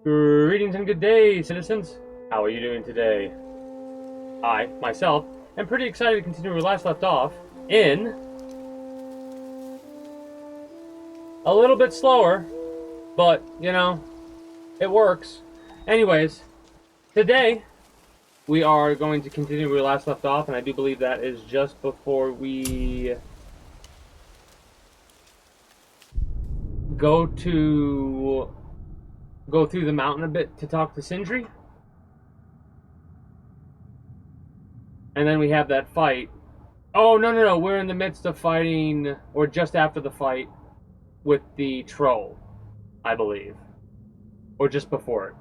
Greetings and good day, citizens. How are you doing today? I, myself, am pretty excited to continue where we last left off in a little bit slower, but, you know, it works. Anyways, today we are going to continue where we last left off, and I do believe that is just before we go through the mountain a bit to talk to Sindri. And then we have that fight. Oh, no. We're in the midst of fighting, or just after the fight, with the troll, I believe. Or just before it.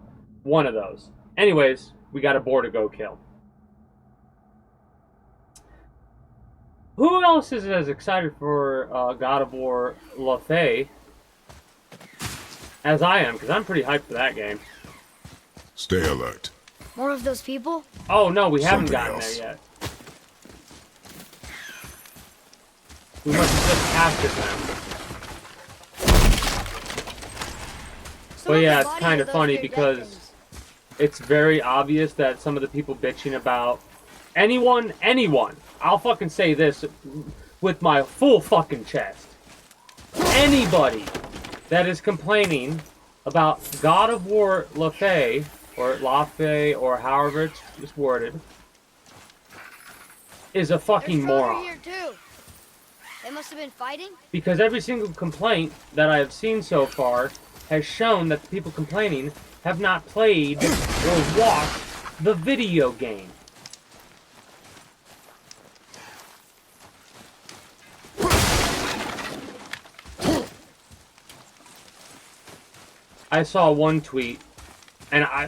One of those. Anyways, we got a boar to go kill. Who else is as excited for God of War Laufey as I am? Because I'm pretty hyped for that game. Stay alert. More of those people? Oh, no, we haven't Something gotten else. there yet. We must have just captured them. But yeah, it's kind of funny because it's very obvious that some of the people bitching about anyone, I'll fucking say this with my full fucking chest. Anybody that is complaining about God of War Laufey, or however it's worded, is a fucking moron. Here too. They must have been fighting? Because every single complaint that I have seen so far has shown that the people complaining have not played or watched the video game. I saw one tweet, and I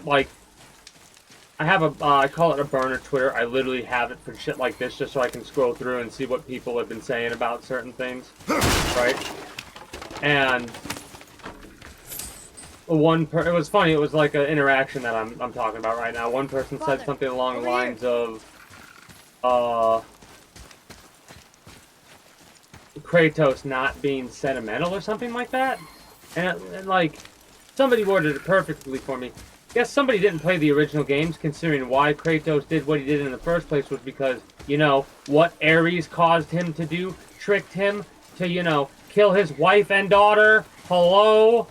call it a burner Twitter. I literally have it for shit like this just so I can scroll through and see what people have been saying about certain things, right? And it was funny. It was like an interaction that I'm talking about right now. One person said something along the lines of, Kratos not being sentimental or something like that, and like somebody worded it perfectly for me. Guess somebody didn't play the original games, considering why Kratos did what he did in the first place was because, you know, what Ares caused him to do, tricked him to, you know, kill his wife and daughter. Hello?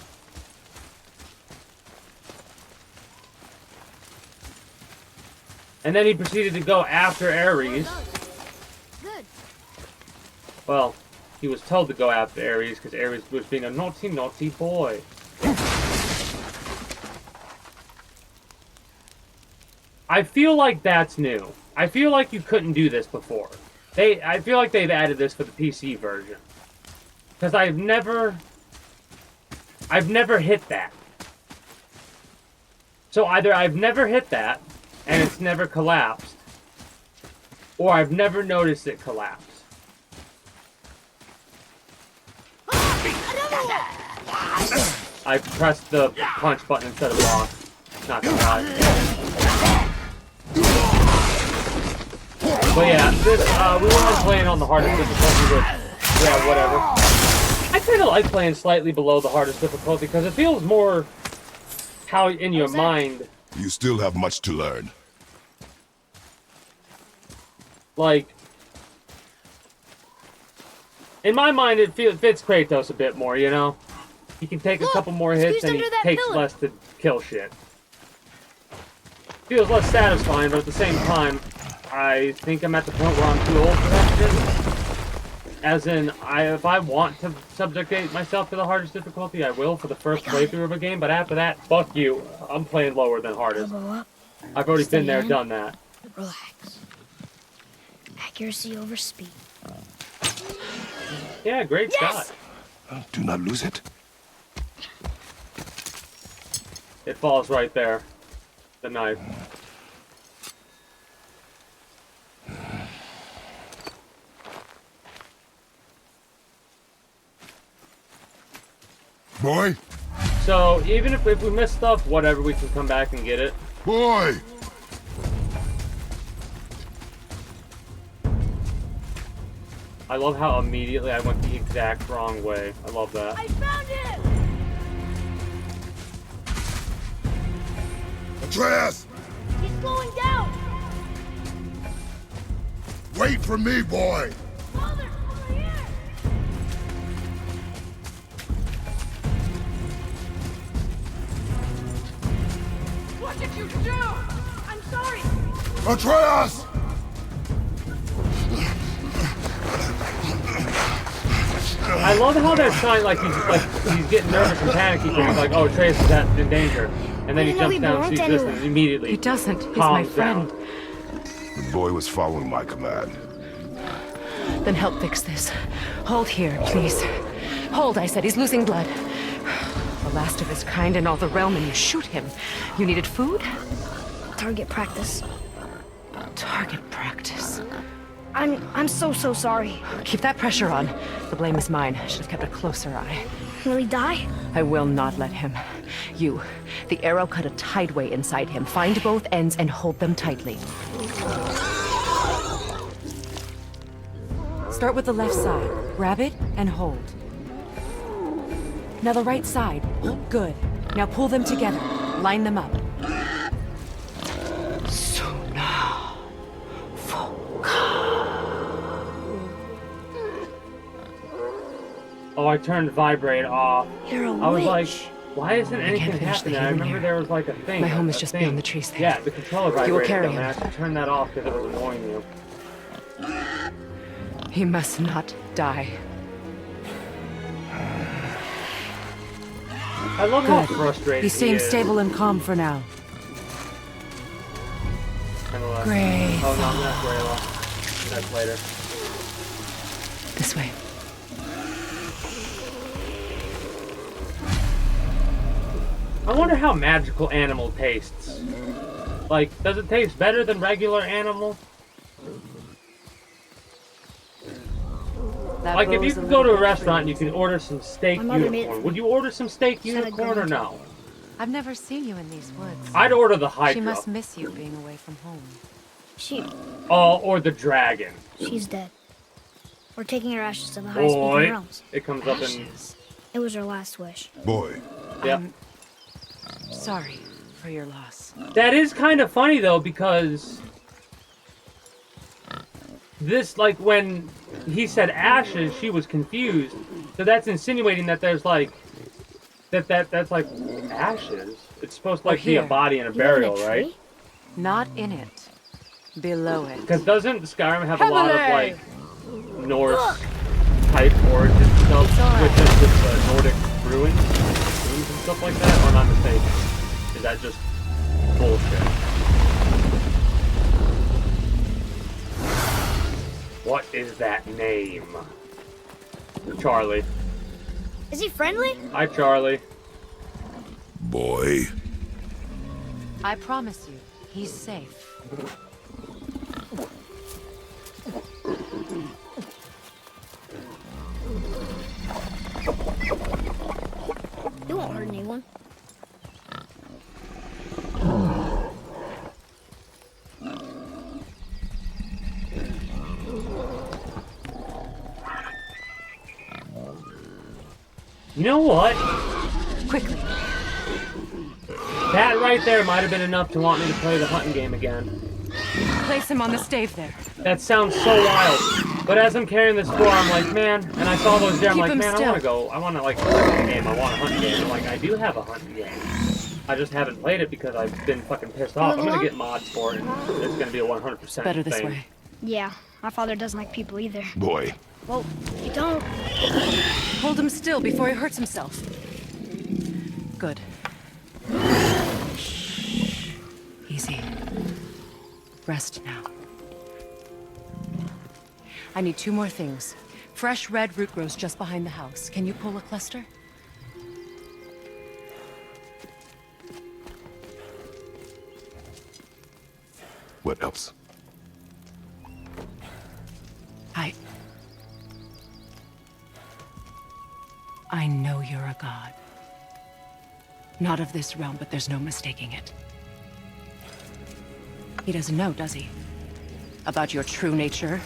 And then he proceeded to go after Ares. Good. Well, he was told to go after Ares because Ares was being a naughty, naughty boy. I feel like that's new. I feel like you couldn't do this before. I feel like they've added this for the PC version. Because I've never hit that. So either I've never hit that, and it's never collapsed, or I've never noticed it collapse. I pressed the punch button instead of block. Not gonna lie. But yeah, this, we weren't playing on the hardest difficulty, but yeah, whatever. I kind of like playing slightly below the hardest difficulty because it feels more how in your mind. You still have much to learn. Like, in my mind, it fits Kratos a bit more, you know? He can take a couple more hits and he takes less to kill shit. Feels less satisfying, but at the same time, I think I'm at the point where I'm too old for that shit. As in, if I want to subjugate myself to the hardest difficulty, I will for the first playthrough of a game, but after that, fuck you. I'm playing lower than hardest. I've already been there, done that. Relax. Accuracy over speed. Yeah, great shot. Do not lose it. It falls right there. The knife. Boy! So, even if we miss stuff, whatever, we can come back and get it. Boy! I love how immediately I went the exact wrong way. I love that. I found it! Atreus! He's slowing down! Wait for me, boy! Father, over here! What did you do? I'm sorry! Atreus! I love how they're trying, like he's getting nervous and panicky because he's like, oh, Trace is in danger. And then he didn't know jumps he down and belonged sees to this anyone. and immediately He doesn't. He's my calms friend. down. The boy was following my command. Then help fix this. Hold here, please. Hold, I said. He's losing blood. The last of his kind in all the realm, and you shoot him. You needed food? Target practice. Target practice. I'm so sorry. Keep that pressure on. The blame is mine. I should have kept a closer eye. Will he die? I will not let him. You. The arrow cut a tideway inside him. Find both ends and hold them tightly. Start with the left side. Grab it and hold. Now the right side. Good. Now pull them together. Line them up. Oh, I turned vibrate off. You're a I was like, witch. why isn't anything finish the happening? I healing remember here. there was like a thing. My home is a just thing. beyond the trees there. Yeah, the controller You will vibrated. carry And I him. had to turn that off because it was annoying you. He must not die. I love how Good. frustrated He seems is. stable and calm for now. Kinda left. Great. Oh, no, that's Rayla. That's later. This way. I wonder how magical animal tastes. Like, does it taste better than regular animal? Like, if you could go to a restaurant and you could order some steak My mother made it unicorn, for would you order some steak Said I'd go unicorn or into no? I've never seen you in these woods. I'd order the She hydra. must miss you being away from home. Oh, or the dragon. She's dead. We're taking her ashes to the highest peak in the Boy, realms. it comes up in. Ashes. It was her last wish. Boy, Yep. Sorry for your loss. That is kind of funny though, because this, like, when he said ashes, she was confused. So that's insinuating that there's like that's like ashes. It's supposed to like be a here. body and a You live in a burial, right? tree? Not in it. Below it. Because doesn't Skyrim have a lot of Heavily! like Norse type origin stuff It's alright. with just with Nordic ruins and stuff like that? Or am I mistaken? Is that just bullshit? What is that name? Charlie. Is he friendly? Hi, Charlie. boy. I promise you, he's safe. He won't hurt anyone. You know what? Quickly. That right there might have been enough to want me to play the hunting game again. Place him on the stave there. That sounds so wild. But as I'm carrying this floor, I'm like, man, and I saw those there, I'm Keep like, him man, I still. want to go. I want to, like, play a hunting game. I want a hunting game. I'm like, I do have a hunting game. I just haven't played it because I've been fucking pissed off. I'm going to get mods for it, and it's going to be a 100% Better this thing. way. Yeah, my father doesn't like people either. Boy, Well, you don't. Hold him still before he hurts himself. Good. Easy. Rest now. I need 2 more things. Fresh red root grows just behind the house. Can you pull a cluster? what else? I know you're a god. Not of this realm, but there's no mistaking it. He doesn't know, does he? About your true nature?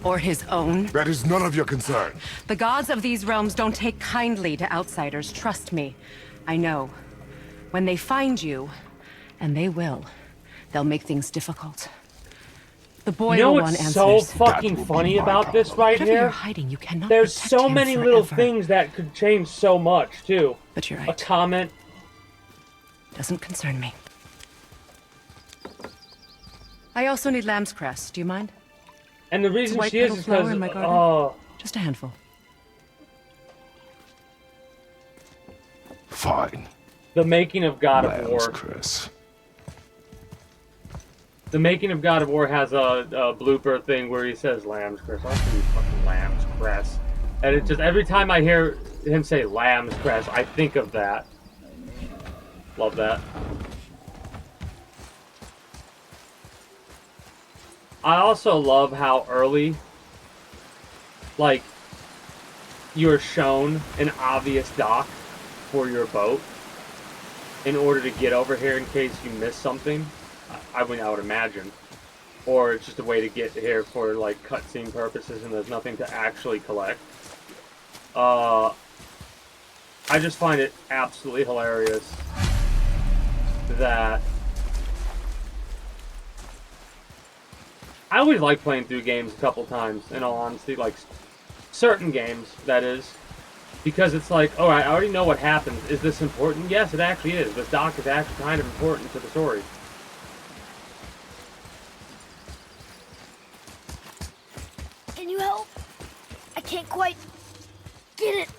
Or his own? That is none of your concern. The gods of these realms don't take kindly to outsiders, trust me. I know. When they find you, And they will. They'll make things difficult. The boy You know will what's want so answers. fucking That will funny be my about this problem. right Whatever you're here? hiding, you cannot There's protect so him many little forever. things that could change so much, too. But you're A right. comment. Doesn't concern me. I also need lamb's cress. Do you mind? And the reason white she is petal flower because, in my garden. oh, Just a handful. Fine. the making of God of Lamb's War. cress. The making of God of War has a blooper thing where he says lamb's cress. I'll see you fucking lamb's cress. And it just, every time I hear him say lamb's cress, I think of that. Love that. I also love how early, like, you're shown an obvious dock for your boat in order to get over here in case you miss something. I would imagine. Or it's just a way to get here for, like, cutscene purposes and there's nothing to actually collect. I just find it absolutely hilarious that I always like playing through games a couple times, in all honesty, like certain games, that is, because it's like, oh, I already know what happens. Is this important? Yes, it actually is. This dock is actually kind of important to the story. Can you help? I can't quite get it.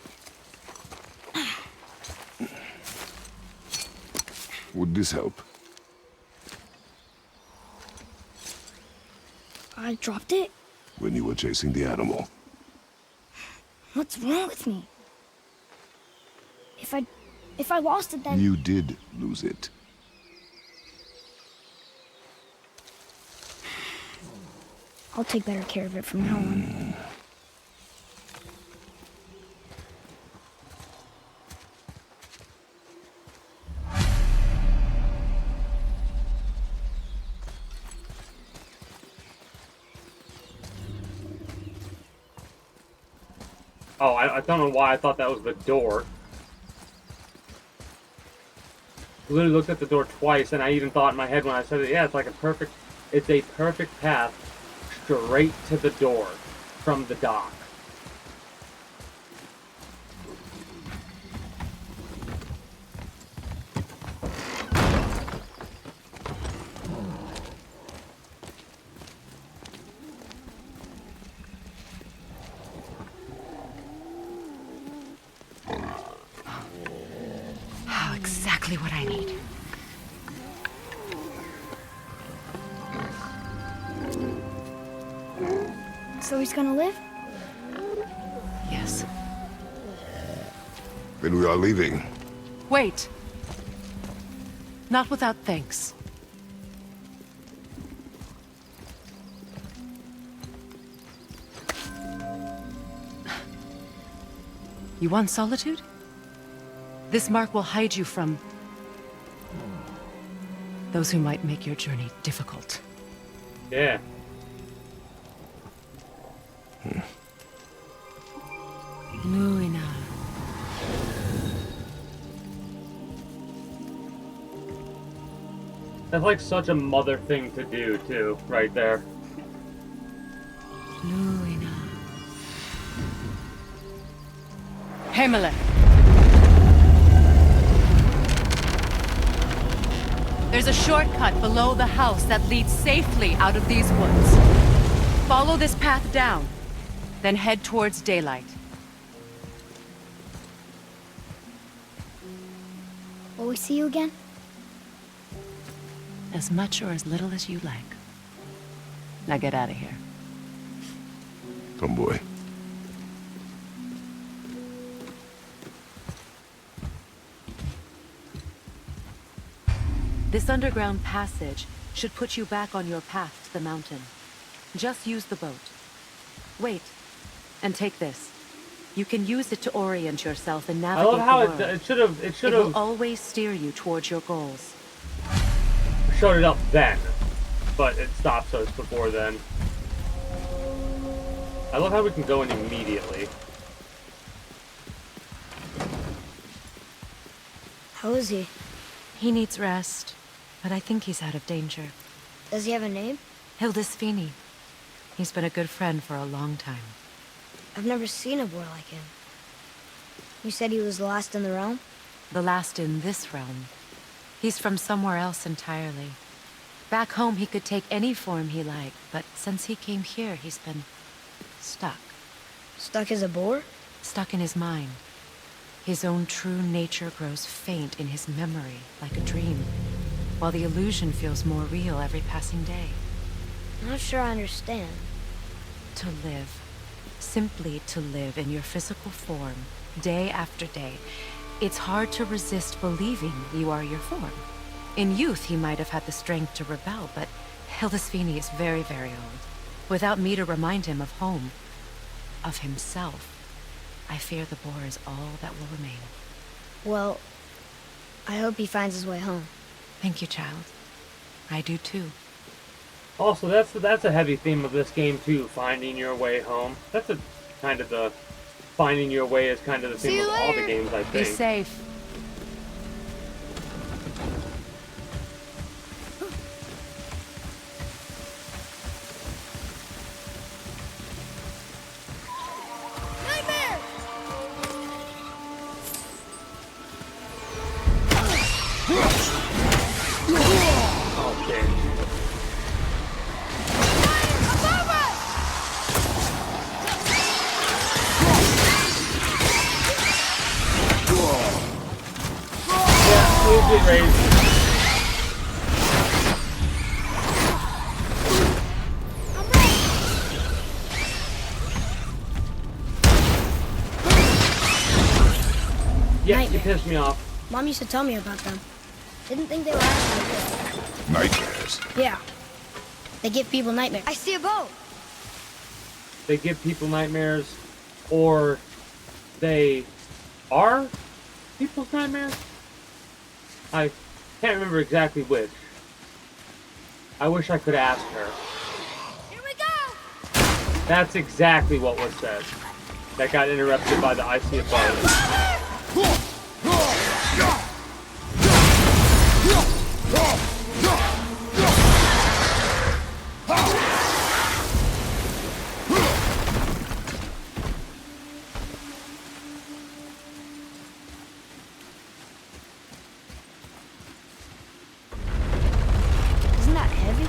Would this help? I dropped it? When you were chasing the animal. What's wrong with me? If I lost it, then... You did lose it. I'll take better care of it from now on. Oh, I don't know why I thought that was the door. I literally looked at the door twice, and I even thought in my head when I said it, yeah, it's like a perfect path straight to the door from the dock. Oh, exactly what I need. So he's gonna live? Yes. Then we are leaving. Wait. Not without thanks. You want solitude? This mark will hide you from those who might make your journey difficult. Yeah. Luina. That's like such a mother thing to do, too, right there. Luina. Himalay. There's a shortcut below the house that leads safely out of these woods. Follow this path down, then head towards daylight. Will we see you again? As much or as little as you like. Now get out of here. Come, boy. This underground passage should put you back on your path to the mountain. Just use the boat. Wait, and take this. You can use it to orient yourself and I navigate love how the world. it should It will have always steer you towards your goals. showed it up then, but it stops us before then. I love how we can go in immediately. How is he? He needs rest. but I think he's out of danger. Does he have a name? Hildesvini. He's been a good friend for a long time. I've never seen a boy like him. You said he was the last in the realm? The last in this realm. He's from somewhere else entirely. Back home, he could take any form he liked, but since he came here, he's been stuck. Stuck as a boar? Stuck in his mind. His own true nature grows faint in his memory, like a dream, while the illusion feels more real every passing day. I'm not sure I understand. To live. Simply to live in your physical form, day after day. It's hard to resist believing you are your form. In youth, he might have had the strength to rebel, but Hildesvini is very, very old. Without me to remind him of home, of himself, I fear the boar is all that will remain. Well, I hope he finds his way home. Thank you, child. I do too. Also, that's a heavy theme of this game too. Finding your way home. That's a kind of the finding your way is kind of the theme of all the games, I Be think. safe. Nightmare! Oh shit. Yeah, please get raised. Yeah, you Nightmare. pissed me off. Mom used to tell me about them. Didn't think they were actually good. Nightmares. Yeah. They give people nightmares. I see a boat! They give people nightmares, or they are people's nightmares? I can't remember exactly which. I wish I could ask her. Here we go! That's exactly what was said. That got interrupted by the I see a boat. Isn't that heavy?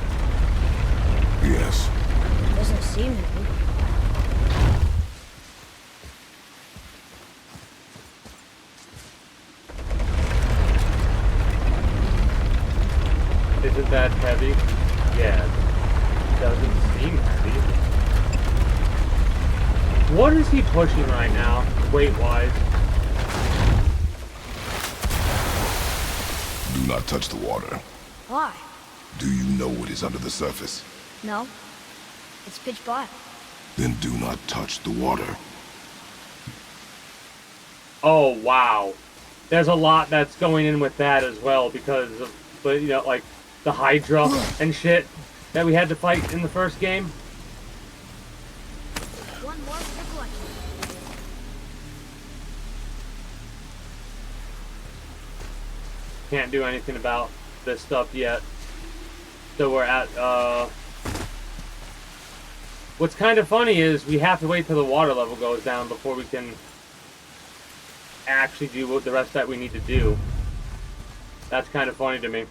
Yes. Doesn't seem heavy. Isn't that heavy? Yeah. Doesn't seem heavy. What is he pushing right now, weight-wise? Do not touch the water. Why? Do you know what is under the surface? No. It's pitch black. Then do not touch the water. Oh, wow. There's a lot that's going in with that as well because of, but you know, like the Hydra and shit that we had to fight in the first game. One more for the collection. Can't do anything about this stuff yet. So we're at, what's kind of funny is we have to wait till the water level goes down before we can actually do what the rest that we need to do. That's kind of funny to me.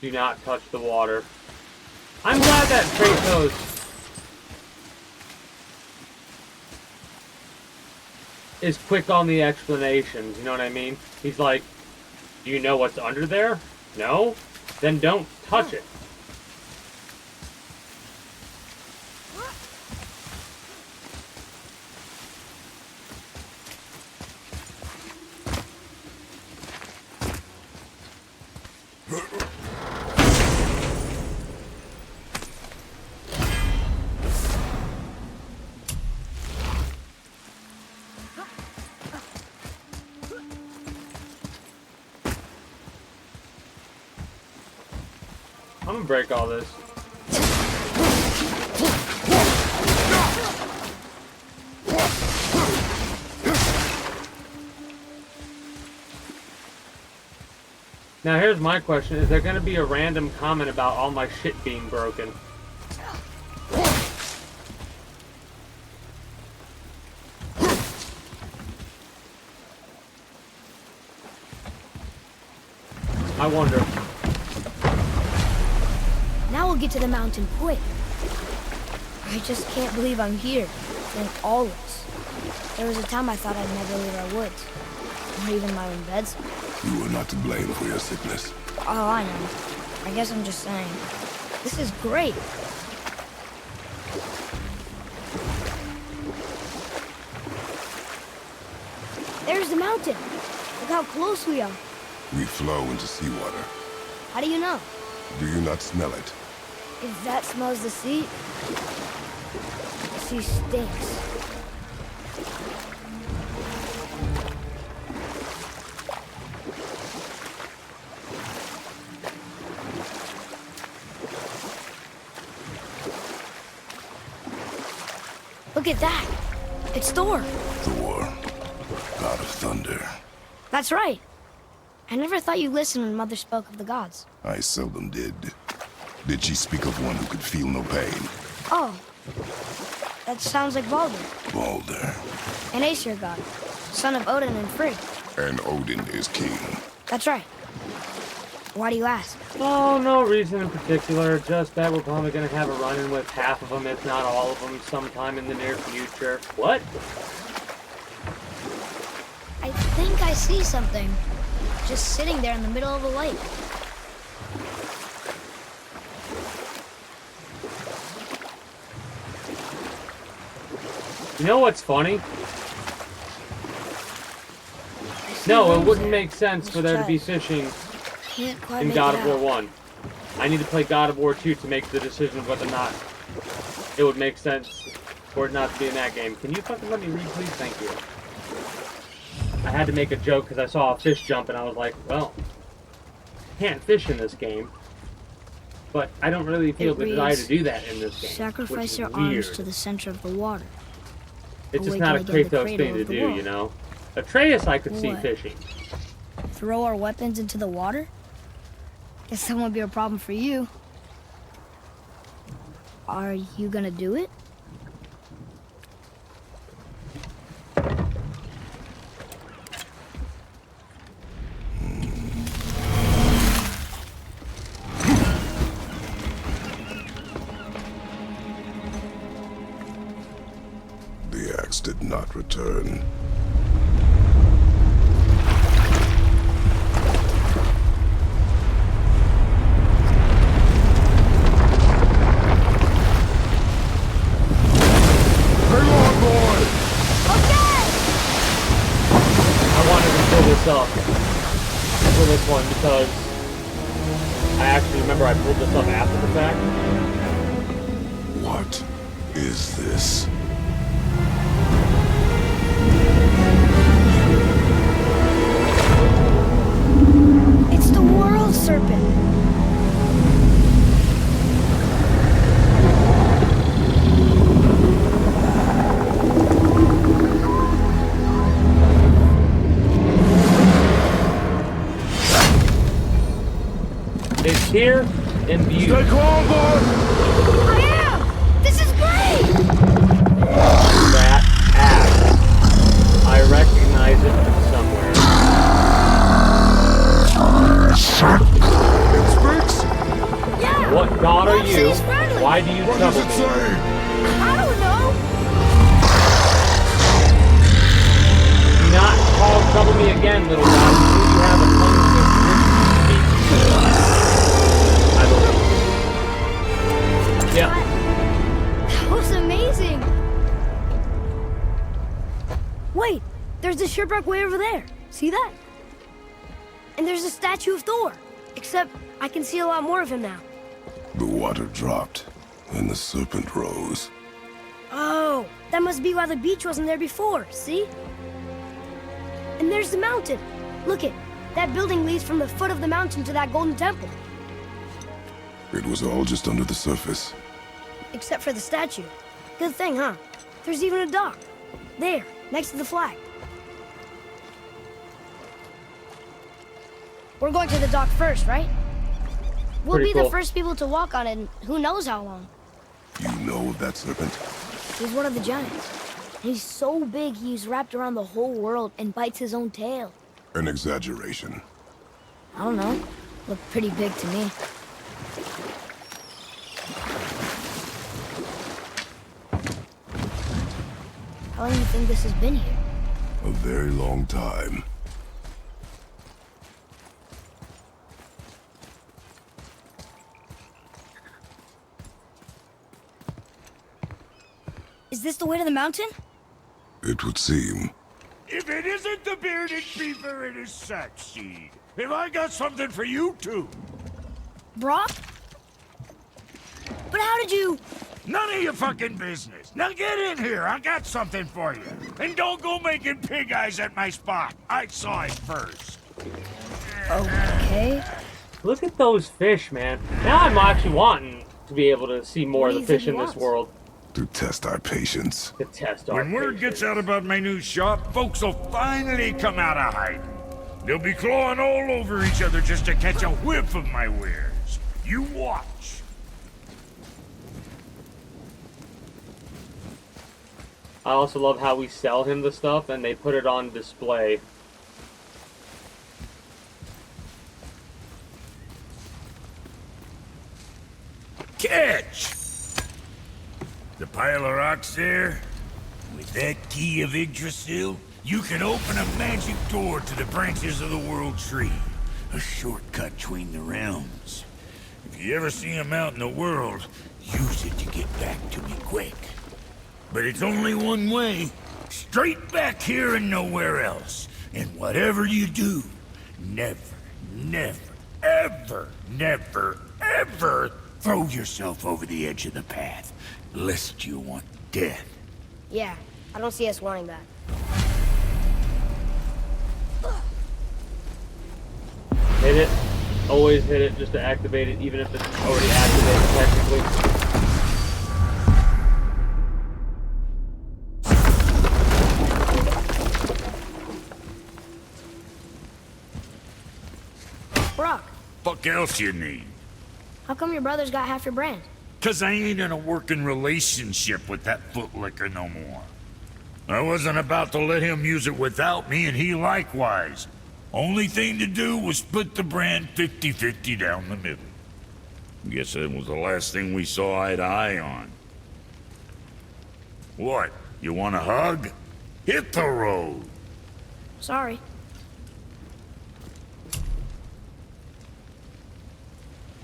Do not touch the water. I'm glad that Kratos is quick on the explanations, you know what I mean? He's like, do you know what's under there? No? Then don't touch it. I'm gonna break all this. Now here's my question. Is there going to be a random comment about all my shit being broken? I wonder. Now we'll get to the mountain quick. I just can't believe I'm here. And always. There was a time I thought I'd never leave our woods. Or even my own beds. You are not to blame for your sickness. Oh, I know. I guess I'm just saying. This is great. There's the mountain. Look how close we are. We flow into seawater. How do you know? Do you not smell it? If that smells the sea, the sea stinks. Look at that. It's Thor. Thor, god of thunder. That's right. I never thought you listened when Mother spoke of the gods. I seldom did. Did she speak of one who could feel no pain? Oh. That sounds like Baldur. Baldur. An Aesir god. Son of Odin and Frigg. And Odin is king. That's right. Why do you ask? Oh, no reason in particular. Just that we're probably going to have a run-in with half of them, if not all of them, sometime in the near future. What? I think I see something. Just sitting there in the middle of a lake. You know what's funny? No, it wouldn't make sense for there to be fishing Can't quite in make God it of War out. 1. I need to play God of War 2 to make the decision of whether or not it would make sense for it not to be in that game. Can you fucking let me read, please? Thank you. I had to make a joke because I saw a fish jump and I was like, well, can't fish in this game. But I don't really feel the desire to do that in this game. Sacrifice which is your weird. arms to the center of the water. It's just Awake not a again the Kratos cradle thing to of the do, world. you know? Atreus I could see What? fishing. Throw our weapons into the water? Guess that won't be a problem for you. Are you gonna do it? The axe did not return. I wanted to pull this up for this one because I actually remember I pulled this up after the fact. What is this? It's the world serpent. It's here in view. Stay calm, boy! I am! This is great! That axe. I recognize it from somewhere. It speaks? Yeah! What god are you? She's friendly. Why do you What does trouble it me? say? I don't know! Do not call trouble me again, little god. Until you have a tongue to speak. I believe. Yep. That was amazing! Wait, there's the shipwreck way over there. See that? And there's a statue of Thor. Except I can see a lot more of him now. The water dropped, and the serpent rose. Oh, that must be why the beach wasn't there before, see? And there's the mountain. Look it, that building leads from the foot of the mountain to that golden temple. It was all just under the surface. Except for the statue. Good thing, huh? There's even a dock. There, next to the flag. We're going to the dock first, right? We'll Pretty be cool. the first people to walk on it in who knows how long. You know of that serpent? He's one of the giants. He's so big he's wrapped around the whole world and bites his own tail. An exaggeration. I don't know. Looked pretty big to me. How long do you think this has been here? A very long time. Is this the way to the mountain? It would seem. If it isn't the bearded beaver, it is Sackseed. Have I got something for you too? Brock? But how did you... None of your fucking business. Now get in here. I got something for you. And don't go making pig eyes at my spot. I saw it first. Okay. Look at those fish, man. Now I'm actually wanting to be able to see more What of do the you think fish he in this wants? world. To test our patience. To test our When word patience. gets out about my new shop, folks will finally come out of hiding. They'll be clawing all over each other just to catch a whiff of my wares. You watch. I also love how we sell him the stuff and they put it on display. Catch! The pile of rocks there? With that key of Yggdrasil, you can open a magic door to the branches of the World Tree. A shortcut between the realms. If you ever see him out in the world, use it to get back to me quick. But it's only one way. Straight back here and nowhere else. And whatever you do, never, ever throw yourself over the edge of the path, lest you want death. Yeah, I don't see us wanting that. Hit it. Always hit it just to activate it, even if it's already activated technically. Brock, Fuck else you need? how come your brother's got half your brand? 'Cause I ain't in a working relationship with that footlicker no more. I wasn't about to let him use it without me, and he likewise. Only thing to do was split the brand 50-50 down the middle. Guess that was the last thing we saw eye to eye on. What? You want a hug? Hit the road. Sorry.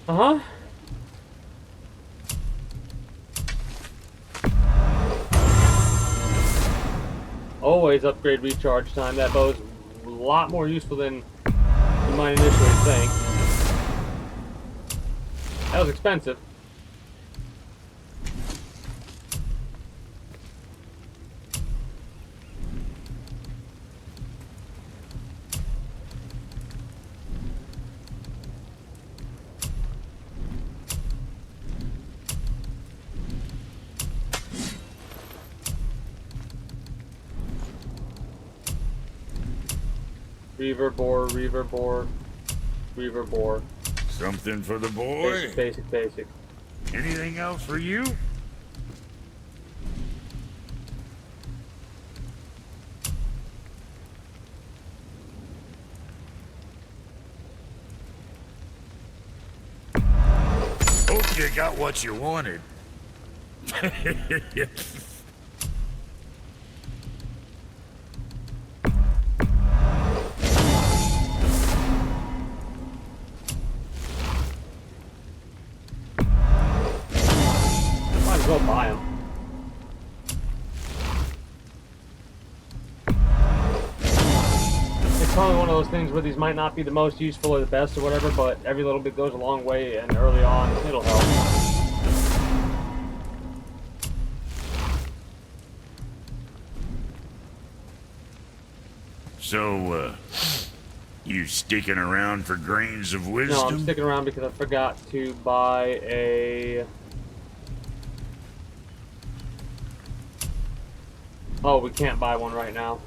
Uh-huh. Always upgrade recharge time. That bow is a lot more useful than you might initially think. That was expensive. Reverb bore, reverb bore, reverb bore. Something for the boy? Basic. Anything else for you? Hope you got what you wanted. Might as well buy them. It's probably one of those things where these might not be the most useful or the best or whatever, but every little bit goes a long way, and early on, it'll help. So, you sticking around for grains of No, I'm wisdom? sticking around because I forgot to buy a... Oh, we can't buy one right now.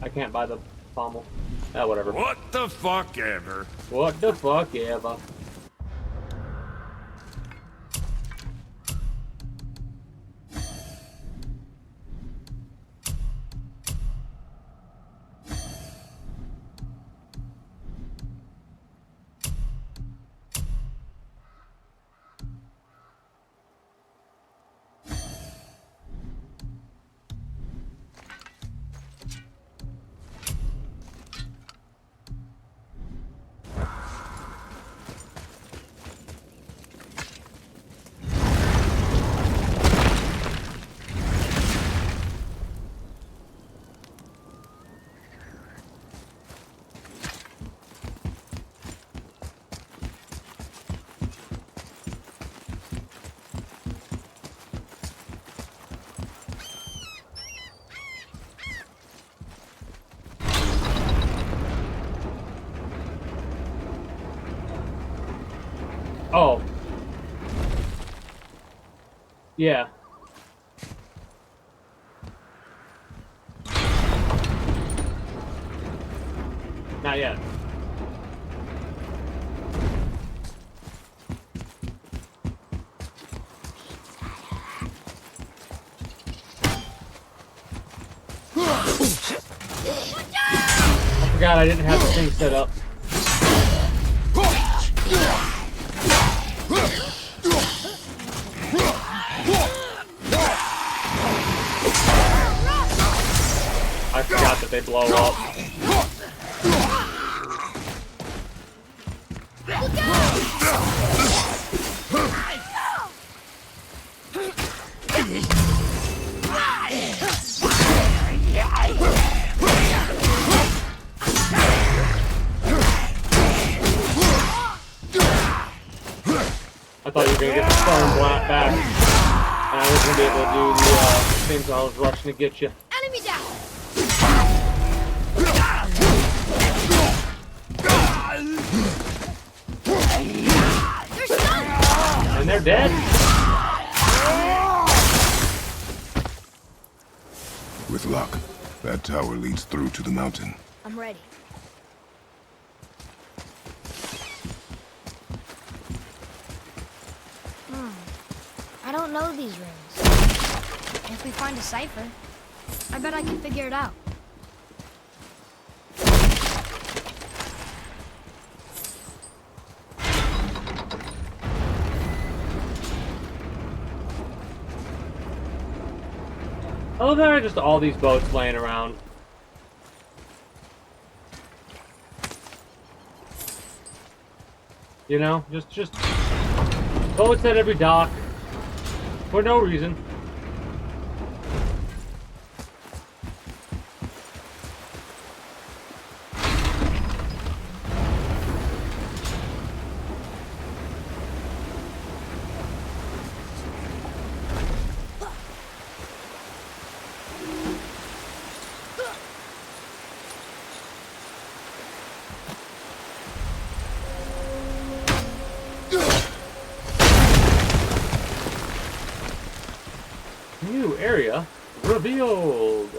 I can't buy the pommel. Whatever. What the fuck ever. What the fuck ever. Oh. Yeah. Not yet. I forgot I didn't have the thing set up. I forgot that they blow up. I thought you were gonna get the stone black back, and I was gonna be able to do the things I was rushing to get you. Enemy down! They're stunned! And they're dead. With luck, that tower leads through to the mountain. I'm ready. I don't know these rooms. If we find a cipher, I bet I can figure it out. Oh, there are just all these boats laying around. You know, just boats at every dock for no reason. New area revealed.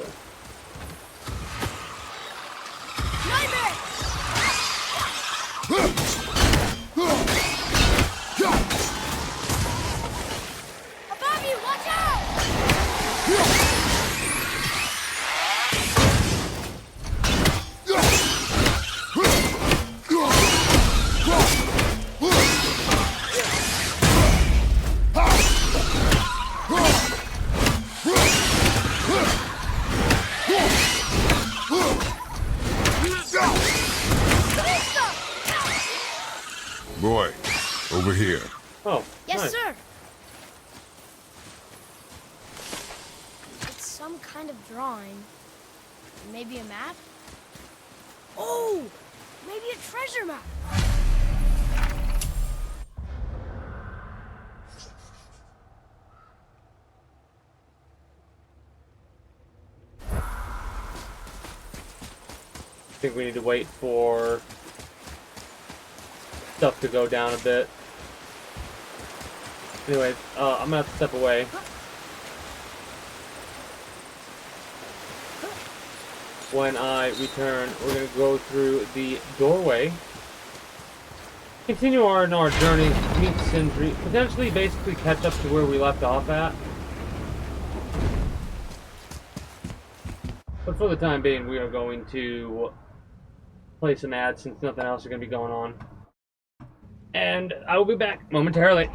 Above you, watch out! Boy, over here. Oh, Yes, nice. sir. It's some kind of drawing. Maybe a map? Oh, maybe a treasure map. I think we need to wait for stuff to go down a bit. Anyways, I'm gonna have to step away. when I return, we're going to go through the doorway, continue on our journey, meet Sindri, potentially basically catch up to where we left off at. But for the time being, we are going to play some ads since nothing else is going to be going on. And I will be back momentarily.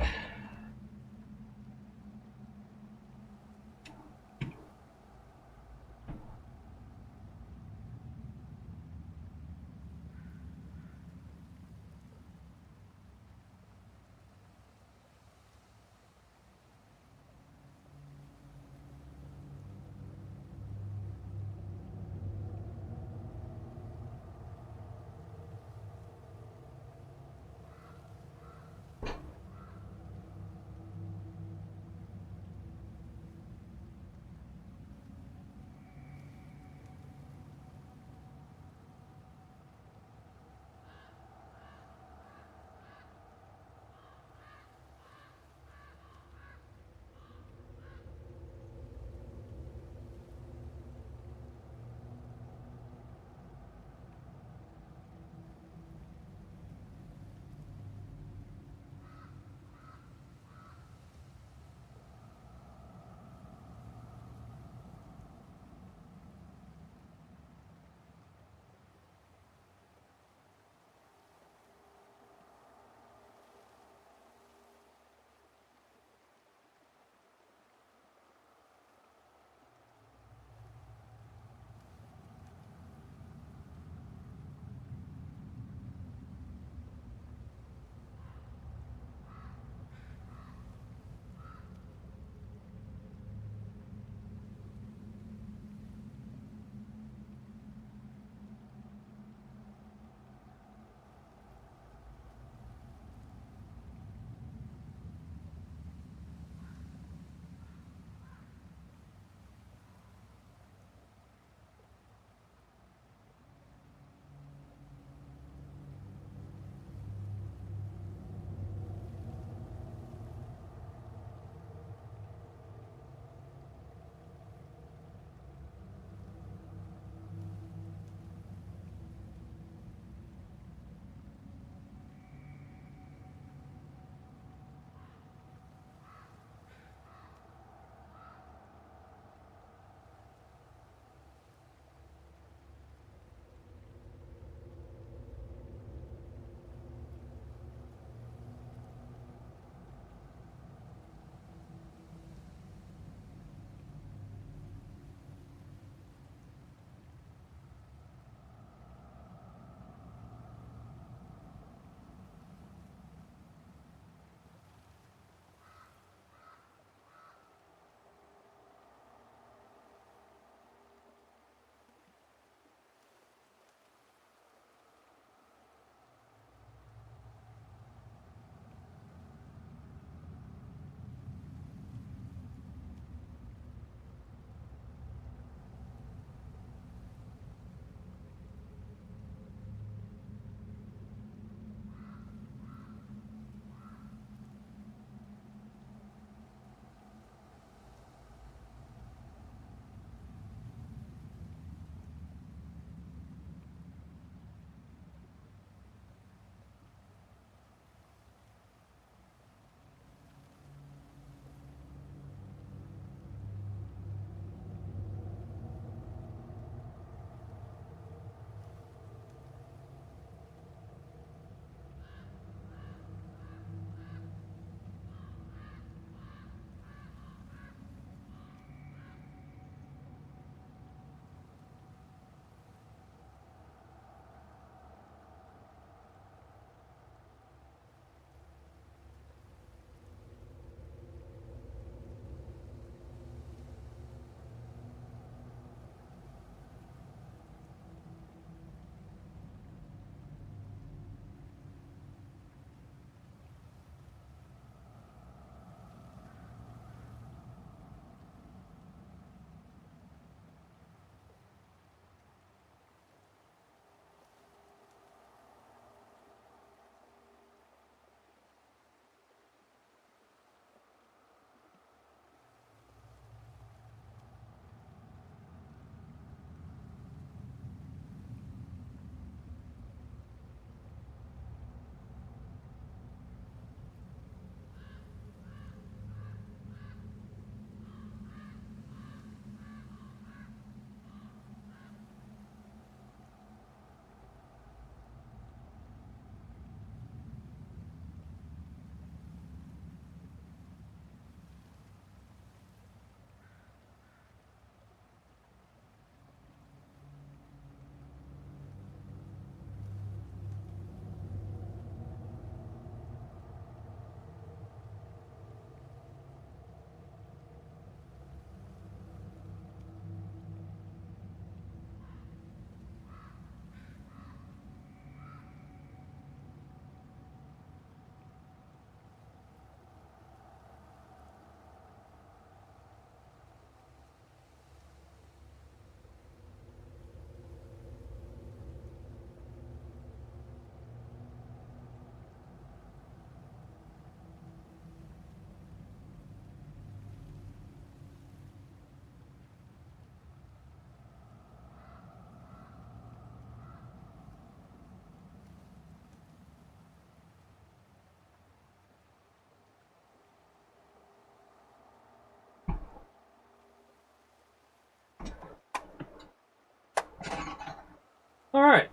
Alright.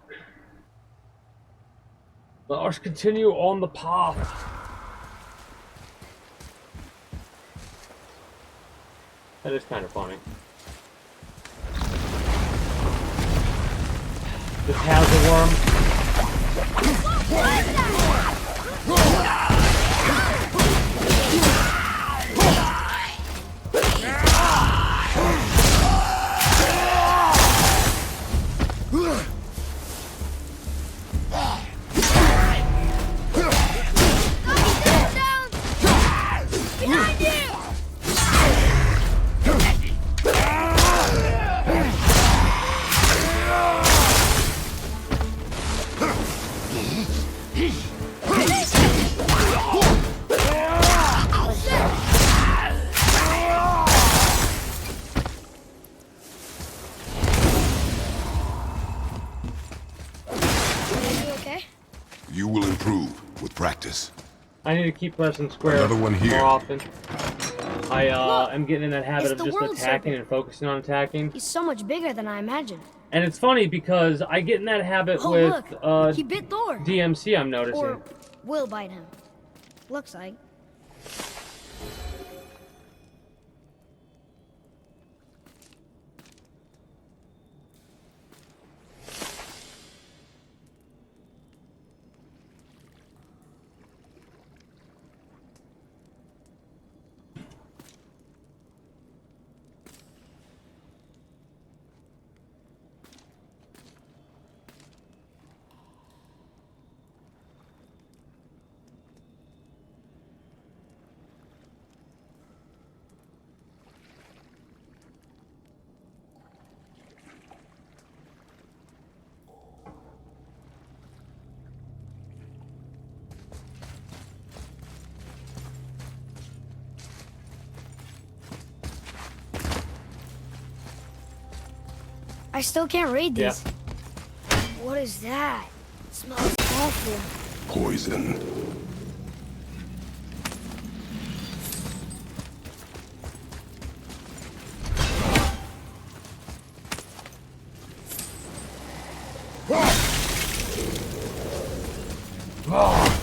Let us continue on the path. That is kind of funny. This has a You will improve with practice. I need to keep pressing square Another one here. more often. I am getting in that habit of the just world attacking serpent. and focusing on attacking. He's so much bigger than I imagined. And it's funny because I get in that habit Oh, with look. He bit Thor. DMC, I'm noticing. Or will bite him. Looks like. I still can't read these. Yeah. What is that? It smells awful. Poison. Oh.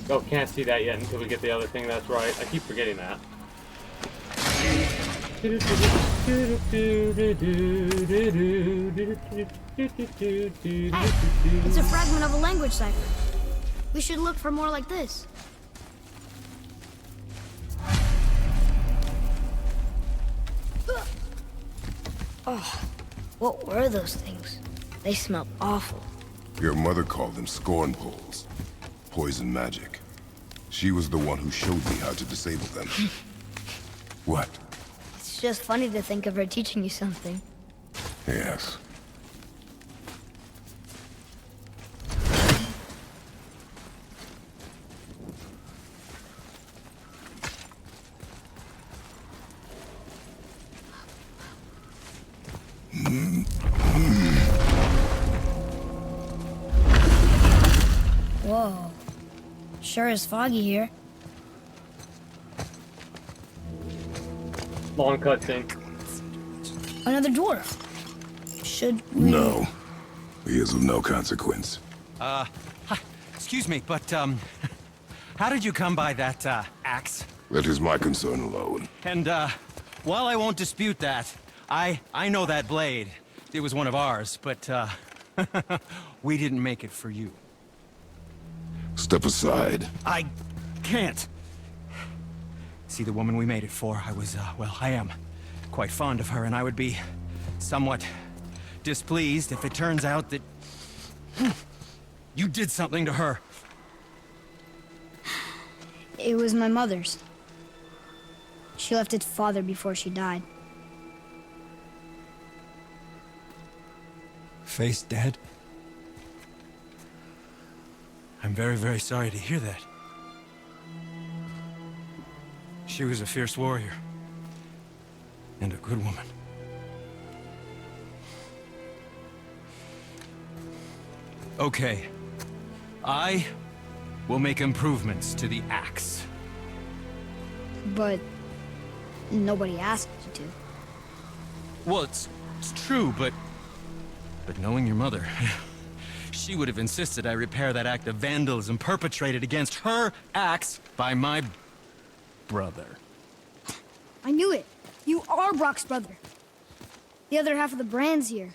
Oh, can't see that yet until we get the other thing that's right. I keep forgetting that. Hey, it's a fragment of a language cipher. We should look for more like this. Oh, what were those things? They smelled awful. Your mother called them scorn poles. Poison magic. She was the one who showed me how to disable them. What? It's just funny to think of her teaching you something. Yes. Whoa. Sure is foggy here. Long cutscene. Another dwarf. Should we... No. He is of no consequence. Hi, excuse me, but, how did you come by that, axe? That is my concern alone. And, while I won't dispute that, I know that blade. It was one of ours, but, we didn't make it for you. Step aside. I can't. See, the woman we made it for, well, I am quite fond of her, and I would be somewhat displeased if it turns out that you did something to her. It was my mother's. She left its father before she died. Face dead? I'm very, very sorry to hear that. She was a fierce warrior. And a good woman. Okay. I will make improvements to the axe. But nobody asked you to. Well, it's true, but knowing your mother, she would have insisted I repair that act of vandalism perpetrated against her axe by my brother. I knew it. You are Brock's brother. The other half of the brand's here.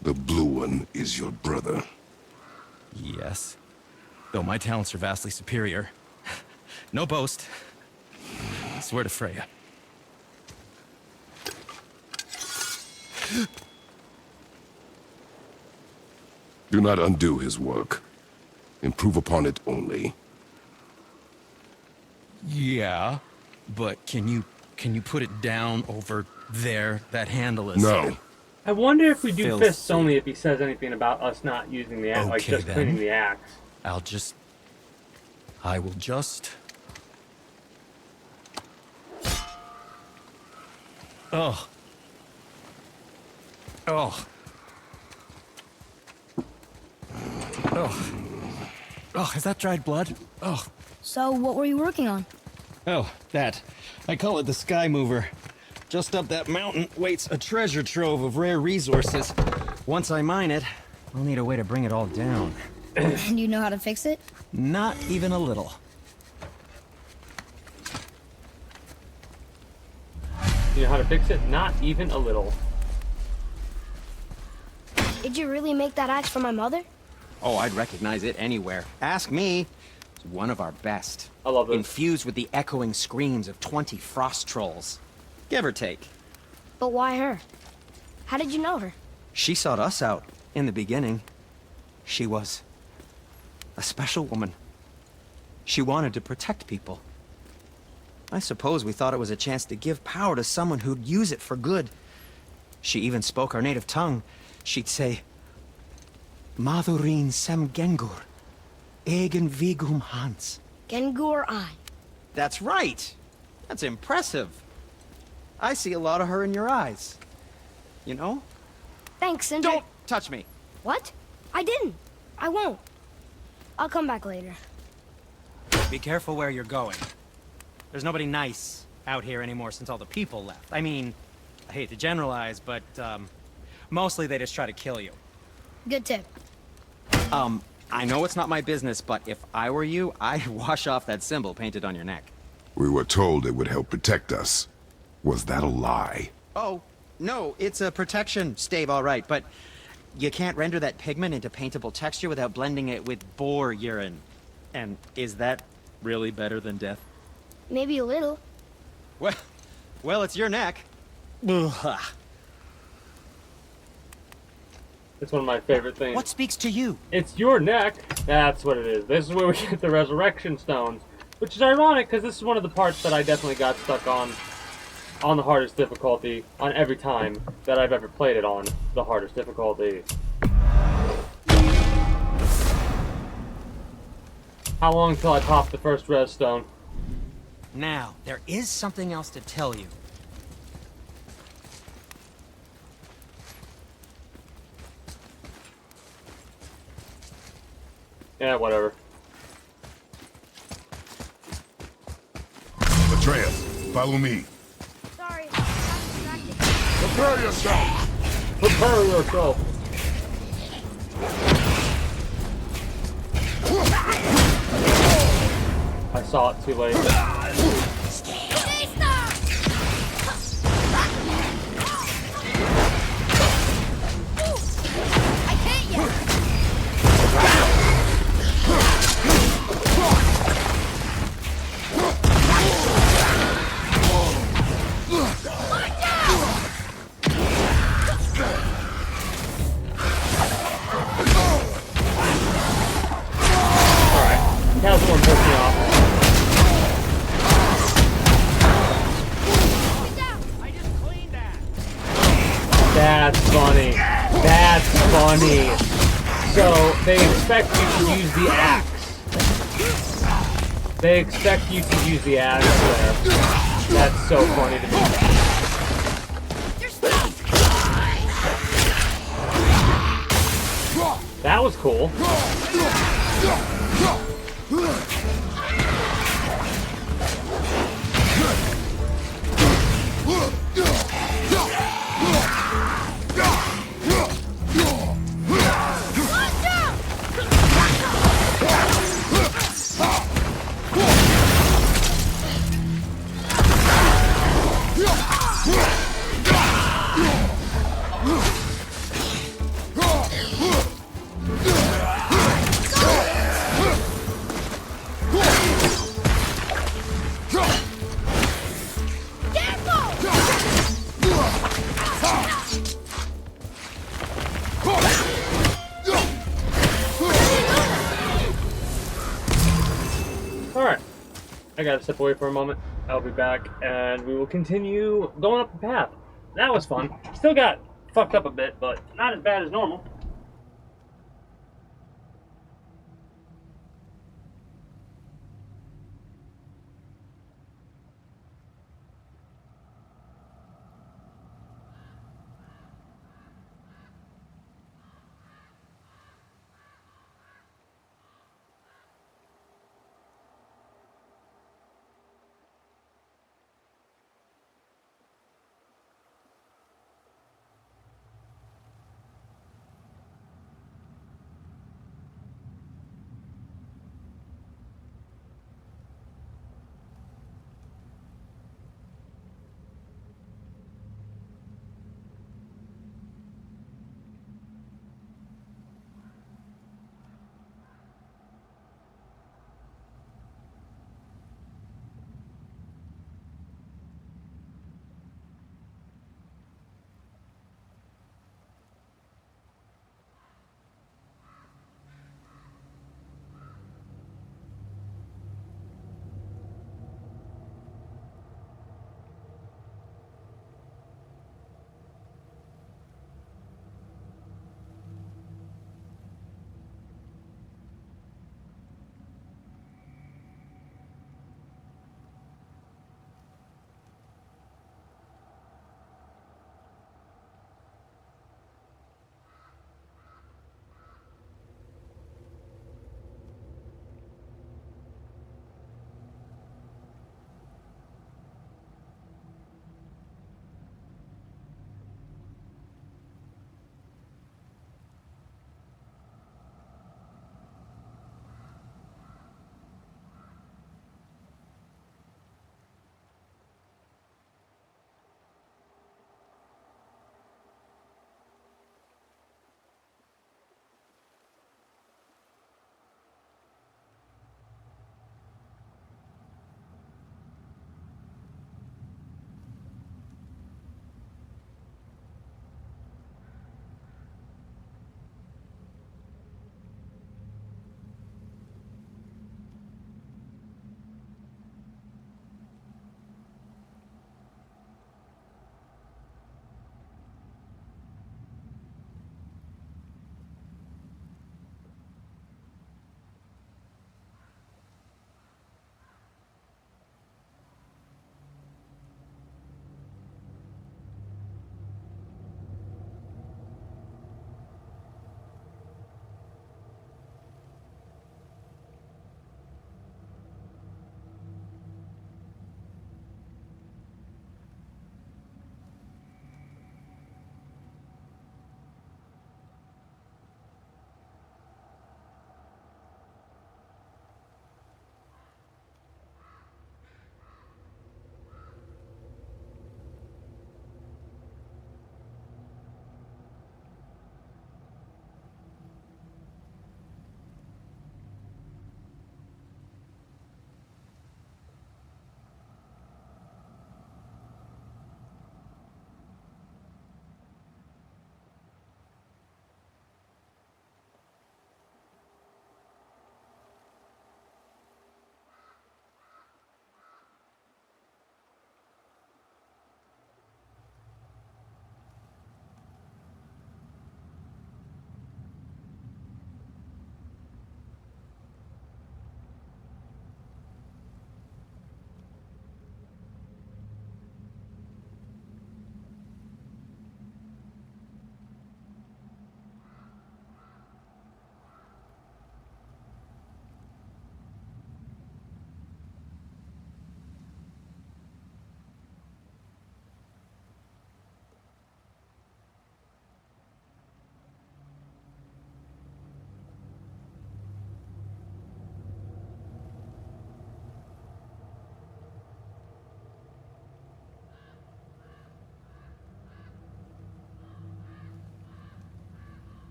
The blue one is your brother. Yes. Though my talents are vastly superior. No boast. I swear to Freya. Do not undo his work. Improve upon it only. Yeah, but can you put it down over there? That handle is... No. I wonder if we do Filthy. fists only if he says anything about us not using the axe, like Okay, just then. cleaning the axe. I will just... Oh. Oh. Oh. Oh, is that dried blood? Oh. So what were you working on? Oh, that. I call it the Sky Mover. Just up that mountain waits a treasure trove of rare resources. Once I mine it, I'll need a way to bring it all down. And you know how to fix it? Not even a little. You know how to fix it? Not even a little. Did you really make that axe for my mother? Oh, I'd recognize it anywhere. Ask me. It's one of our best. I love this. Infused with the echoing screams of 20 frost trolls. Give or take. But why her? How did you know her? She sought us out in the beginning. She was a special woman. She wanted to protect people. I suppose we thought it was a chance to give power to someone who'd use it for good. She even spoke our native tongue. She'd say, Madurin sem gengur, egen vigum hans. Gengur I. That's right. That's impressive. I see a lot of her in your eyes. You know? Thanks, Cinder. Don't touch me. What? I didn't. I won't. I'll come back later. Be careful where you're going. There's nobody nice out here anymore since all the people left. I mean, I hate to generalize, but, mostly they just try to kill you. Good tip. I know it's not my business, but if I were you, I'd wash off that symbol painted on your neck. We were told it would help protect us. Was that a lie? Oh, no, it's a protection stave, all right, but you can't render that pigment into paintable texture without blending it with boar urine. And is that really better than death? Maybe a little. Well, it's your neck. Ugh. It's one of my favorite things. What speaks to you? It's your neck. That's what it is. This is where we get the resurrection stones. Which is ironic, because this is one of the parts that I definitely got stuck on the hardest difficulty, on every time that I've ever played it on the hardest difficulty. How long till I pop the first res stone? Now, there is something else to tell you. Yeah, whatever. Atreus, follow me. Sorry, I got distracted. Prepare yourself! Prepare yourself! I saw it too late. I hate you! funny. That's funny. So, they expect you to use the axe. They expect you to use the axe there. That's so funny to me. That was cool. Alright, I gotta step away for a moment. I'll be back, and we will continue going up the path. That was fun. Still got fucked up a bit, but not as bad as normal.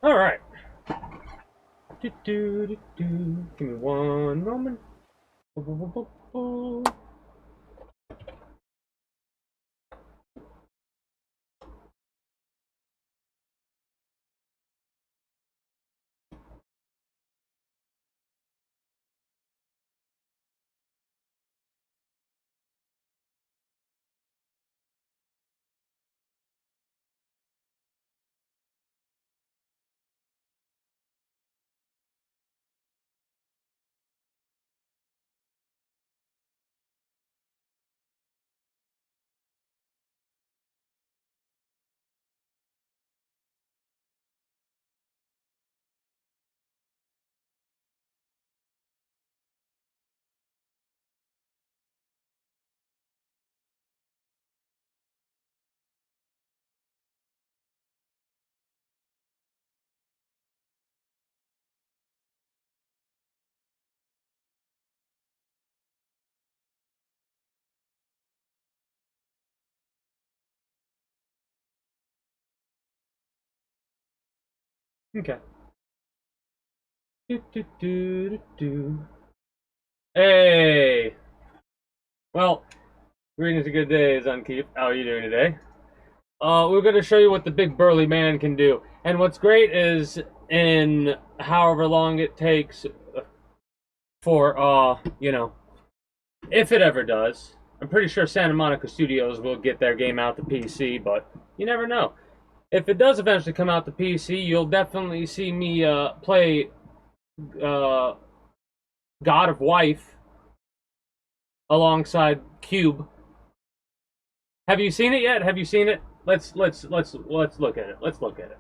All right. Give me one moment. Okay. Hey! Well, greetings and good days, Unkeep. How are you doing today? We're going to show you what the big burly man can do. And what's great is, in however long it takes for, you know, if it ever does, I'm pretty sure Santa Monica Studios will get their game out to PC, but you never know. If it does eventually come out to PC, you'll definitely see me play God of Wife alongside Cube. Have you seen it yet? Have you seen it? Let's look at it. Let's look at it.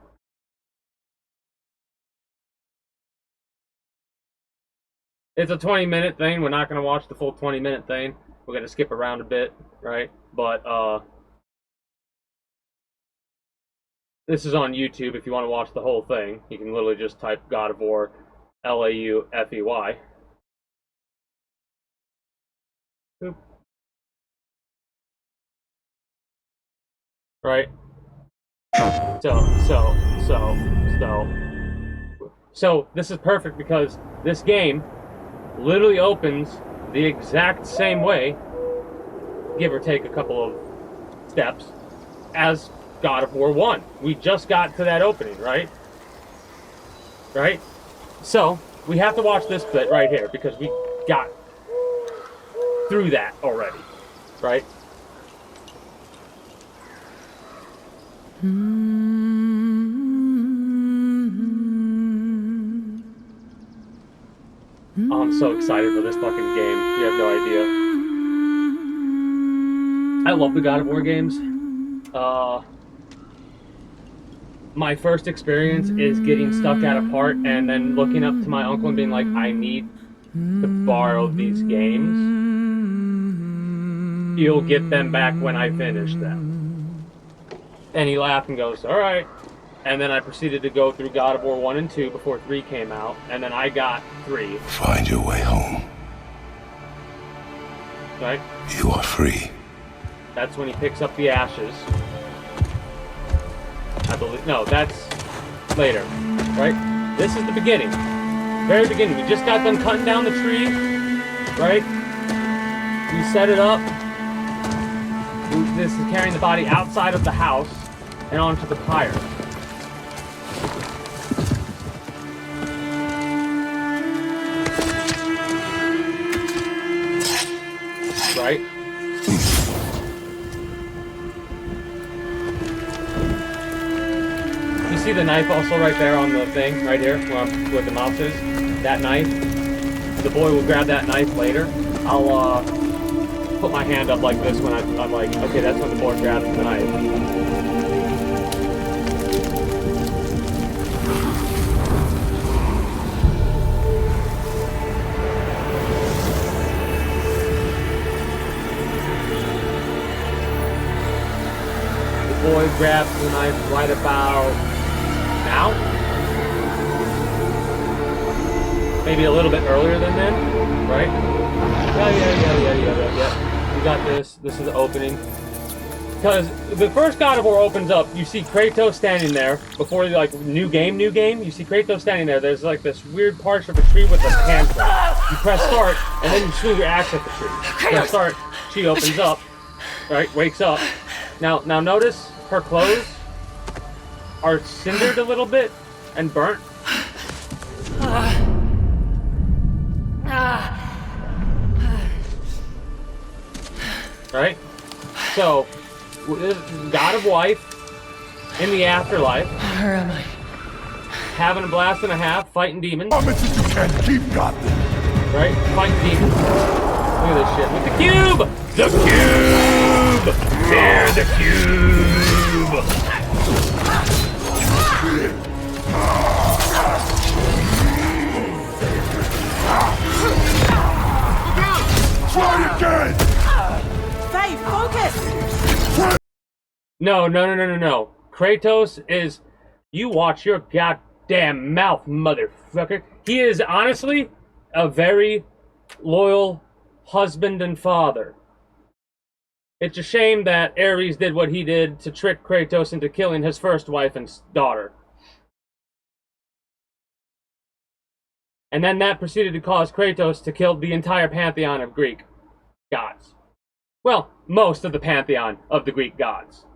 It's a 20-minute thing. We're not going to watch the full 20-minute thing. We're going to skip around a bit, right? But this is on YouTube. If you want to watch the whole thing, you can literally just type God of War, Laufey. Boop. Right? So this is perfect because this game literally opens the exact same way, give or take a couple of steps, as God of War 1. We just got to that opening, right? Right? So, we have to watch this bit right here because we got through that already, right? Oh, I'm so excited for this fucking game. You have no idea. I love the God of War games. My first experience is getting stuck at a part and then looking up to my uncle and being like, I need to borrow these games. You'll get them back when I finish them. And he laughed and goes, all right. And then I proceeded to go through God of War 1 and 2 before 3 came out. And then I got 3. Find your way home. Right? You are free. That's when he picks up the ashes. I believe. No, that's later. Right? This is the beginning. Very beginning. We just got done cutting down the tree. Right? We set it up. This is carrying the body outside of the house and onto the pyre. Right? You see the knife also right there on the thing, right here, where the mouse is? That knife. The boy will grab that knife later. I'll put my hand up like this when I'm like, okay, that's when the boy grabs the knife. Boy grabs the knife right about now. Maybe a little bit earlier than then, right? Yeah. We got this. This is the opening. Because the first God of War opens up, you see Kratos standing there before like new game. You see Kratos standing there. There's like this weird part of a tree with a panther. You press start, and then you swing your axe at the tree. Press start, she opens up, right? Wakes up. Now notice her clothes are cindered a little bit and burnt. Right? So, God of Wife in the afterlife. Where am I? Having a blast and a half, fighting demons. Promise that you can keep Gotham. Right? Fighting demons. Look at this shit. With the cube! The cube! Fear the cube! Try again! Faye, focus! No. Kratos is... You watch your goddamn mouth, motherfucker. He is honestly a very loyal husband and father. It's a shame that Ares did what he did to trick Kratos into killing his first wife and daughter. And then that proceeded to cause Kratos to kill the entire pantheon of Greek gods. Well, most of the pantheon of the Greek gods.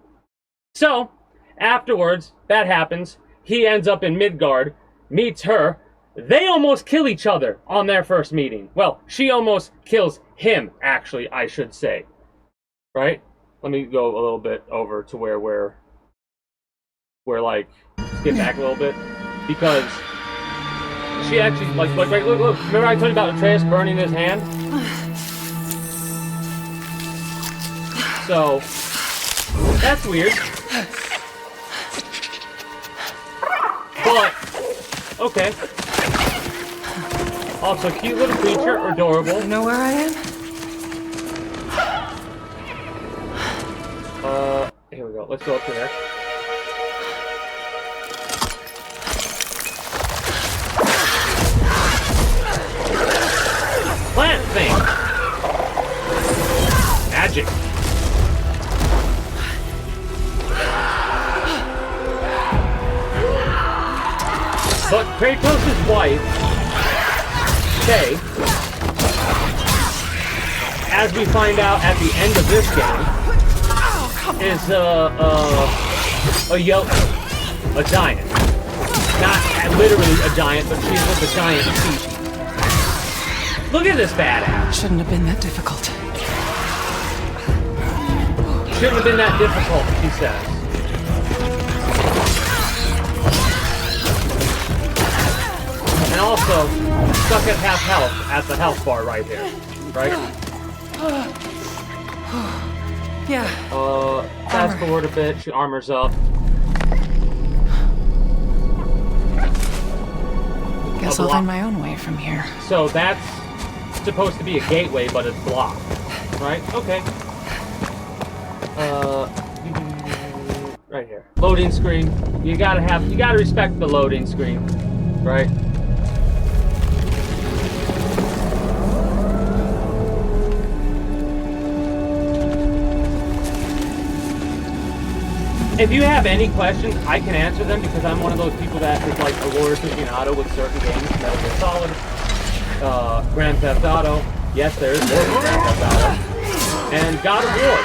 So, afterwards, that happens. He ends up in Midgard, meets her. They almost kill each other on their first meeting. Well, she almost kills him, actually, I should say. Right? Let me go a little bit over to where we're like, skip back a little bit. Because she actually, like, right, look. Remember I told you about Atreus burning his hand? So, that's weird. But, okay. Also, cute little creature, adorable. You know where I am? Here we go. Let's go up to there. Plant thing! Magic! But Kratos' wife, Faye, as we find out at the end of this game, is a giant. Not literally a giant, but she's with the giant species. Look at this badass. Shouldn't have been that difficult. Shouldn't have been that difficult, she says. And also, stuck at half health at the health bar right here. Right? Yeah. Fast forward a bit, she armors up. Guess I'll find my own way from here. So that's supposed to be a gateway, but it's blocked. Right? Okay. Right here. Loading screen. You gotta respect the loading screen. Right? If you have any questions, I can answer them because I'm one of those people that is like a lore aficionado with certain games. Metal Gear Solid, Grand Theft Auto. Yes, there is more than Grand Theft Auto. And God of War.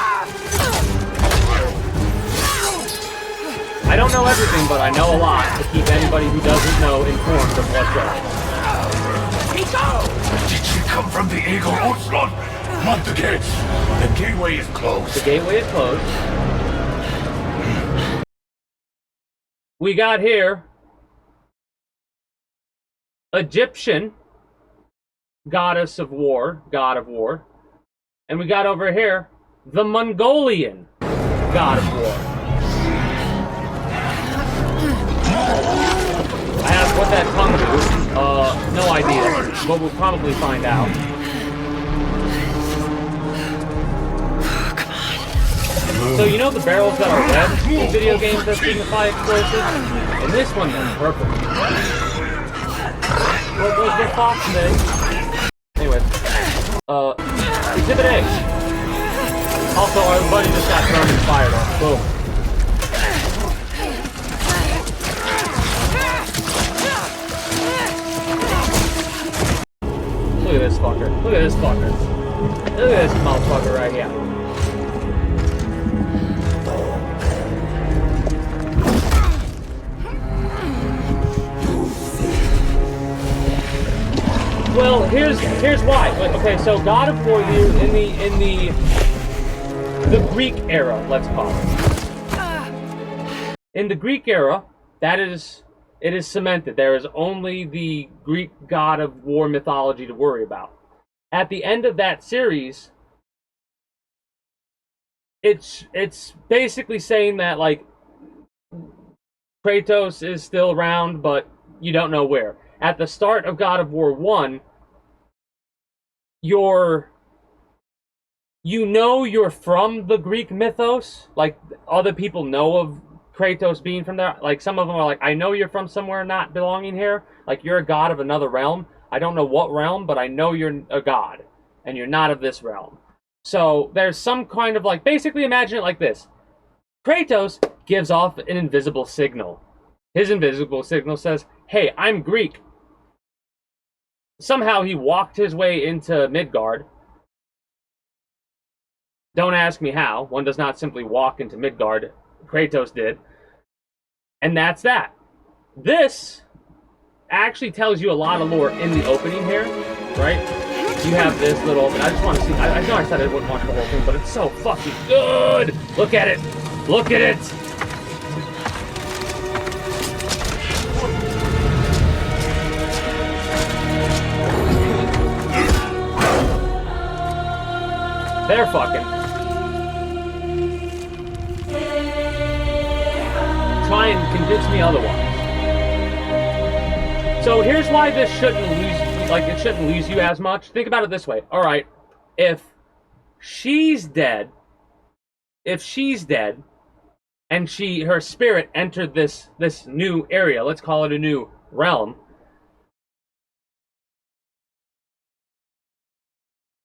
I don't know everything, but I know a lot to keep anybody who doesn't know informed of what's going on. Did she come from the Eagle Oslo? Not the gates. The gateway is closed. The gateway is closed. We got here Egyptian goddess of war, god of war. And we got over here the Mongolian god of war. I asked what that tongue do. No idea, but we'll probably find out. So you know the barrels that are red in video games that signify explosives? And this one is purple. What was the fox say? Anyways. Exhibit A. Also So our buddy just got thrown and fired on. Boom. Look at this fucker. Look at this fucker. Look at this motherfucker right here. Well, here's why. Okay, so God of War in the Greek era, let's call it. In the Greek era, it is cemented. There is only the Greek God of War mythology to worry about. At the end of that series, it's basically saying that like Kratos is still around, but you don't know where. At the start of God of War 1, you're from the Greek mythos. Like, other people know of Kratos being from there. Like, some of them are like, I know you're from somewhere not belonging here. Like, you're a god of another realm. I don't know what realm, but I know you're a god. And you're not of this realm. So, there's some kind of, like, basically imagine it like this. Kratos gives off an invisible signal. His invisible signal says, hey, I'm Greek. Somehow he walked his way into Midgard. Don't ask me how. One does not simply walk into Midgard. Kratos did. And that's that. This actually tells you a lot of lore in the opening here, right? You have this little... I just want to see... I know I said I wouldn't watch the whole thing, but it's so fucking good! Look at it! Look at it! They're fucking. Try and convince me otherwise. So here's why this shouldn't lose you as much. Think about it this way. All right, if she's dead, and her spirit entered this new area, let's call it a new realm,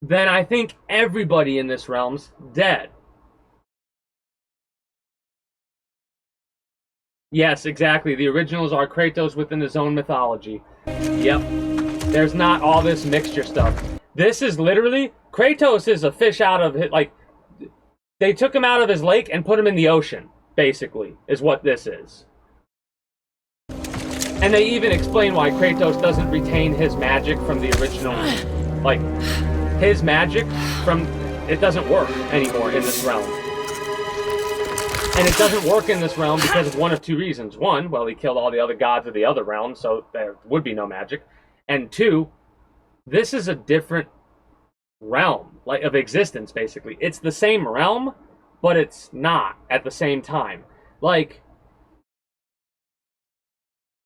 then I think everybody in this realm's dead. Yes, exactly. The originals are Kratos within his own mythology. Yep. There's not all this mixture stuff. This is literally... Kratos is a fish out of... Like, they took him out of his lake and put him in the ocean, basically, is what this is. And they even explain why Kratos doesn't retain his magic from the original... Like... His magic it doesn't work anymore in this realm. And it doesn't work in this realm because of one of two reasons. One, well, he killed all the other gods of the other realm, so there would be no magic. And two, this is a different realm, like, of existence, basically. It's the same realm, but it's not at the same time. Like,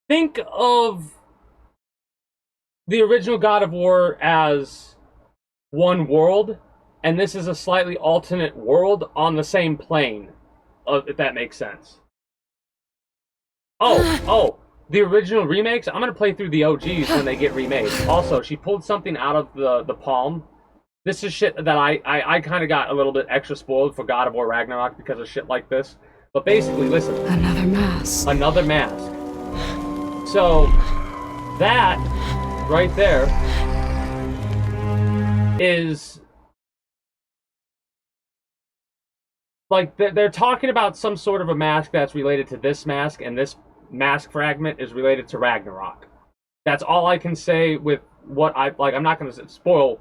think of the original God of War as one world, and this is a slightly alternate world on the same plane, if that makes sense. Oh, the original remakes, I'm going to play through the OGs when they get remade. Also, she pulled something out of the palm. This is shit that I kind of got a little bit extra spoiled for God of War Ragnarok because of shit like this. But basically, listen. Another mask. Another mask. So, that right there is like they're talking about some sort of a mask that's related to this mask, and this mask fragment is related to Ragnarok. That's all I can say with what I'm not going to spoil.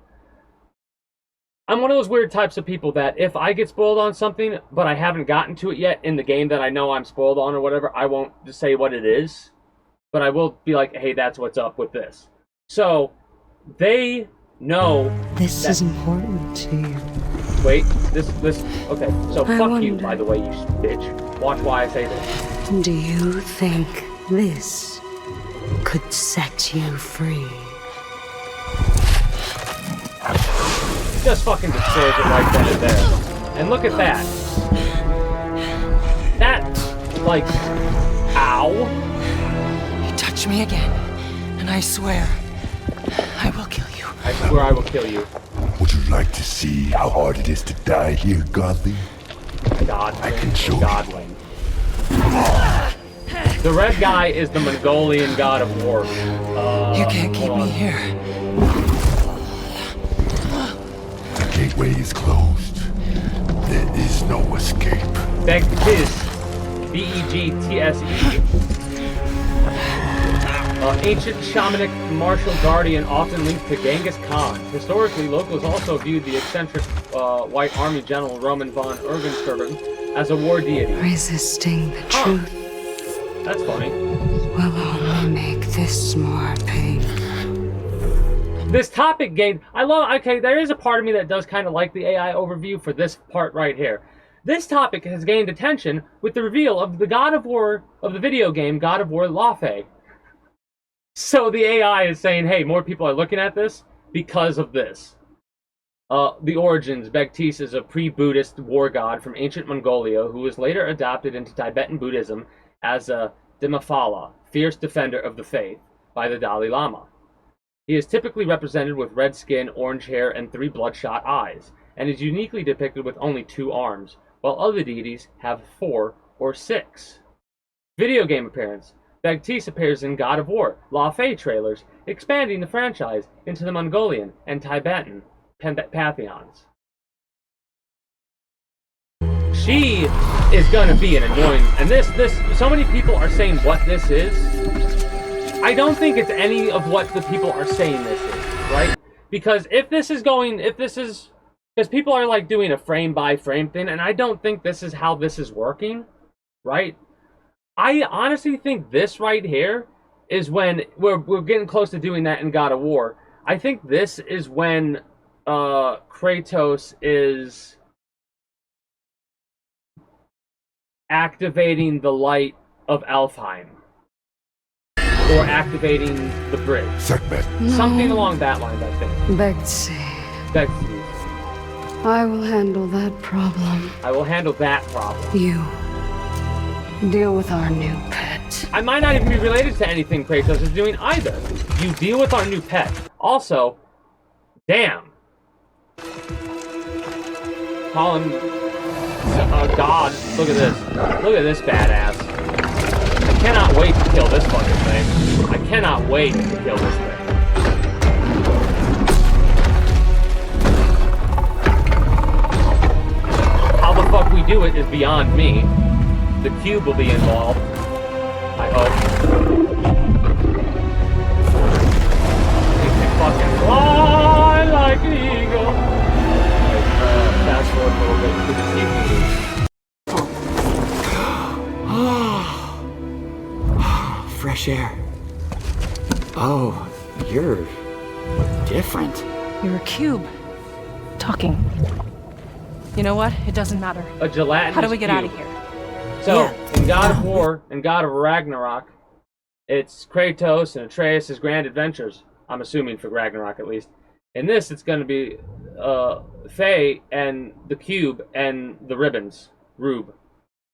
I'm one of those weird types of people that if I get spoiled on something but I haven't gotten to it yet in the game that I know I'm spoiled on or whatever, I won't just say what it is, but I will be like, hey, that's what's up with this. So they know this is important to you. Wait, this, okay, so fuck you, by the way, you bitch. Watch why I say this. Do you think this could set you free? Just fucking destroys it right then and there. And look at that. That, like, ow. You touch me again, and I swear I will kill you. I swear I will kill you. Would you like to see how hard it is to die here, Godly? Godwin. I can show Godwin. The red guy is the Mongolian god of war. You can't keep me here. The gateway is closed. There is no escape. Begtise. B-E-G-T-S-E. Ancient shamanic martial guardian often linked to Genghis Khan. Historically, locals also viewed the eccentric white army general Roman von Ergensterben as a war deity. Resisting the truth That's funny. will only make this more painful. This topic gained... Okay, there is a part of me that does kind of like the AI overview for this part right here. This topic has gained attention with the reveal of the God of War of the video game God of War Laufey. So the AI is saying, hey, more people are looking at this because of this. The origins. Begtise is a pre-Buddhist war god from ancient Mongolia who was later adopted into Tibetan Buddhism as a Dimaphala, fierce defender of the faith, by the Dalai Lama. He is typically represented with red skin, orange hair, and 3 bloodshot eyes, and is uniquely depicted with only 2 arms, while other deities have 4 or 6. Video game appearance. Begtise appears in God of War, Laufey trailers, expanding the franchise into the Mongolian and Tibetan pantheons. She is gonna be an annoying, and so many people are saying what this is. I don't think it's any of what the people are saying this is, right? Because because people are like doing a frame by frame thing, and I don't think this is how this is working, right? I honestly think this right here is when we're getting close to doing that in God of War. I think this is when Kratos is activating the light of Alfheim. Or activating the bridge. Something along that line, I think. Betsy, Betsy. I will handle that problem. I will handle that problem. You deal with our new pet. I might not even be related to anything Kratos is doing either. You deal with our new pet. Also, damn. Call him God. Look at this. Look at this badass. I cannot wait to kill this fucking thing. I cannot wait to kill this thing. How the fuck we do it is beyond me. The cube will be involved. I hope. He can fucking fly like an eagle. Fast forward a little bit to the TV. Fresh air. Oh, you're different. You're a cube. Talking. You know what? It doesn't matter. A gelatinous How do we get cube. out of here? So, in God of War and God of Ragnarok, it's Kratos and Atreus' grand adventures. I'm assuming for Ragnarok at least. In this, it's going to be Faye and the cube and the ribbons. Rube.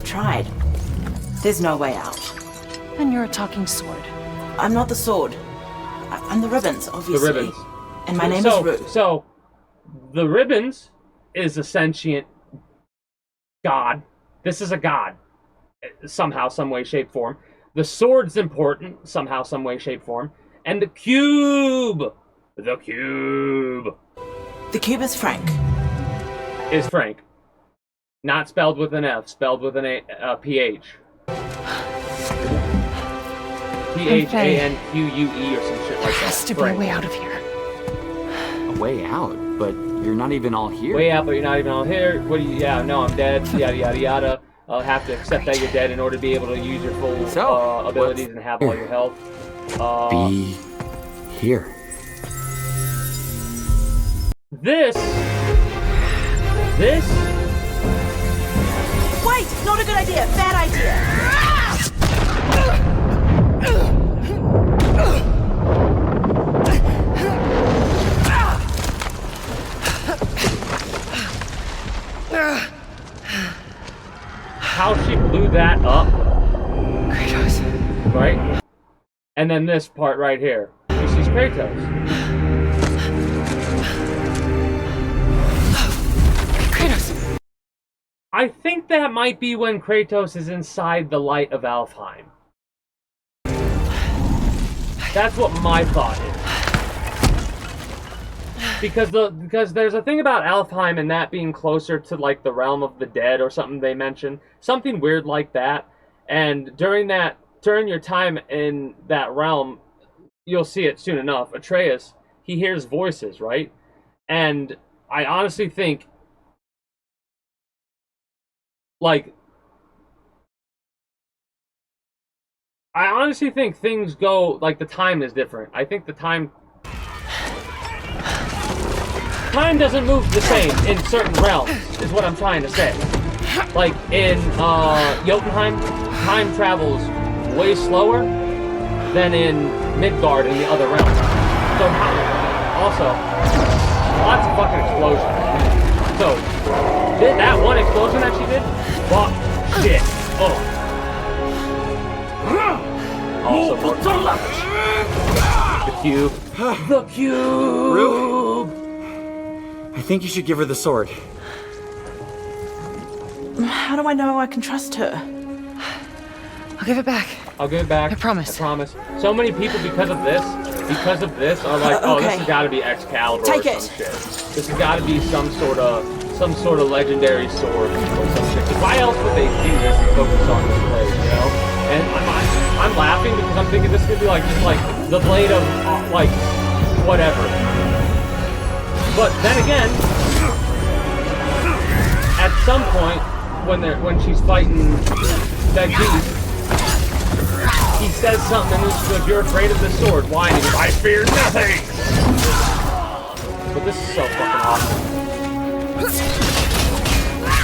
Tried. There's no way out. And you're a talking sword. I'm not the sword. I'm the ribbons, obviously. The ribbons. And my name is Rube. So, the ribbons is a sentient god. This is a god. Somehow, some way, shape, form. The sword's important. Somehow, some way, shape, form. And the cube. The cube. The cube is Frank. Is Frank. Not spelled with an F. Spelled with an PH. P-H-A-N-Q-U-E or some shit like that. There has to be a way out of here. A way out? But you're not even all here. Way out, but you're not even all here. What do you... Yeah, no, I'm dead. Yada, yada, yada. I'll have to accept that you're dead in order to be able to use your full abilities and have all your health. Be here. This... Wait! Not a good idea! Bad idea! How she blew that up. Kratos. Right? And then this part right here. She sees Kratos. I think that might be when Kratos is inside the light of Alfheim. That's what my thought is. Because there's a thing about Alfheim and that being closer to like the realm of the dead or something they mentioned. Something weird like that. And during your time in that realm, you'll see it soon enough. Atreus, he hears voices, right? And I honestly think, things go, like, the time is different. I think the time doesn't move the same in certain realms, is what I'm trying to say. Like, in Jotunheim, time travels way slower than in Midgard and the other realms. So, also, lots of fucking explosions. So, that one explosion that she did? Fuck. Shit. Oh. Also, the cube. The cube! Rue? I think you should give her the sword. How do I know I can trust her? I'll give it back. I'll give it back. I promise. I promise. So many people, because of this, are like, oh, Okay. this has got to be Excalibur Take or it. some shit. This has got to be some sort of legendary sword or some shit. 'Cause why else would they do this and focus on this blade, you know? And I'm laughing because I'm thinking this could be like just like the blade of like whatever. But then again, at some point when she's fighting that beast, he says something and she goes, "You're afraid of the sword. Why?" And he goes, "I fear nothing." But this is so fucking awesome.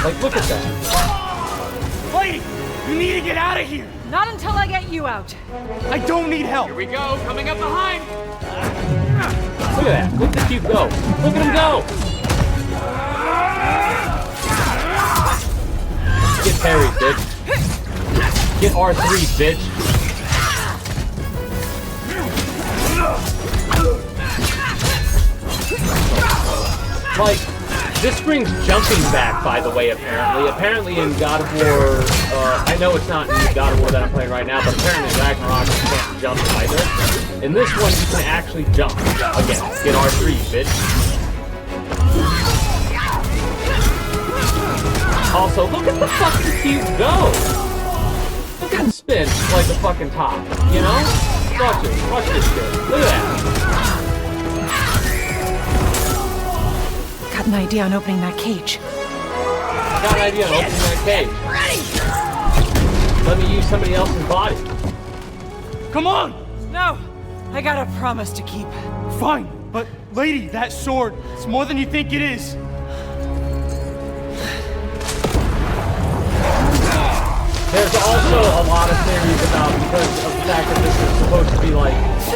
Like, look at that. Lady, you need to get out of here. Not until I get you out. I don't need help. Here we go, coming up behind. Look at that. Look at the cube go. Look at him go. Get parried, bitch. Get R3, bitch. Like, this brings jumping back, by the way, apparently. Apparently in God of War, I know it's not in God of War that I'm playing right now, but apparently in Ragnarok you can't jump either. In this one, you can actually jump. Again, get R3, bitch. Also, look at the fucking cube go! Look at him spin like a fucking top, you know? Watch it. Watch this shit. Look at that. Got an idea on opening that cage. Got an idea on opening that cage. Let me use somebody else's body. Come on. No, I got a promise to keep. Fine, but lady, that sword, it's more than you think it is. There's also a lot of theories about, because of the fact that this is supposed to be like,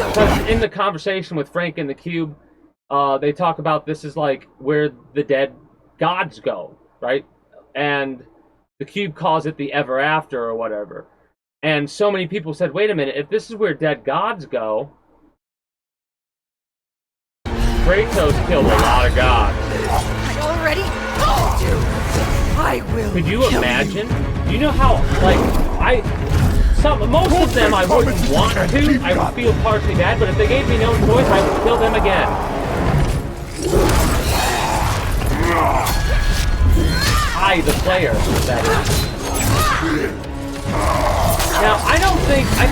because in the conversation with Frank and the cube, they talk about this is like where the dead gods go, right? And the cube calls it the ever after or whatever. And so many people said, wait a minute, if this is where dead gods go, Kratos killed a lot of gods. I already told you. I will. Could you imagine? Do you know how, like, most of them I wouldn't want to. I would feel partially bad, but if they gave me no choice, I would kill them again. I, the player, that is. Now, I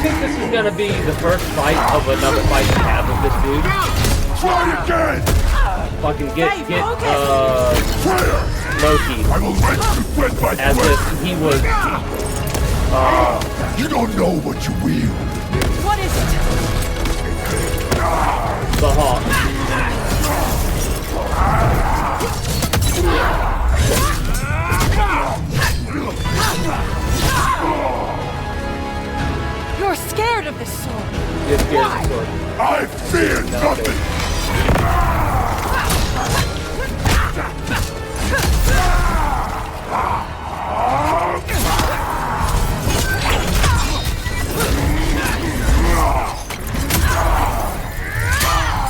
think this is gonna be the first fight of another fight we have with this dude. Fucking get Loki. As if he was, You don't know what you wield. What is it? the Hawk. You're scared of this sword. You're scared of the sword. I fear nothing.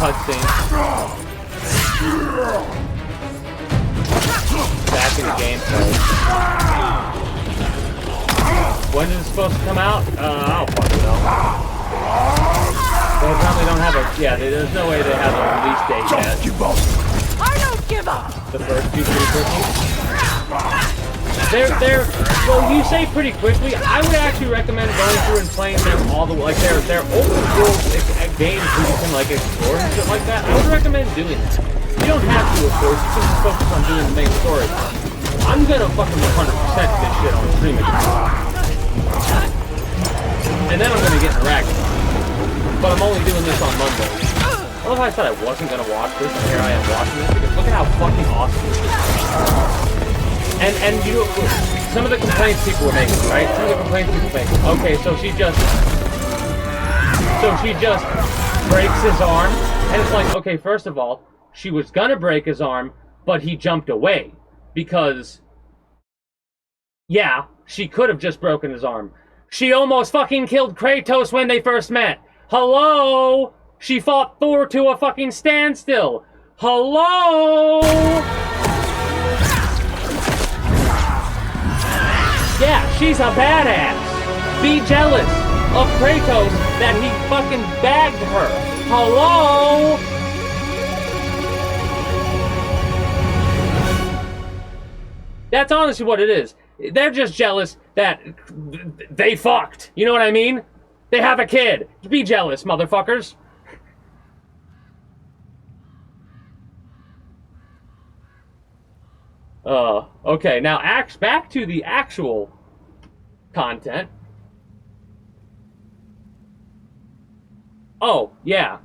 Cutscene. Back in the gameplay. When is it supposed to come out? I don't fucking know. They probably don't have a... Yeah, there's no way they have a release date yet. I don't give up! The first few pretty quickly. They're... Well, you say pretty quickly. I would actually recommend going through and playing them all the way. Like, they're open world games where you can, like, explore and shit like that. I would recommend doing that. You don't have to, of course. You can just focus on doing the main story. I'm gonna fucking 100% this shit on stream again. And then I'm gonna get interactive. But I'm only doing this on Monday. I love how I said I wasn't gonna watch this, and here I am watching this, because look at how fucking awesome this is. And you know, some of the complaints people were making, right? Some of the complaints people were making. Okay, so she just breaks his arm, and it's like, okay, first of all, she was gonna break his arm, but he jumped away. Because, yeah, she could have just broken his arm. She almost fucking killed Kratos when they first met. Hello? She fought Thor to a fucking standstill. Hello? Yeah, she's a badass. Be jealous of Kratos that he fucking bagged her. Hello? That's honestly what it is. They're just jealous that they fucked. You know what I mean? They have a kid. Be jealous, motherfuckers. Okay, now back to the actual content. Oh, yeah.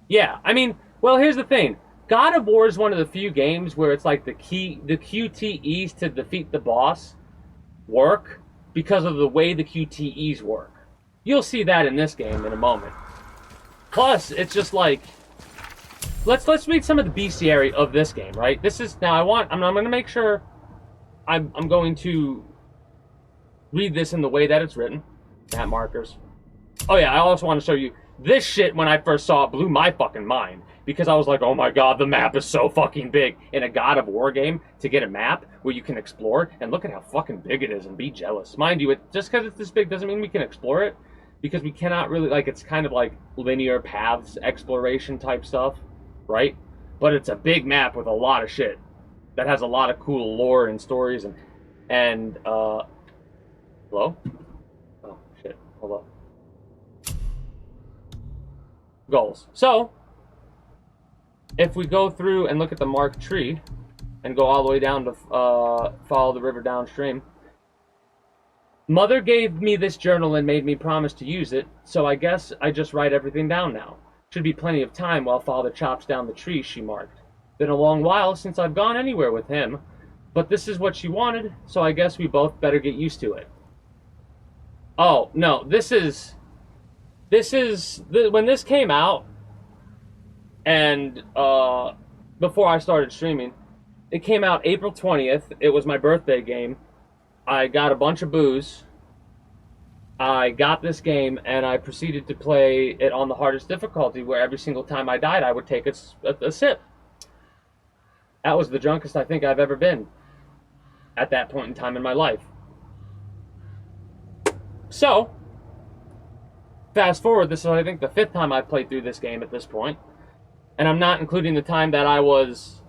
Yeah, I mean, well, here's the thing. God of War is one of the few games where it's like the QTEs to defeat the boss work because of the way the QTEs work. You'll see that in this game in a moment. Plus, it's just like, let's read some of the bestiary of this game, right? This is now I'm going to make sure I'm going to read this in the way that it's written. Map markers. Oh yeah, I also want to show you this shit. When I first saw it, blew my fucking mind. Because I was like, oh my god, the map is so fucking big. In a God of War game, to get a map where you can explore, and look at how fucking big it is, and be jealous. Mind you, just because it's this big doesn't mean we can explore it. Because we cannot really, like, it's kind of like linear paths, exploration type stuff, right? But it's a big map with a lot of shit. That has a lot of cool lore and stories, and hello? Oh, shit, hold up. Goals. So, if we go through and look at the marked tree and go all the way down to follow the river downstream, Mother gave me this journal and made me promise to use it, so I guess I just write everything down now. Should be plenty of time while Father chops down the tree, she marked. Been a long while since I've gone anywhere with him, but this is what she wanted, so I guess we both better get used to it. Oh, no, this is when this came out, and before I started streaming, it came out April 20th. It was my birthday game. I got a bunch of booze. I got this game, and I proceeded to play it on the hardest difficulty, where every single time I died, I would take a sip. That was the drunkest I think I've ever been at that point in time in my life. So, fast forward, this is, I think, the 5th time I've played through this game at this point. And I'm not including the time that I was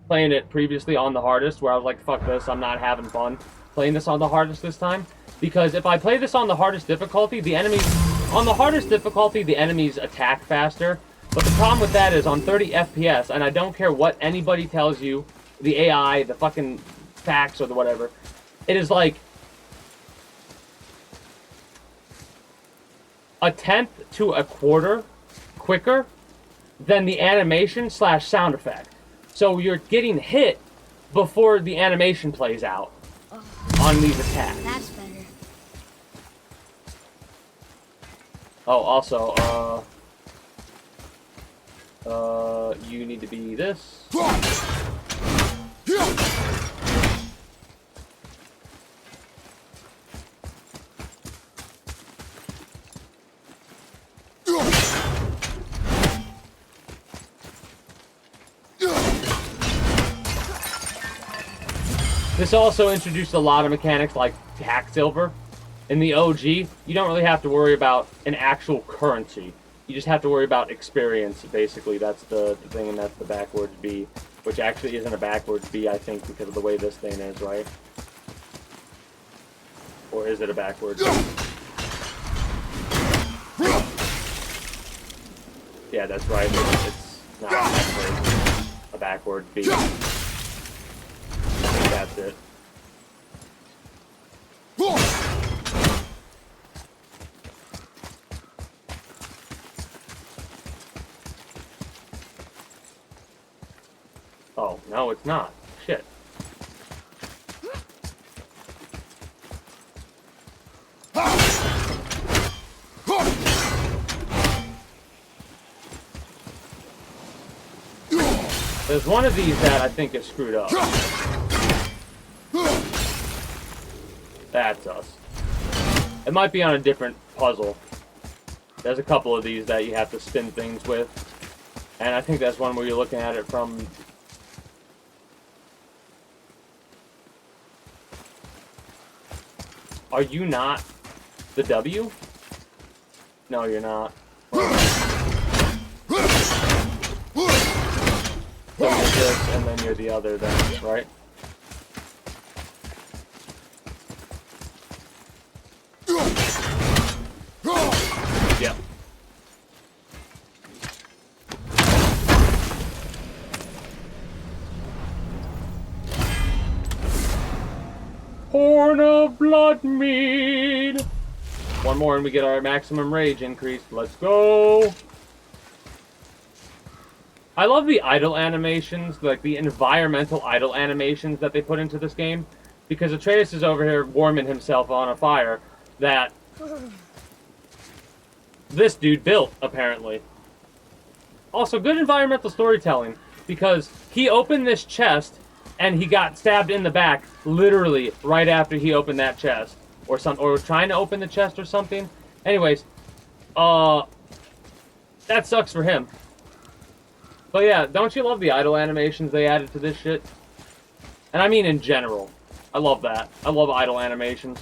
playing it previously on the hardest, where I was like, fuck this, I'm not having fun playing this on the hardest this time. Because if I play this on the hardest difficulty, the enemies attack faster. But the problem with that is on 30 FPS, and I don't care what anybody tells you, the AI, the fucking facts or the whatever, it is like a tenth to a quarter quicker than the animation / sound effect. So you're getting hit before the animation plays out on these attacks. That's better. Oh, also, you need to be this. This also introduced a lot of mechanics like hack silver. In the OG, you don't really have to worry about an actual currency. You just have to worry about experience, basically. That's the thing, and that's the backwards B, which actually isn't a backwards B, I think, because of the way this thing is, right? Or is it a backwards B? Yeah, that's right. It's not a backwards B. I think that's it. Oh, no, it's not. Shit. There's one of these that I think is screwed up. That's us. It might be on a different puzzle. There's a couple of these that you have to spin things with. And I think that's one where you're looking at it from... Are you not the W? No, you're not. So you're this, and then you're the other then, right? Yep. Horn of blood mead. One more and we get our maximum rage increase. Let's go. I love the idle animations, like the environmental idle animations that they put into this game. Because Atreus is over here warming himself on a fire that this dude built, apparently. Also, good environmental storytelling, because he opened this chest and he got stabbed in the back literally right after he opened that chest, or was trying to open the chest or something. Anyways, that sucks for him. But yeah, don't you love the idle animations they added to this shit? And I mean in general. I love that. I love idle animations.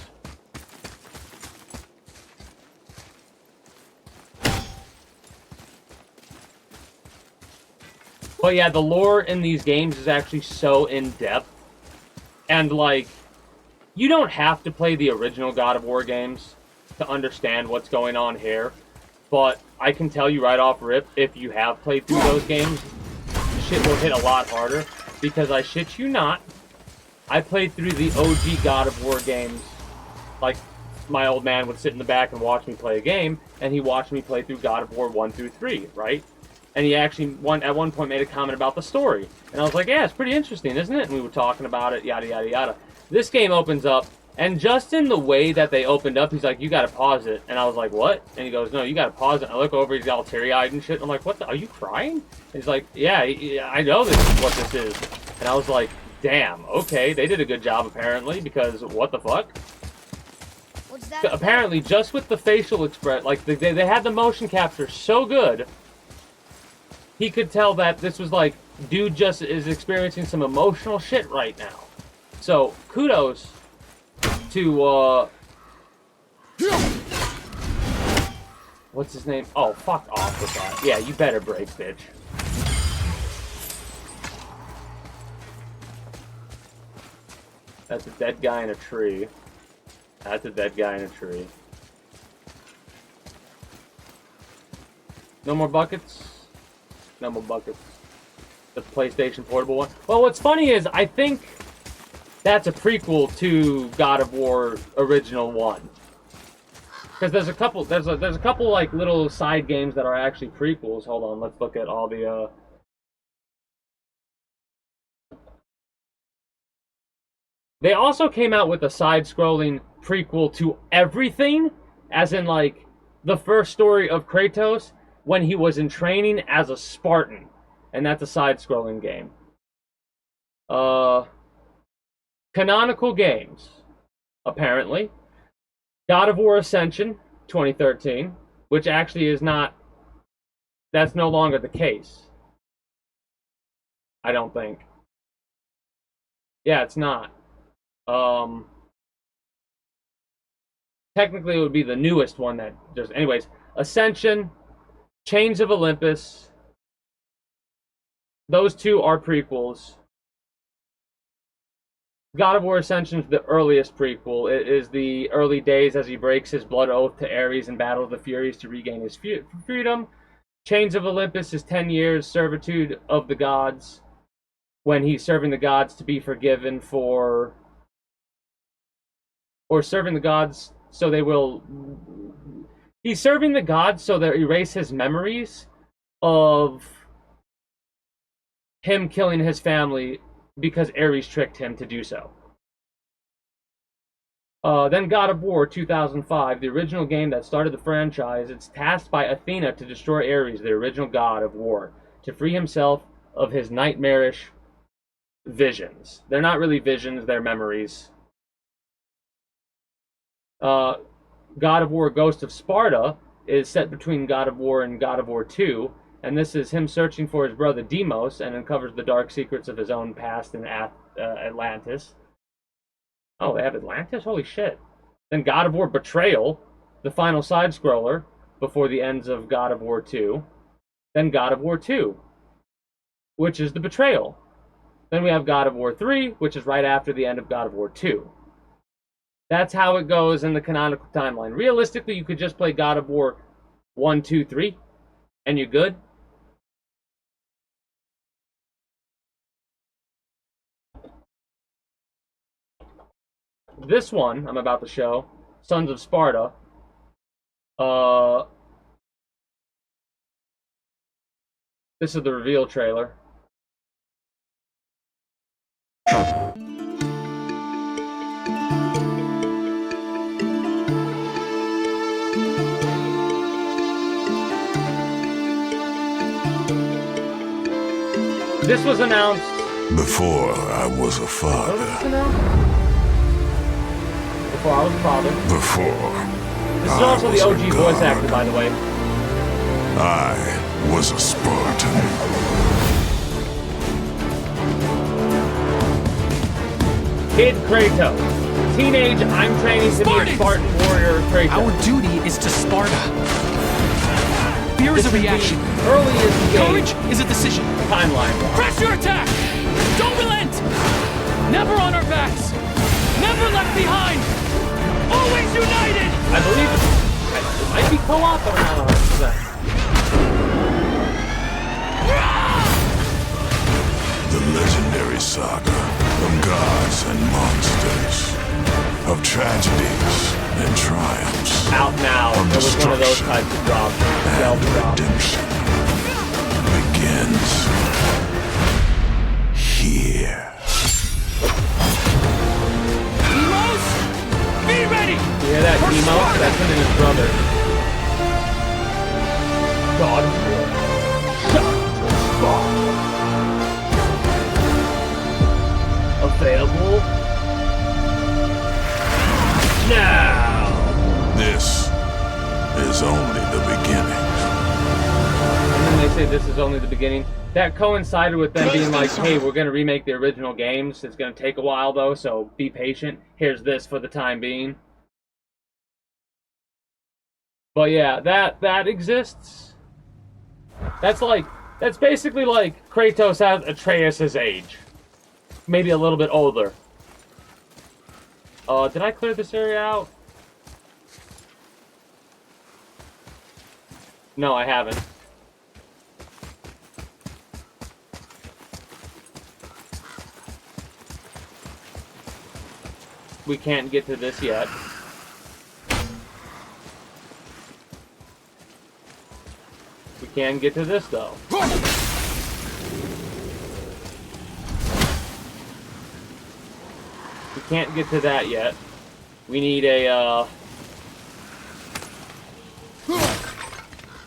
But yeah, the lore in these games is actually so in-depth. And, like, you don't have to play the original God of War games to understand what's going on here. But I can tell you right off rip, if you have played through those games, shit will hit a lot harder. Because I shit you not, I played through the OG God of War games. Like, my old man would sit in the back and watch me play a game, and he watched me play through God of War 1 through 3, right? And he actually, at one point, made a comment about the story. And I was like, yeah, it's pretty interesting, isn't it? And we were talking about it, yada, yada, yada. This game opens up, and just in the way that they opened up, he's like, you gotta pause it. And I was like, what? And he goes, no, you gotta pause it. And I look over, he's all teary-eyed and shit. I'm like, what the, are you crying? And he's like, yeah, I know this is what this is. And I was like, damn, okay, they did a good job, apparently, because what the fuck? What's that? Apparently, just with the facial expression, like, they had the motion capture so good, he could tell that this was like, dude just is experiencing some emotional shit right now. So, kudos to, what's his name? Oh, fuck off with that. Yeah, you better break, bitch. That's a dead guy in a tree. That's a dead guy in a tree. No more buckets? No more buckets. The PlayStation Portable one. Well, what's funny is, I think that's a prequel to God of War Original 1. Because there's a couple like little side games that are actually prequels. Hold on, let's look at all the They also came out with a side-scrolling prequel to everything, as in like the first story of Kratos when he was in training as a Spartan. And that's a side-scrolling game. Canonical games, apparently. God of War Ascension, 2013, which actually is not... That's no longer the case. I don't think. Yeah, it's not. Technically, it would be the newest one that just... Anyways, Ascension, Chains of Olympus. Those two are prequels. God of War Ascension is the earliest prequel. It is the early days as he breaks his blood oath to Ares in Battle of the Furies to regain his freedom. Chains of Olympus is 10 years servitude of the gods, when he's serving the gods to be forgiven for... Or serving the gods so they will... He's serving the gods so they'll erase his memories of him killing his family because Ares tricked him to do so. Then God of War 2005, the original game that started the franchise. It's tasked by Athena to destroy Ares, the original god of war, to free himself of his nightmarish visions. They're not really visions, they're memories. God of War Ghost of Sparta is set between God of War and God of War 2, and this is him searching for his brother Deimos and uncovers the dark secrets of his own past in Atlantis. Oh, they have Atlantis? Holy shit. Then God of War Betrayal, the final side-scroller before the ends of God of War 2. Then God of War 2, which is the Betrayal. Then we have God of War 3, which is right after the end of God of War 2. That's how it goes in the canonical timeline. Realistically, you could just play God of War 1, 2, 3, and you're good. This one I'm about to show, Sons of Sparta, this is the reveal trailer. This was announced before I was a father. Before I was a father. Before. This is also the OG voice actor, by the way. I was a Spartan. Kid Kratos. Teenage, I'm training to be a Spartan warrior Kratos. Our duty is to Sparta. Fear is a reaction. Early is the game. Courage is a decision. Timeline. Press your attack! Don't relent! Never on our backs! Never left behind! Always united! I believe it might be co-op, but I'm not 100%. The legendary saga of gods and monsters, of tragedies and triumphs, out now. of It was one of those destruction types of drops. and redemption begins here. Deimos! Be ready! You hear that, Deimos? That's him and his brother. God of War. Available now. This is only the beginning. And then they say this is only the beginning. That coincided with them being like, hey, we're going to remake the original games. It's going to take a while, though, so be patient. Here's this for the time being. But yeah, that exists. That's basically like Kratos has Atreus' age. Maybe a little bit older. Did I clear this area out? No, I haven't. We can't get to this yet. We can get to this, though. We can't get to that yet. We need a,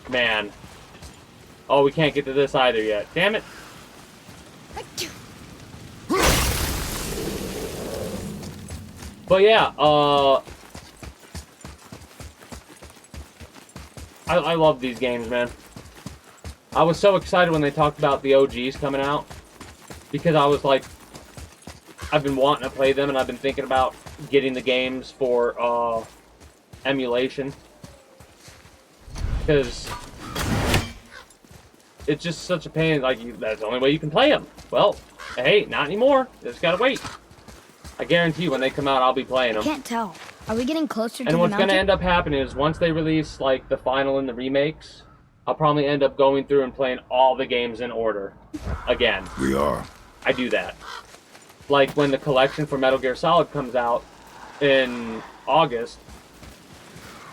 man. Oh, we can't get to this either yet. Damn it. But yeah, I love these games, man. I was so excited when they talked about the OGs coming out, because I was like, I've been wanting to play them, and I've been thinking about getting the games for emulation. Because it's just such a pain. Like, that's the only way you can play them. Well, hey, not anymore. Just gotta wait. I guarantee you when they come out, I'll be playing them. I can't tell. Are we getting closer to the And what's mountain? going to end up happening is once they release like the final and the remakes, I'll probably end up going through and playing all the games in order again. We are. I do that. Like when the collection for Metal Gear Solid comes out in August,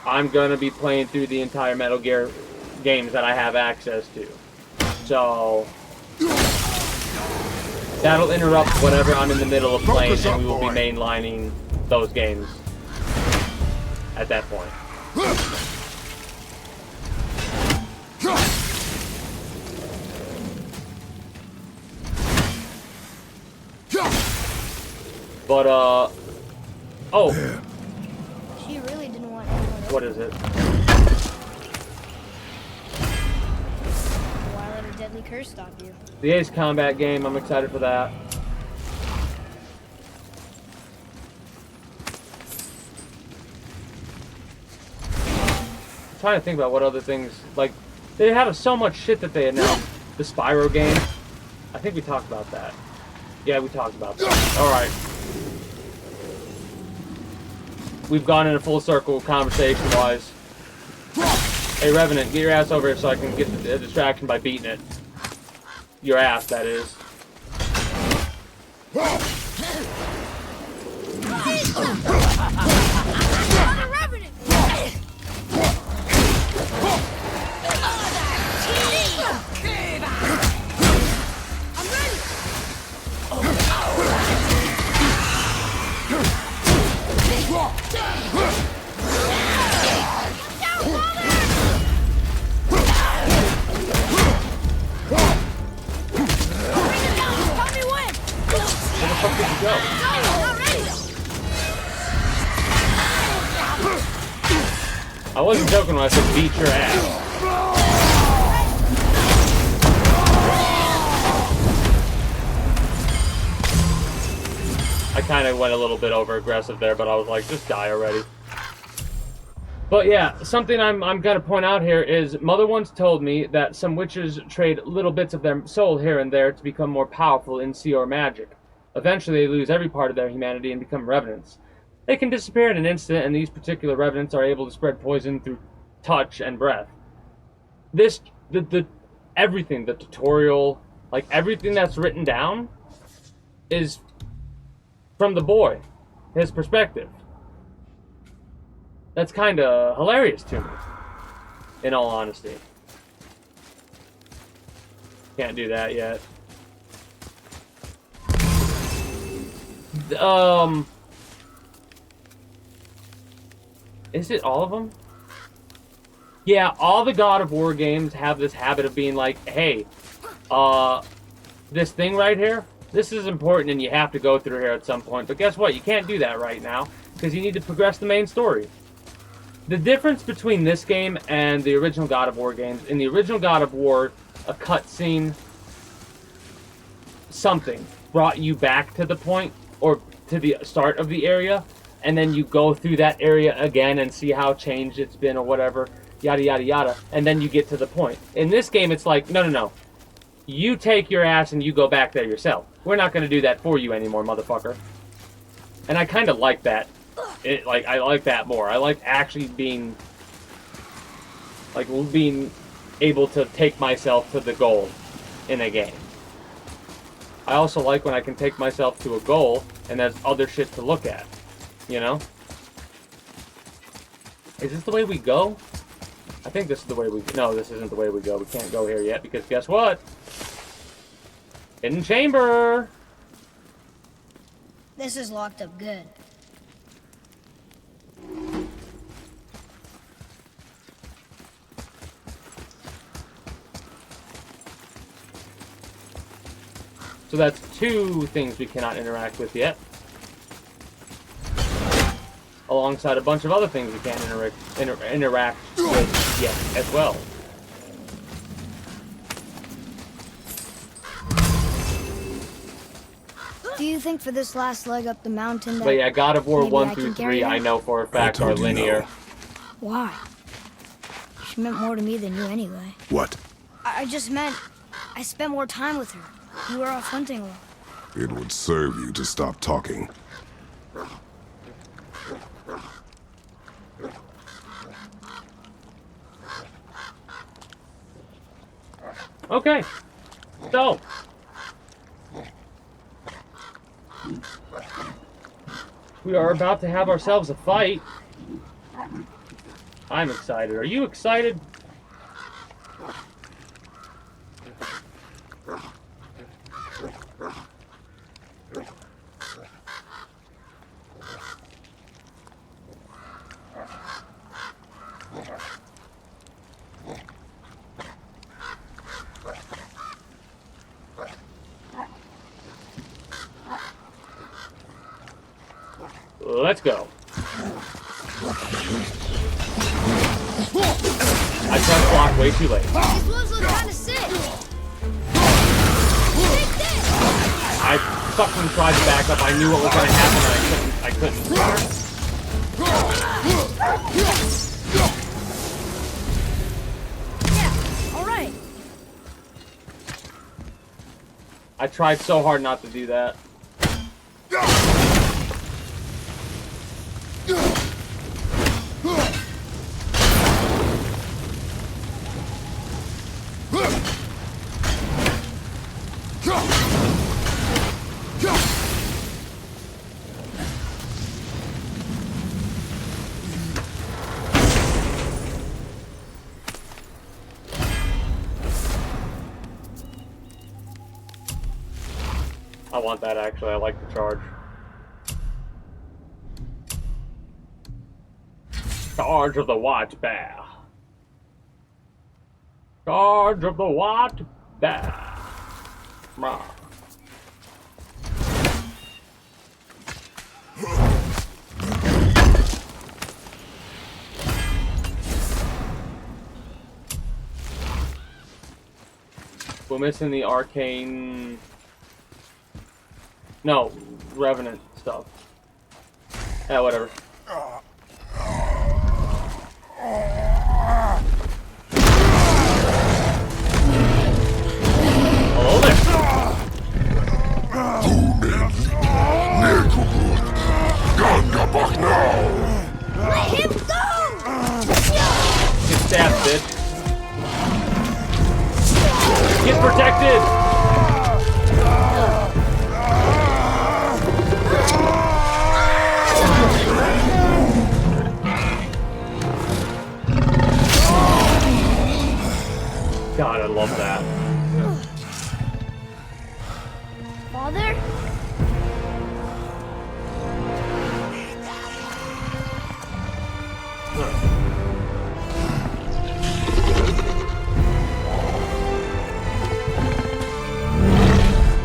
I'm going to be playing through the entire Metal Gear games that I have access to. So that'll interrupt whatever I'm in the middle of playing, and we will be mainlining those games at that point. But, oh. She really didn't want anyone else. What is it? Why let a deadly curse stop you? The Ace Combat game, I'm excited for that. I'm trying to think about what other things, like, they had so much shit that they announced. The Spyro game, I think we talked about that. Yeah, we talked about that. Alright. We've gone in a full circle conversation-wise. Hey, Revenant, get your ass over here so I can get the distraction by beating it. Your ass, that is. I wasn't joking when I said beat your ass. I kind of went a little bit over aggressive there, but I was like, just die already. But yeah, something I'm gonna point out here is Mother once told me that some witches trade little bits of their soul here and there to become more powerful in sea or magic. Eventually they lose every part of their humanity and become revenants. They can disappear in an instant, and these particular revenants are able to spread poison through touch and breath. Everything, the tutorial, like everything that's written down is from the boy, his perspective. That's kind of hilarious to me, in all honesty. Can't do that yet. Is it all of them? Yeah, all the God of War games have this habit of being like, hey, this thing right here, this is important and you have to go through here at some point. But guess what? You can't do that right now because you need to progress the main story. The difference between this game and the original God of War games, in the original God of War, a cutscene, something, brought you back to the point, or to the start of the area, and then you go through that area again and see how changed it's been or whatever, yada yada yada, and then you get to the point. In this game, it's like, no. You take your ass and you go back there yourself. We're not going to do that for you anymore, motherfucker. And I kind of like that. I like that more. I like actually being able to take myself to the goal in a game. I also like when I can take myself to a goal and there's other shit to look at. You know? Is this the way we go? I think this is the way we... No, this isn't the way we go. We can't go here yet because guess what? Hidden chamber! This is locked up good. So that's two things we cannot interact with yet. Alongside a bunch of other things we can't interact with yet as well. Do you you think for this last leg up the mountain? But yeah, God of War maybe 1 I through can carry 3, I her? know for a fact are told you linear. no. Why? She meant more to me than you anyway. What? I just meant I spent more time with her. You were off hunting a lot. It would serve you to stop talking. Okay. So. We are about to have ourselves a fight. I'm excited. Are you excited? Let's go. I pressed block way too late. These wolves look kind of sick. I fucking tried to back up. I knew what was going to happen and I couldn't. Yeah, all right. I tried so hard not to do that. I want that actually. I like the charge. Charge of the White Bear. Charge of the White Bear. Rah. We're missing the arcane. No, Revenant stuff. Yeah, whatever. Hello there. Let him go! Get stabbed, bitch. Get protected! God, I love that. Father?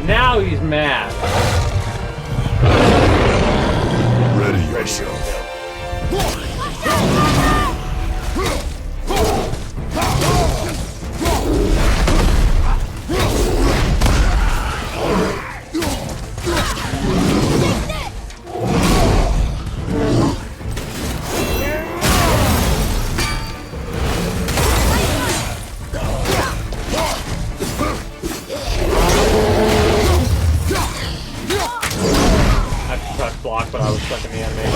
Now he's mad. Ready yourself. Block, but I was stuck in the animation.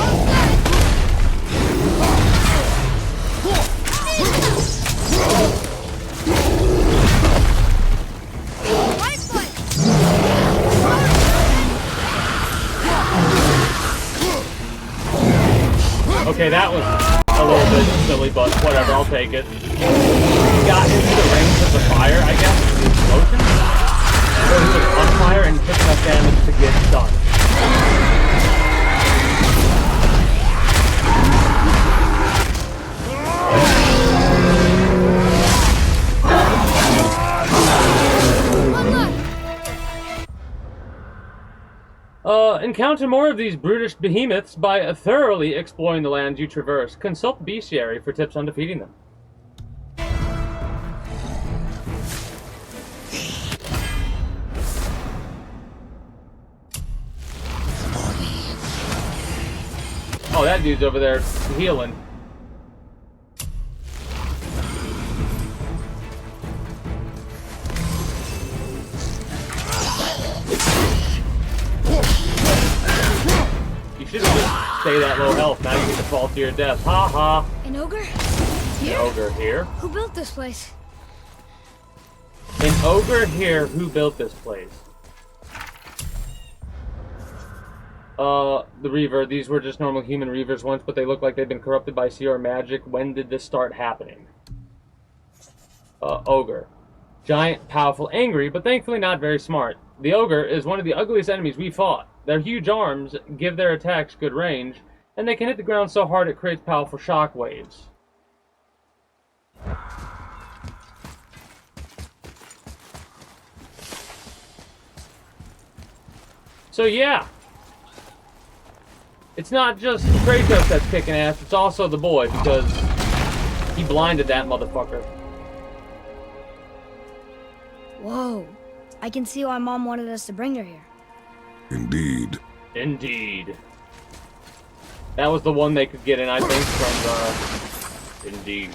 Okay, that was a little bit silly, but whatever, I'll take it. He got into the range of the fire, I guess, the explosion. So he was on fire and took enough damage to get stunned. Encounter more of these brutish behemoths by thoroughly exploring the lands you traverse. Consult the bestiary for tips on defeating them. Oh, that dude's over there healing. You should have just stayed at low health. Now you get to fall to your death. Ha ha. An ogre? An ogre here. Who built this place? An ogre here. Who built this place? The Reaver. These were just normal human Reavers once, but they look like they've been corrupted by sea or magic. When did this start happening? Ogre. Giant, powerful, angry, but thankfully not very smart. The ogre is one of the ugliest enemies we fought. Their huge arms give their attacks good range, and they can hit the ground so hard it creates powerful shock waves. So yeah. It's not just Kratos that's kicking ass, it's also the boy, because he blinded that motherfucker. Whoa. I can see why Mom wanted us to bring her here. Indeed. Indeed. That was the one they could get in, I think, from the... Indeed.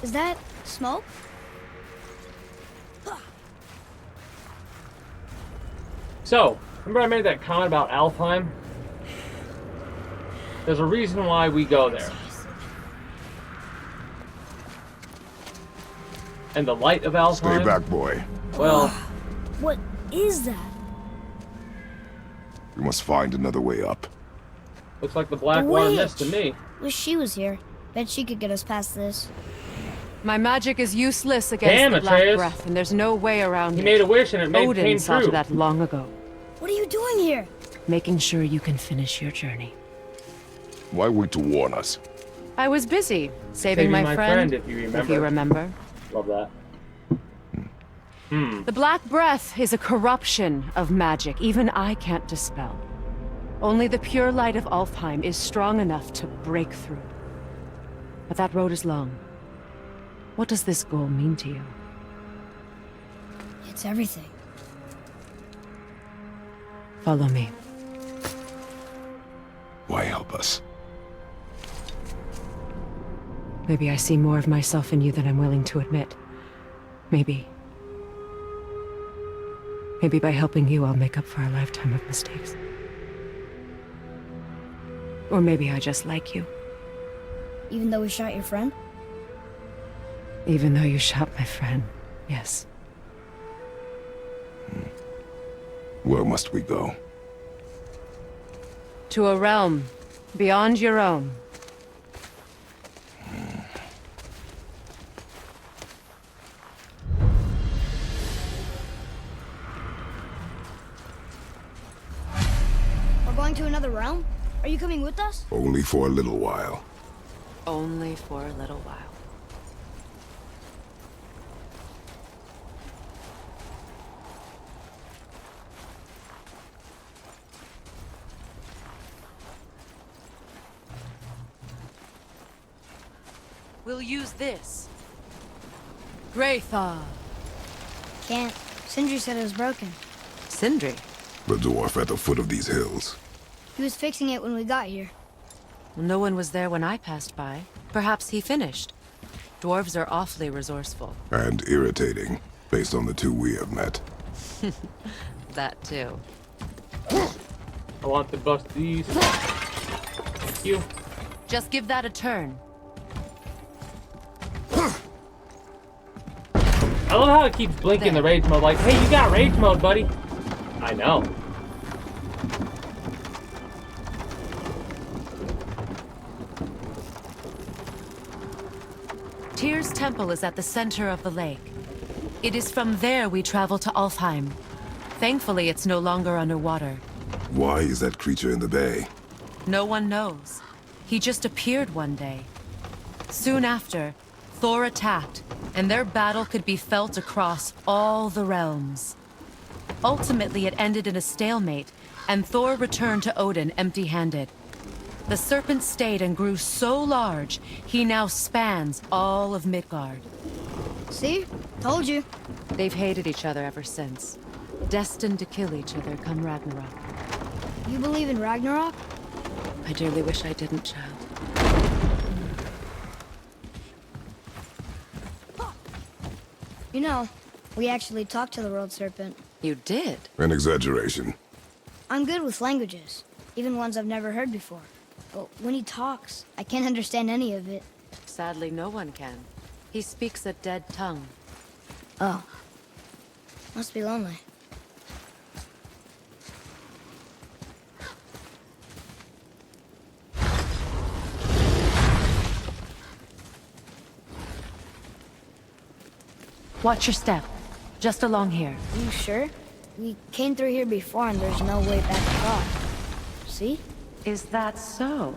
Is that smoke? So, remember I made that comment about Alfheim? There's a reason why we go there. And the light of Alfheim... Stay back, boy. Well... What is that? We must find another way up. Looks like the Black Water Mist to me. Wish she was here. Bet she could get us past this. My magic is useless against Damn, the Black Atreus. Breath, and there's no way around it. He made a wish and it Odin came saw true. to that long ago. What are you doing here? Making sure you can finish your journey. Why wait to warn us? I was busy saving my friend, if you remember. Love that. The Black Breath is a corruption of magic even I can't dispel. Only the pure light of Alfheim is strong enough to break through. But that road is long. What does this goal mean to you? It's everything. Follow me. Why help us? Maybe I see more of myself in you than I'm willing to admit. Maybe by helping you, I'll make up for a lifetime of mistakes. Or maybe I just like you. Even though we shot your friend? Even though you shot my friend, yes. Where must we go? To a realm beyond your own. We're going to another realm? Are you coming with us? Only for a little while. Only for a little while. We'll use this. Graythaw. Can't. Sindri said it was broken. Sindri? The dwarf at the foot of these hills. He was fixing it when we got here. Well, no one was there when I passed by. Perhaps he finished. Dwarves are awfully resourceful. And irritating, based on the two we have met. That too. I want to bust these. Thank you. Just give that a turn. I love how it keeps blinking the rage mode, like, hey, you got rage mode, buddy. I know. Tyr's temple is at the center of the lake. It is from there we travel to Alfheim. Thankfully, it's no longer underwater. Why is that creature in the bay? No one knows. He just appeared one day. Soon after, Thor attacked, and their battle could be felt across all the realms. Ultimately, it ended in a stalemate, and Thor returned to Odin empty-handed. The serpent stayed and grew so large, he now spans all of Midgard. See? Told you. They've hated each other ever since, destined to kill each other come Ragnarok. You believe in Ragnarok? I dearly wish I didn't, child. You know, we actually talked to the World Serpent. You did? An exaggeration. I'm good with languages, even ones I've never heard before. But when he talks, I can't understand any of it. Sadly, no one can. He speaks a dead tongue. Oh. Must be lonely. Watch your step. Just along here. You sure? We came through here before and there's no way back across. See? Is that so?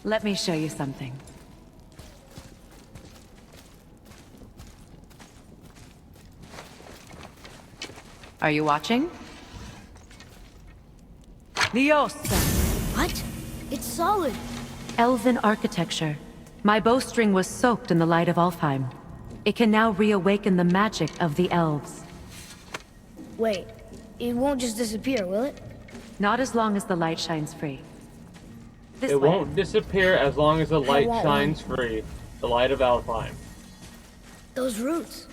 Let me show you something. Are you watching? Liosa! What? It's solid! Elven architecture. My bowstring was soaked in the light of Alfheim. It can now reawaken the magic of the elves. Wait, it won't just disappear, will it? Not as long as the light shines free. It won't disappear as long as the light shines free. The light of Alfheim. Those roots.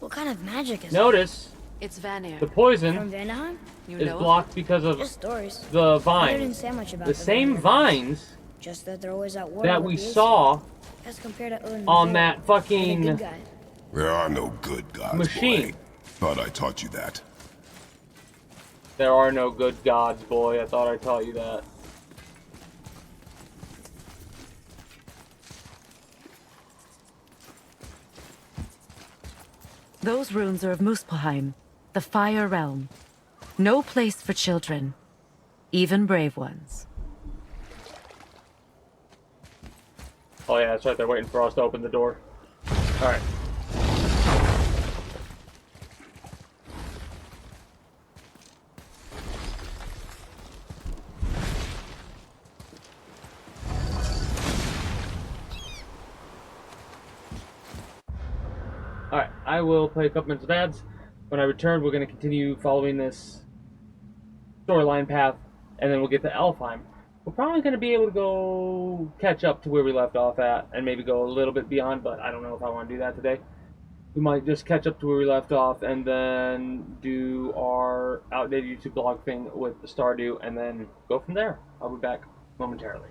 What kind of magic is Notice, it's Vanir. the poison From Vanaheim? is blocked because of Just stories. the I vines. didn't say much about The same Vanir. vines Just that they're always at war that with we the saw as compared to Odin and on Thor. that They're the fucking good guys. There are no good gods, machine. boy. Thought I taught you that. There are no good gods, boy. I thought I taught you that. Those runes are of Muspelheim, the Fire Realm. No place for children, even brave ones. Oh yeah, that's right. They're waiting for us to open the door. All right. Alright, I will play a couple minutes of ads. When I return, we're going to continue following this storyline path, and then we'll get to Alfheim. We're probably going to be able to go catch up to where we left off at, and maybe go a little bit beyond, but I don't know if I want to do that today. We might just catch up to where we left off, and then do our outdated YouTube blog thing with the Stardew, and then go from there. I'll be back momentarily.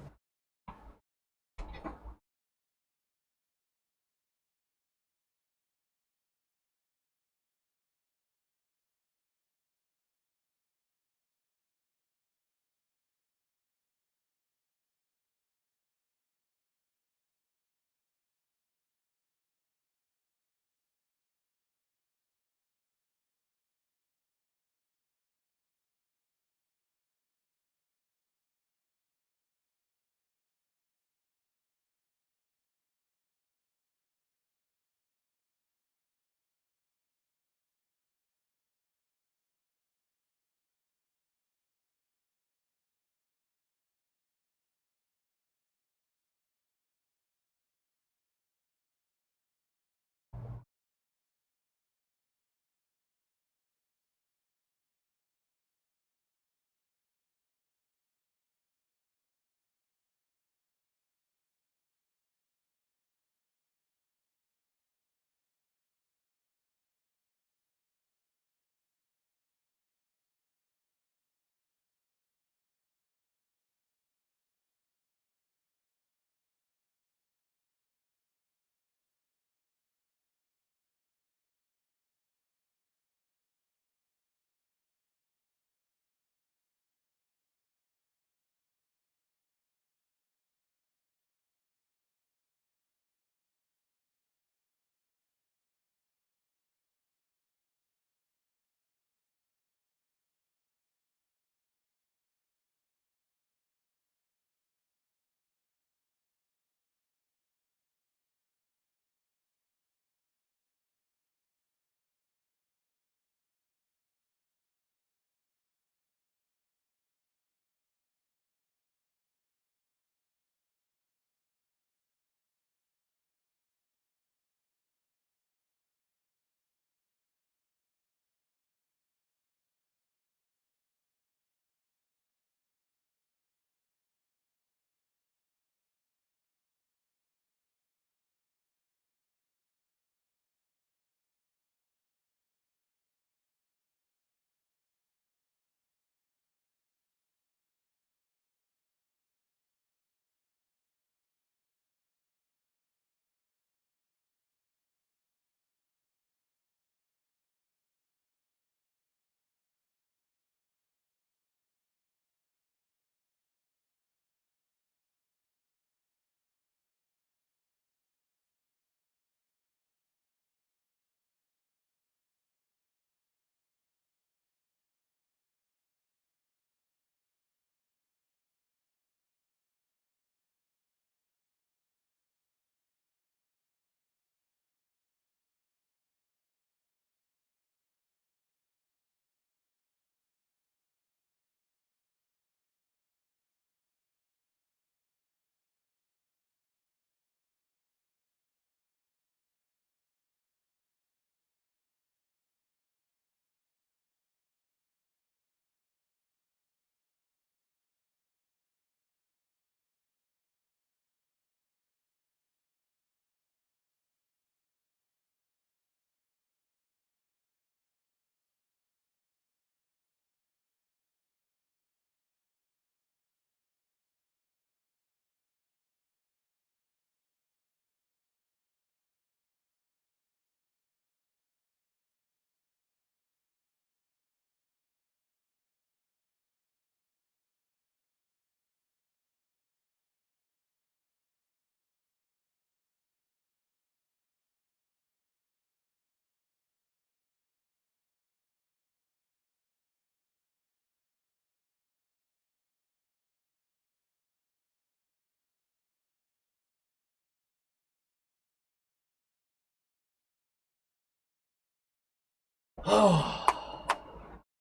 The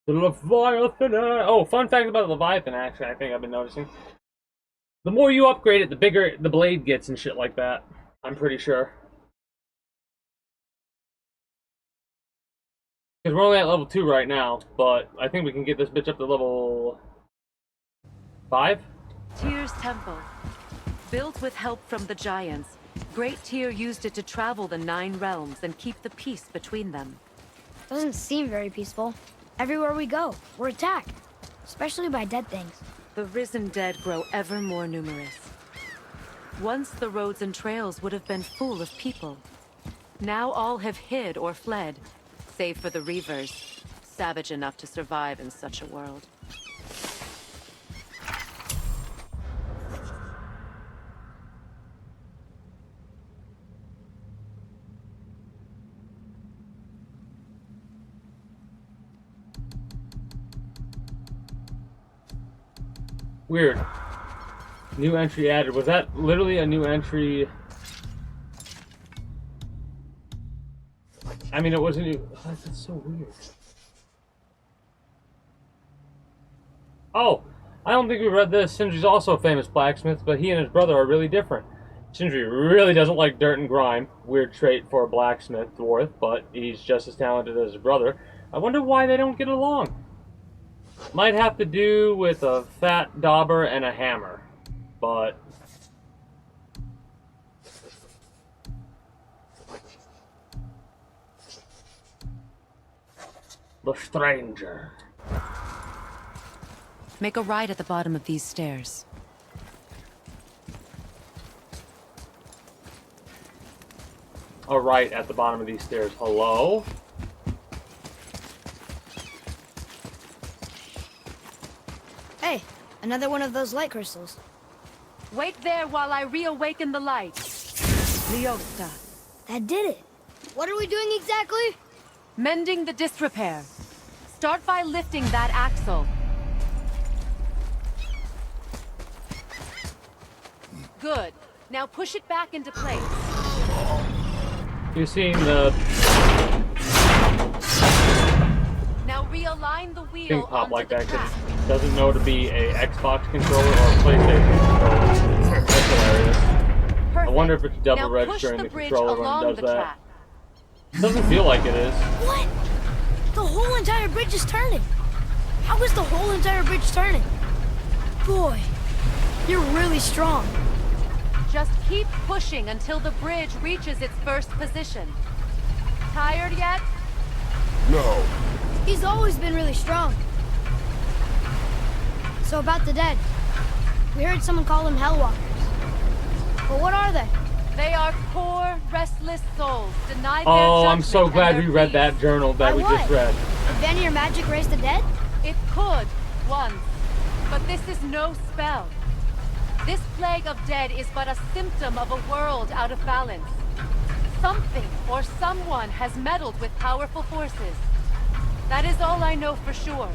Leviathan. Oh, fun fact about the Leviathan, actually, I think I've been noticing. The more you upgrade it, the bigger the blade gets and shit like that. I'm pretty sure. Because we're only at level 2 right now, but I think we can get this bitch up to level 5? Tyr's temple. Built with help from the giants, Great Tyr used it to travel the 9 realms and keep the peace between them. Doesn't seem very peaceful. Everywhere we go, we're attacked. Especially by dead things. The risen dead grow ever more numerous. Once the roads and trails would have been full of people. Now all have hid or fled, save for the Reavers, savage enough to survive in such a world. Weird. New entry added. Was that literally a new entry? I mean, it wasn't new. Oh, that's so weird. Oh, I don't think we read this. Sindri's also a famous blacksmith, but he and his brother are really different. Sindri really doesn't like dirt and grime. Weird trait for a blacksmith dwarf, but he's just as talented as his brother. I wonder why they don't get along. Might have to do with a fat dauber and a hammer, but... The stranger. Make a right at the bottom of these stairs. A right at the bottom of these stairs. Hello? Hey, another one of those light crystals. Wait there while I reawaken the light. Leosta. That did it. What are we doing exactly? Mending the disrepair. Start by lifting that axle. Good. Now push it back into place. You're seeing the Now realign the wheel thing pop onto like the that track. because it doesn't know to be a Xbox controller or a PlayStation controller. That's hilarious. Perfect. I wonder if it's double Now registering push the bridge controller when along it does the that. track. Doesn't feel like it is. What? The whole entire bridge is turning. How is the whole entire bridge turning? Boy, you're really strong. Just keep pushing until the bridge reaches its first position. Tired yet? No. He's always been really strong. So about the dead. We heard someone call them Hellwalkers. But what are they? They are poor, restless souls, denied their Oh, I'm so judgment glad and we their read that journal that By we what? just read. Did Vanny or magic raise the dead? It could, once. But this is no spell. This plague of dead is but a symptom of a world out of balance. Something or someone has meddled with powerful forces. That is all I know for sure.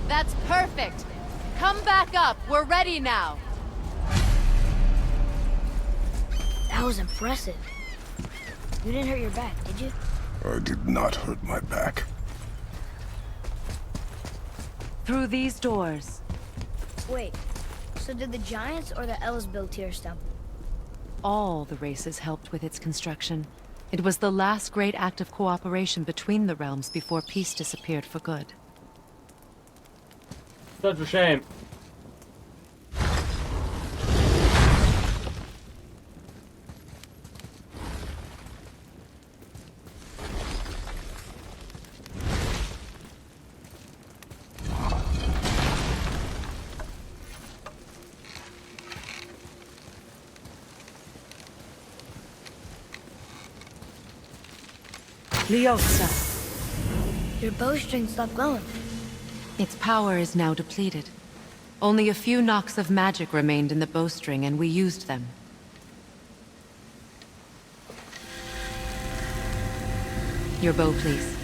That's perfect. Come back up. We're ready now. That was impressive. You didn't hurt your back, did you? I did not hurt my back. Through these doors. Wait, so did the Giants or the Elves build Tyr's temple? All the races helped with its construction. It was the last great act of cooperation between the realms before peace disappeared for good. Such a shame. Leosa. Your bowstring stopped glowing. Its power is now depleted. Only a few knocks of magic remained in the bowstring, and we used them. Your bow, please.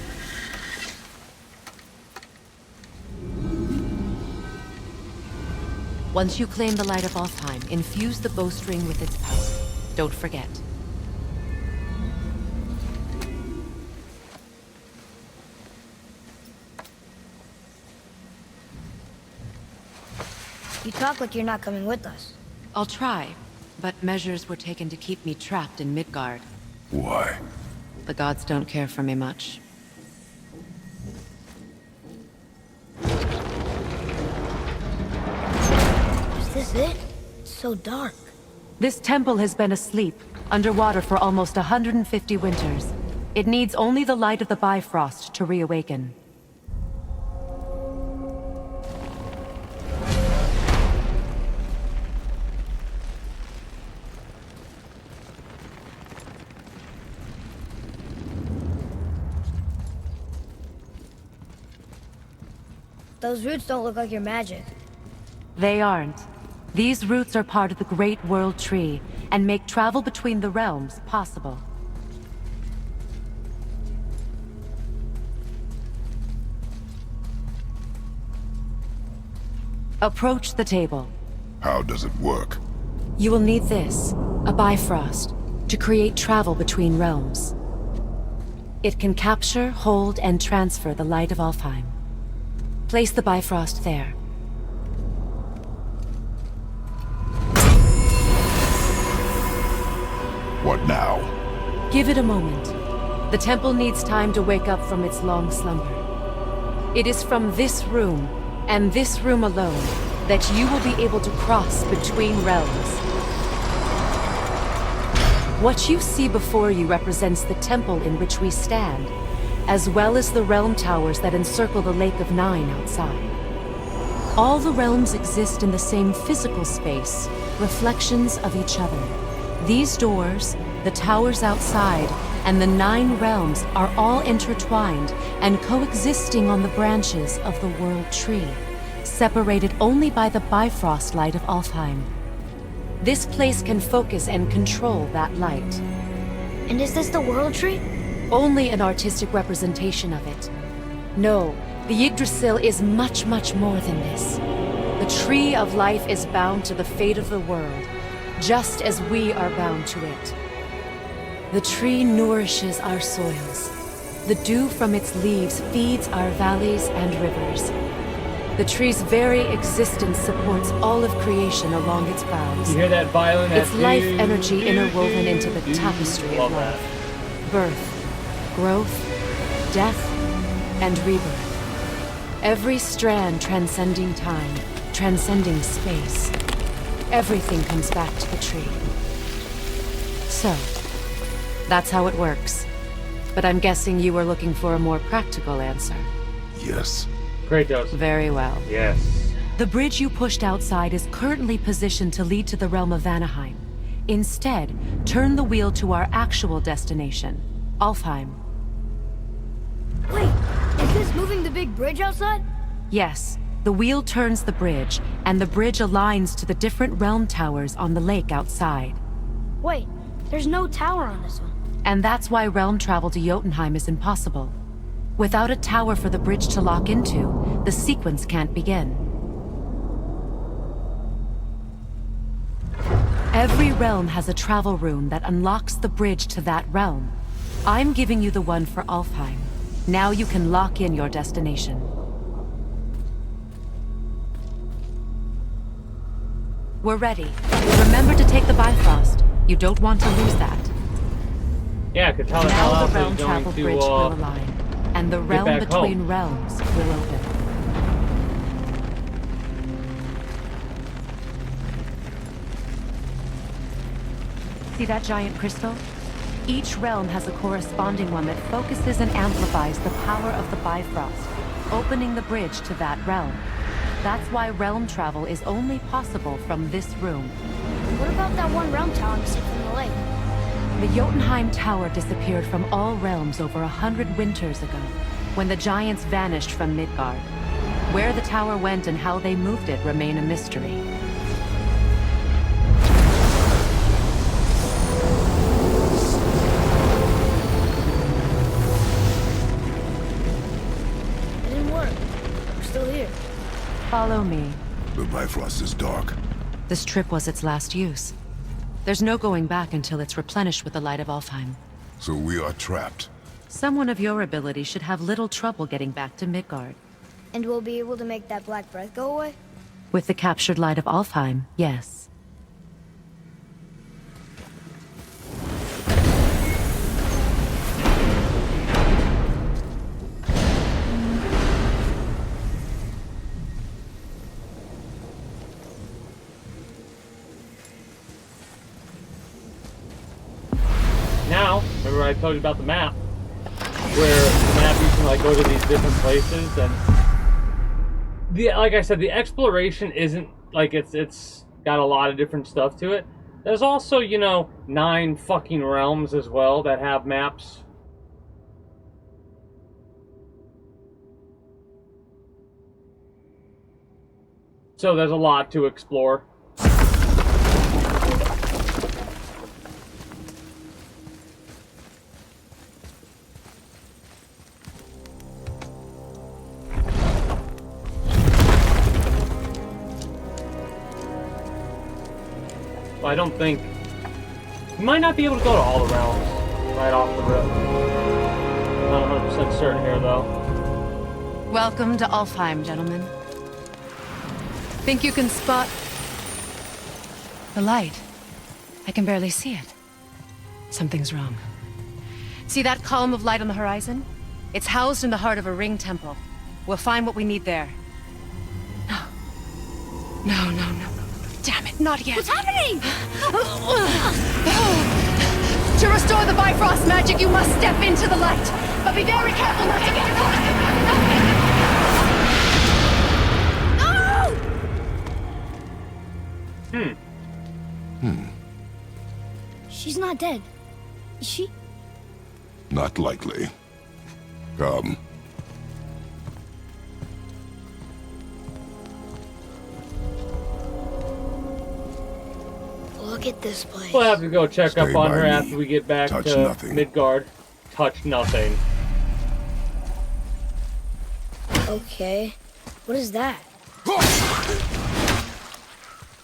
Once you claim the Light of Alfheim, infuse the bowstring with its power. Don't forget. You talk like you're not coming with us. I'll try, but measures were taken to keep me trapped in Midgard. Why? The gods don't care for me much. Is this it? It's so dark. This temple has been asleep, underwater for almost 150 winters. It needs only the light of the Bifrost to reawaken. Those roots don't look like your magic. They aren't. These roots are part of the Great World Tree, and make travel between the realms possible. Approach the table. How does it work? You will need this, a Bifrost, to create travel between realms. It can capture, hold, and transfer the light of Alfheim. Place the Bifrost there. What now? Give it a moment. The temple needs time to wake up from its long slumber. It is from this room, and this room alone, that you will be able to cross between realms. What you see before you represents the temple in which we stand, as well as the realm towers that encircle the Lake of Nine outside. All the realms exist in the same physical space, reflections of each other. These doors, the towers outside, and the 9 realms are all intertwined and coexisting on the branches of the World Tree, separated only by the Bifrost light of Alfheim. This place can focus and control that light. And is this the World Tree? Only an artistic representation of it. No, the Yggdrasil is much, much more than this. The Tree of Life is bound to the fate of the world, just as we are bound to it. The tree nourishes our soils. The dew from its leaves feeds our valleys and rivers. The tree's very existence supports all of creation along its boughs. You hear that violin? Its life energy interwoven into the tapestry of life. Birth, growth, death, and rebirth. Every strand transcending time, transcending space. Everything comes back to the tree. So, that's how it works. But I'm guessing you were looking for a more practical answer. Yes. Kratos. Very well. Yes. The bridge you pushed outside is currently positioned to lead to the realm of Vanaheim. Instead, turn the wheel to our actual destination, Alfheim. Wait, is this moving the big bridge outside? Yes, the wheel turns the bridge, and the bridge aligns to the different realm towers on the lake outside. Wait, there's no tower on this one. And that's why realm travel to Jotunheim is impossible. Without a tower for the bridge to lock into, the sequence can't begin. Every realm has a travel rune that unlocks the bridge to that realm. I'm giving you the one for Alfheim. Now you can lock in your destination. We're ready. Remember to take the Bifrost. You don't want to lose that. Yeah, because how now the else realm is going travel to bridge will align, and the realm between realms will open. See that giant crystal? Each realm has a corresponding one that focuses and amplifies the power of the Bifrost, opening the bridge to that realm. That's why realm travel is only possible from this room. What about that one realm tower missing from the lake? The Jotunheim Tower disappeared from all realms over 100 winters ago, when the giants vanished from Midgard. Where the tower went and how they moved it remain a mystery. It didn't work. We're still here. Follow me. The Bifrost is dark. This trip was its last use. There's no going back until it's replenished with the light of Alfheim. So we are trapped. Someone of your ability should have little trouble getting back to Midgard. And we'll be able to make that black breath go away? With the captured light of Alfheim, yes. Now, remember I told you about the map? Where the map you can like go to these different places, and like I said, the exploration isn't like it's got a lot of different stuff to it. There's also, you know, 9 fucking realms as well that have maps. So there's a lot to explore. I don't think... You might not be able to go to all the realms right off the rip. Not 100% certain here, though. Welcome to Alfheim, gentlemen. Think you can spot... the light? I can barely see it. Something's wrong. See that column of light on the horizon? It's housed in the heart of a ring temple. We'll find what we need there. No. No, no, no. Damn it, not yet. What's happening? To restore the Bifrost magic, you must step into the light. But be very careful not to get caught. No! She's not dead. Is she? Not likely. Come. Look at this place. We'll have to go check Stay up on her by me. after we get back Touch to nothing. Midgard. Touch nothing. Okay. What is that?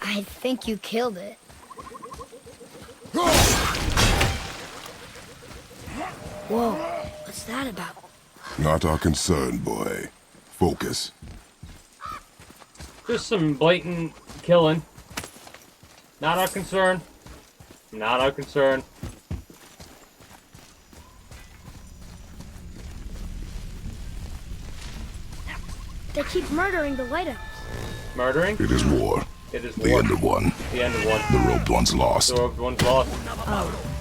I think you killed it. Whoa. What's that about? Not our concern, boy. Focus. Just some blatant killing. Not our concern. Not our concern. They keep murdering the lighthouse. Murdering? It is war. It is The war. end of one. The end of one. The robed one's lost. The robed one's lost. Oh.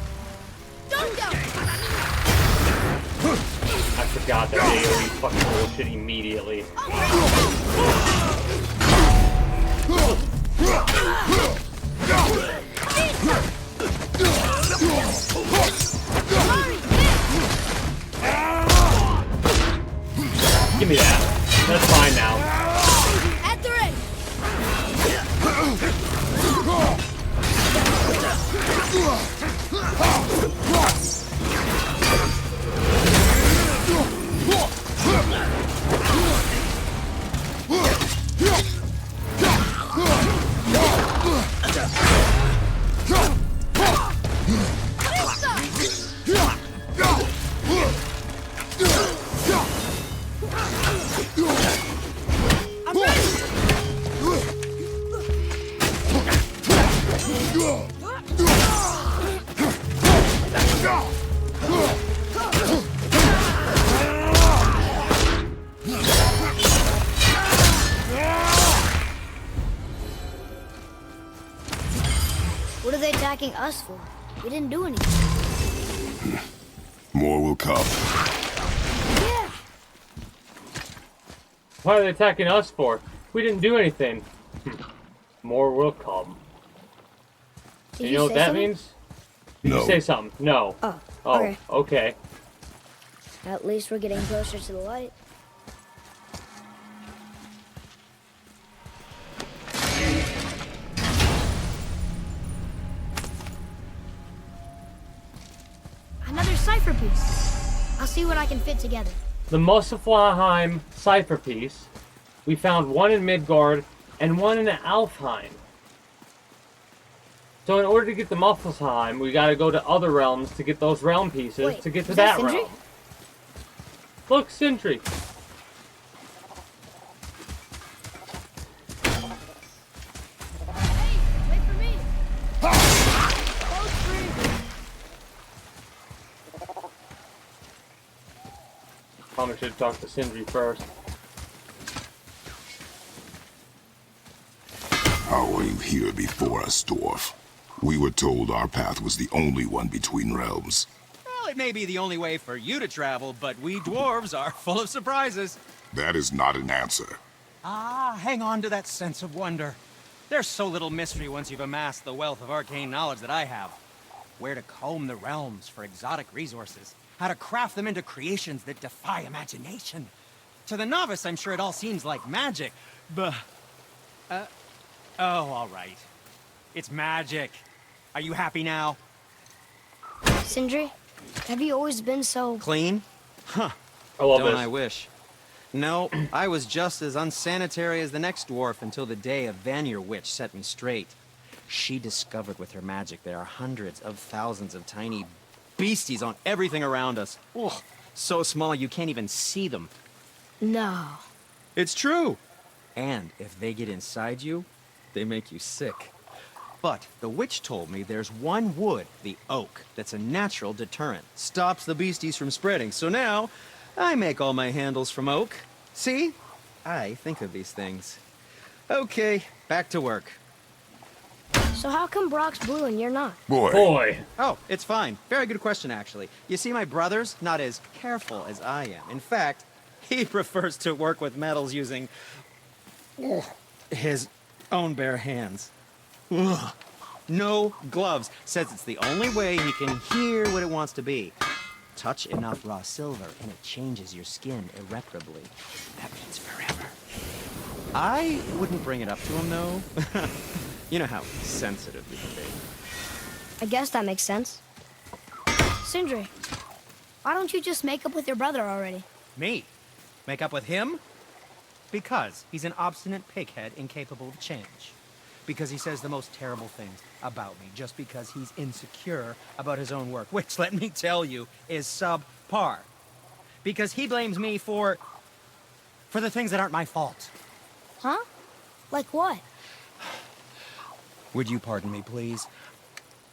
I forgot that AoE fucking bullshit immediately. Give me that. That's fine now. At the ring. What are they attacking us for? We didn't do anything. More will come. Yeah. Why are they attacking us for? We didn't do anything. More will come. Did You know what say that something? means? Did No. you say something? No. Oh, Oh, okay. okay. At least we're getting closer to the light. Another cipher piece. I'll see what I can fit together. The Muspelheim cipher piece. We found one in Midgard and one in Alfheim. So in order to get the Muspelheim, we gotta go to other realms to get those realm pieces Wait, to get to is that that Sindri? realm. Look, Sindri. Probably should talk to Sindri first. How were you here before us, dwarf? We were told our path was the only one between realms. Well, it may be the only way for you to travel, but we dwarves are full of surprises. That is not an answer. Ah, hang on to that sense of wonder. There's so little mystery once you've amassed the wealth of arcane knowledge that I have. Where to comb the realms for exotic resources. How to craft them into creations that defy imagination. To the novice, I'm sure it all seems like magic, but... oh, all right. It's magic. Are you happy now? Sindri, have you always been so... Clean? Huh. I love Don't this. I wish. No, I was just as unsanitary as the next dwarf until the day a Vanir witch set me straight. She discovered with her magic there are hundreds of thousands of tiny beasties on everything around us. Ugh, so small you can't even see them. No. It's true. And if they get inside you, they make you sick. But the witch told me there's one wood, the oak, that's a natural deterrent. Stops the beasties from spreading. So now, I make all my handles from oak. See? I think of these things. Okay, back to work. So how come Brock's blue and you're not? Boy. Oh, it's fine. Very good question, actually. You see, my brother's not as careful as I am. In fact, he prefers to work with metals using his own bare hands. Ugh. No gloves. Says it's the only way he can hear what it wants to be. Touch enough raw silver and it changes your skin irreparably. That means forever. I wouldn't bring it up to him, though. You know how sensitive we can be. I guess that makes sense. Sindri, why don't you just make up with your brother already? Me? Make up with him? Because he's an obstinate pighead incapable of change. Because he says the most terrible things about me, just because he's insecure about his own work, which, let me tell you, is subpar. Because he blames me for the things that aren't my fault. Huh? Like what? Would you pardon me, please?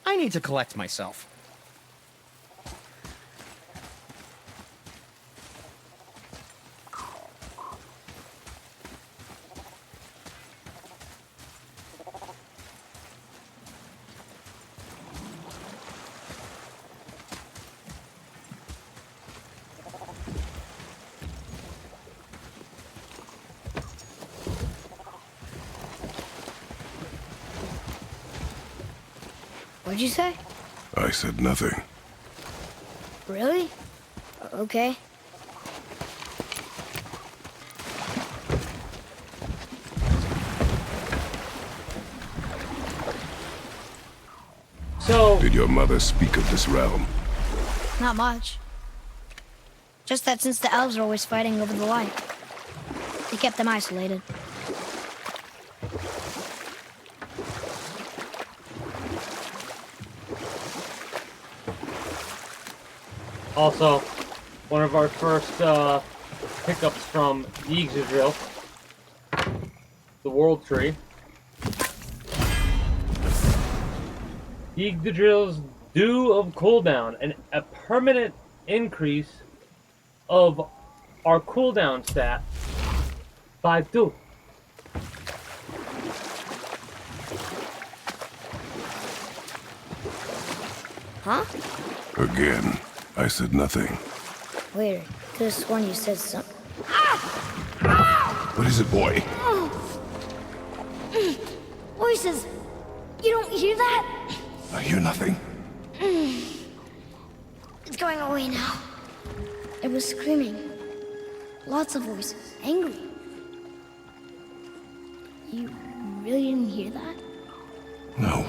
I need to collect myself. What'd you say? I said nothing. Really? Okay. So... Did your mother speak of this realm? Not much. Just that since the elves are always fighting over the light, they kept them isolated. Also, one of our first pickups from Yggdrasil, the World Tree. Yggdrasil's Dew of Cooldown, and a permanent increase of our cooldown stat by 2. Huh? Again, I said nothing. Weird. Could have sworn you said something. What is it, boy? Voices! You don't hear that? I hear nothing. It's going away now. It was screaming. Lots of voices. Angry. You really didn't hear that? No.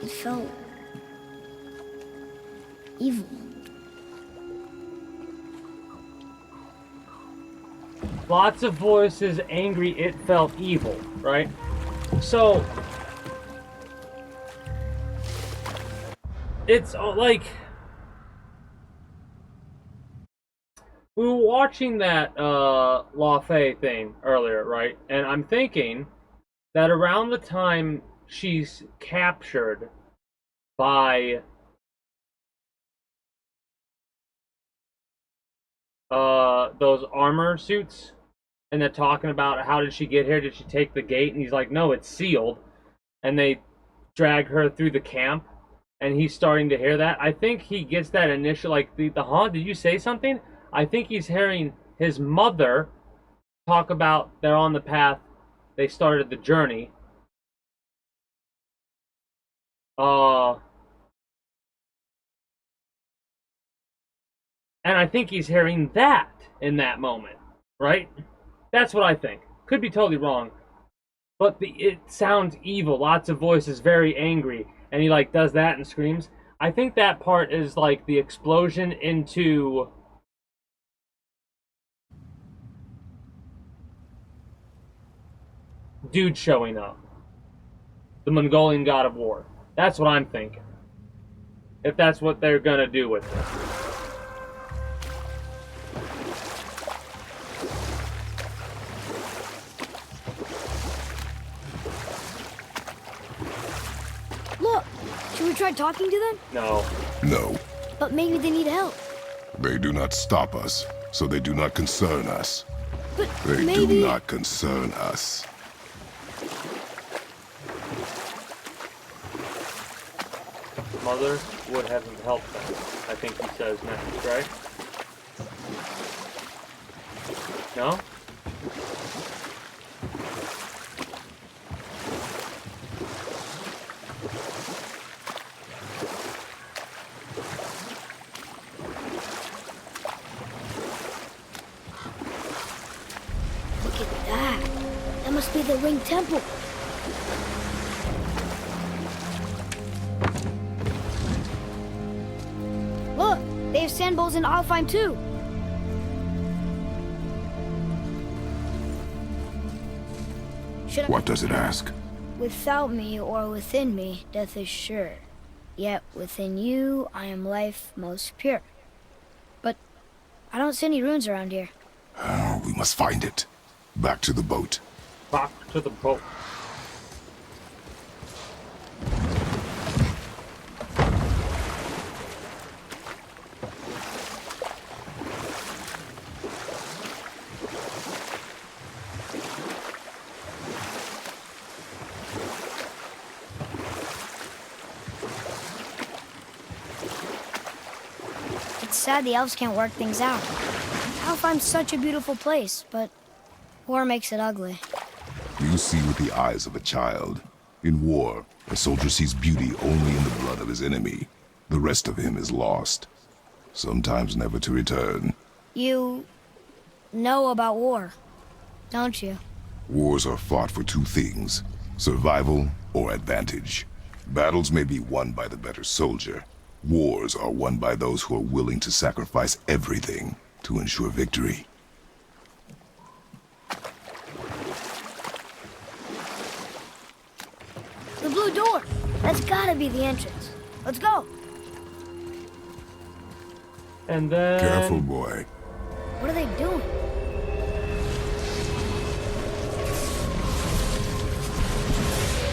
It felt... evil. Lots of voices, angry, it felt evil, right? So... it's like... we were watching that Laufey thing earlier, right? And I'm thinking that around the time she's captured by those armor suits, and they're talking about how did she get here? Did she take the gate? And he's like, no, it's sealed. And they drag her through the camp, and he's starting to hear that. I think he gets that initial, like, the huh? Did you say something? I think he's hearing his mother talk about they're on the path, they started the journey. And I think he's hearing that in that moment, right? That's what I think. Could be totally wrong. But it sounds evil. Lots of voices, very angry. And he, like, does that and screams. I think that part is, like, the explosion into... dude showing up. The Mongolian god of war. That's what I'm thinking. If that's what they're gonna do with it. Look! Should we try talking to them? No. No. But maybe they need help. They do not stop us, so they do not concern us. But They maybe... do not concern us. Mother would have helped them. I think he says next, right? No? Look at that. That must be the Ring Temple. Look, they have sand bowls in Alfheim too. What does it ask? Without me or within me, death is sure. Yet within you, I am life most pure. But I don't see any runes around here. We must find it. Back to the boat. Back to the boat. It's sad the elves can't work things out. Alfheim's such a beautiful place, but war makes it ugly. You see with the eyes of a child. In war, a soldier sees beauty only in the blood of his enemy. The rest of him is lost, sometimes never to return. You know about war, don't you? Wars are fought for two things, survival or advantage. Battles may be won by the better soldier. Wars are won by those who are willing to sacrifice everything to ensure victory. The blue door. That's gotta be the entrance. Let's go. And then... Careful, boy. What are they doing?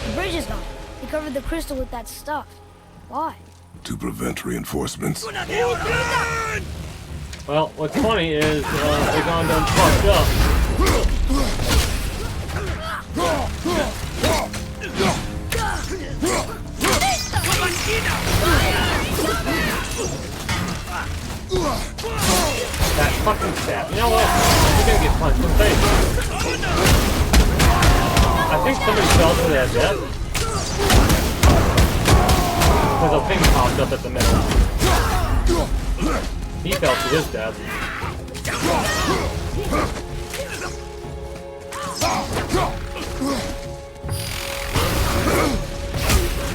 The bridge is gone. They covered the crystal with that stuff. Why? To prevent reinforcements. Well, what's funny is they gone done fucked up. That fucking stab. You know what? You're gonna get punched in the face. I think somebody fell to their death. Because a thing popped up at the middle. He fell to his death.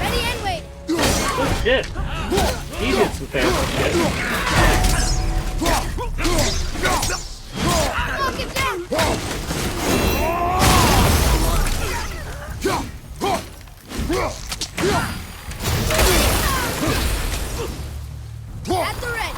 Ready and wait. Good shit. He did some fancy shit. Look at them. At the ready.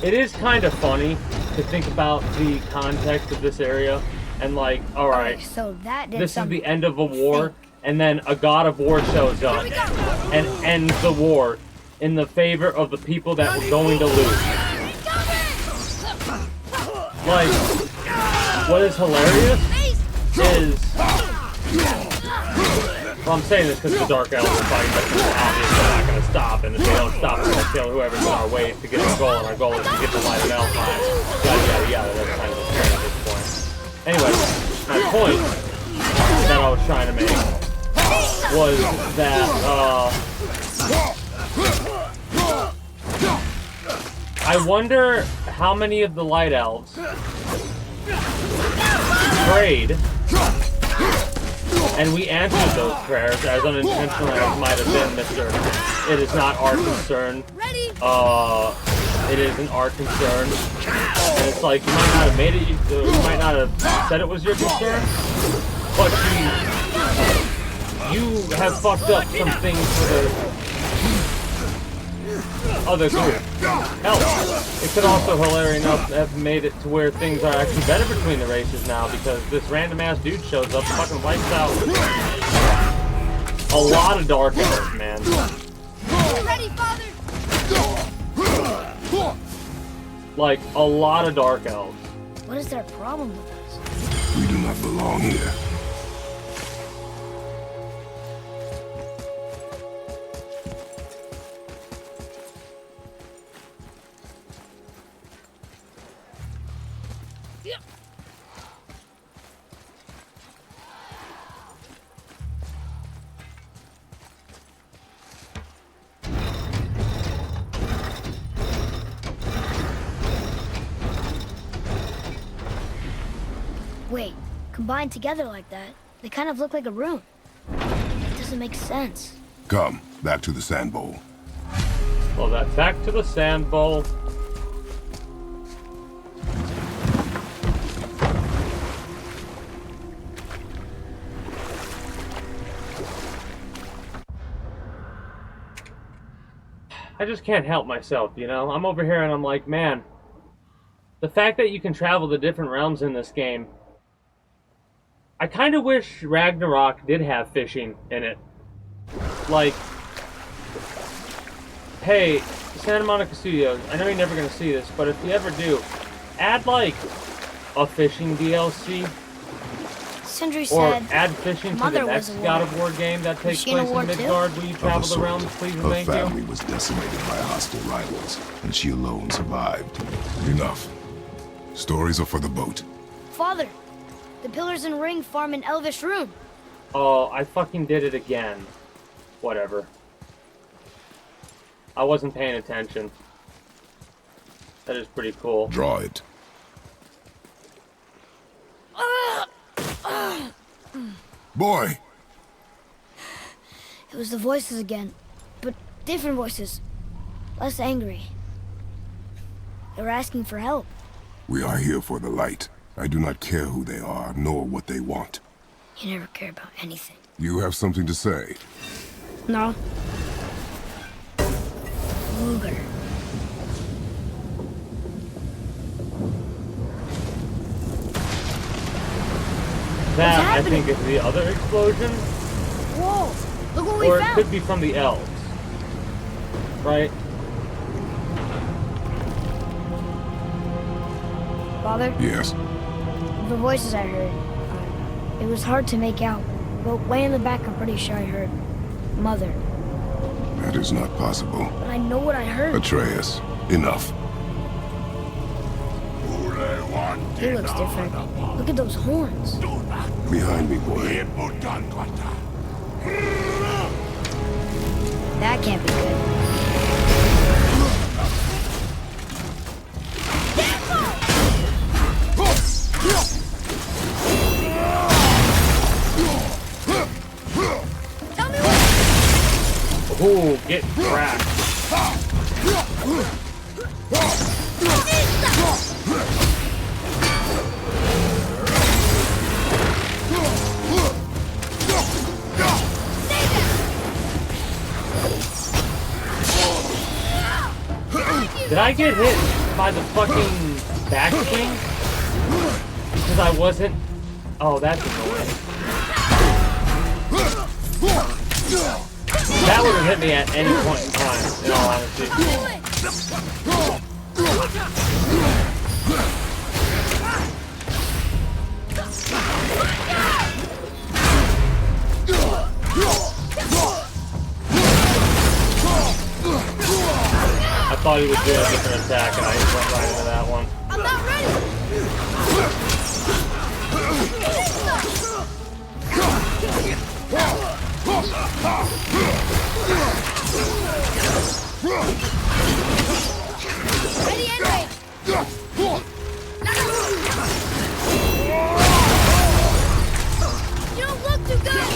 it is kind of funny to think about the context of this area and like, all right, Okay, so that did this is something. the end of a war, and then a god of war shows up and ends the war in the favor of the people that were going to lose. Like, what is hilarious is, well, I'm saying this because the Dark Elves are fighting, but it's obvious they're not going to stop, and if they don't stop, we're going to kill whoever's in our way to get our goal, and our goal is to get the light of Elfheim. Yada, yada, yada. That's kind of apparent at this point. Anyway, my point that I was trying to make was that, I wonder how many of the Light Elves prayed, and we answered those prayers, as unintentional as it might have been, Mr. It is not our concern. It isn't our concern. And it's like, you might not have made it, you might not have said it was your concern, but you have fucked up some things for the other group. Hell, it could also, hilarious enough, have made it to where things are actually better between the races now, because this random ass dude shows up, fucking wipes out a lot of Dark Elves, man. Ready, Father? Like, a lot of Dark Elves. What is their problem with us? We do not belong here. Wait, combined together like that, they kind of look like a room. It doesn't make sense. Come, back to the sand bowl. Well, that's back to the sand bowl. I just can't help myself, you know? I'm over here and I'm like, man, the fact that you can travel to different realms in this game, I kind of wish Ragnarok did have fishing in it. Like, hey, Santa Monica Studios, I know you're never going to see this, but if you ever do, add, like, a fishing DLC. Sindri Or said add fishing to the next God of War game that takes place in Midgard, where you travel the realms, please and Her thank you. family was decimated by hostile rivals, and she alone survived. Enough. Stories are for the boat. Father, the pillars and ring form an elvish rune. Oh, I fucking did it again. Whatever. I wasn't paying attention. That is pretty cool. Draw it. Boy! It was the voices again, but different voices. Less angry. They were asking for help. We are here for the light. I do not care who they are, nor what they want. You never care about anything. You have something to say? No. Luger. That, I think, is the other explosion. Whoa! Look what we Or it found! could be from the elves. Right? Father? Yes. The voices I heard, it was hard to make out. But way in the back, I'm pretty sure I heard Mother. That is not possible. But I know what I heard. Atreus, enough. He looks different. Look at those horns. Behind me, boy. That can't be good. Ooh, get cracked. Did I get hit by the fucking backswing because I wasn't. Oh, that's annoying. That would have hit me at any point in time, in all honesty. I thought he was doing a different attack, and I just went right into that one. I'm not ready! Ready and wait! You don't look too good!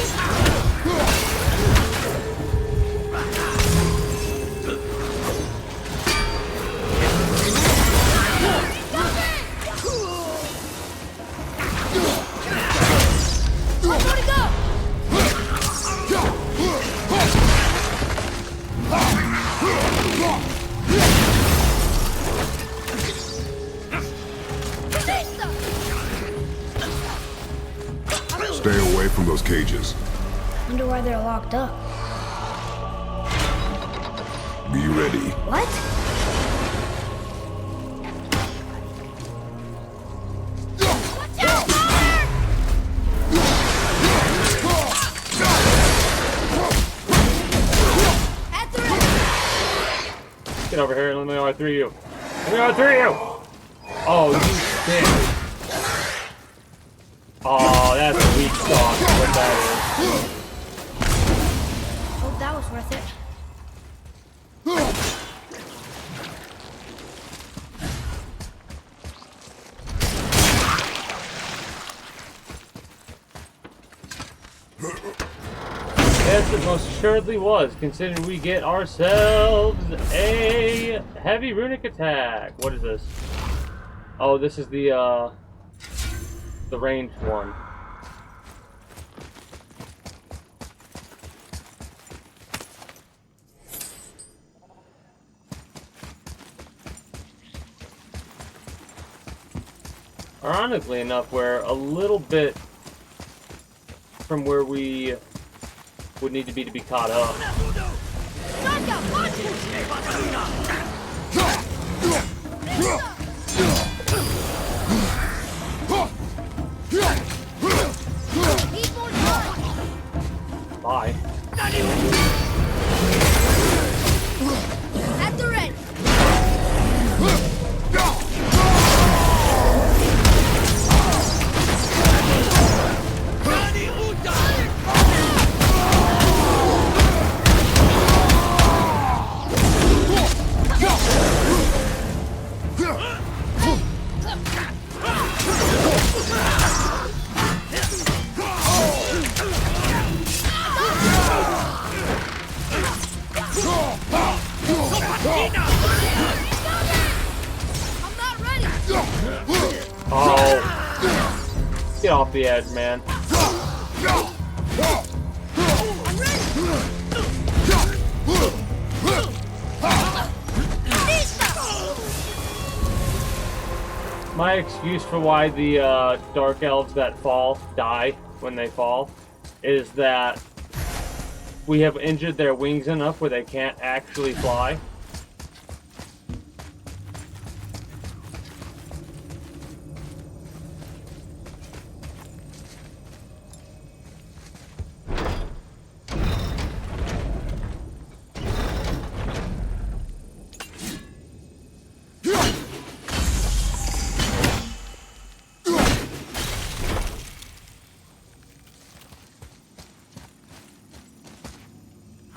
Stay away from those cages. Wonder why they're locked up. Be ready. What? Get over here and let me R3 you. Let me R3 you! Oh, you bitch. Oh, that's a weak sauce, what that is. Hope that was worth it. Yes, it most assuredly was, considering we get ourselves a heavy runic attack. What is this? Oh, this is the ranged one. Ironically enough, we're a little bit from where we would need to be caught up. Bye. At the ready! Oh. Get off the edge, man. My excuse for why the dark elves that fall die when they fall is that we have injured their wings enough where they can't actually fly.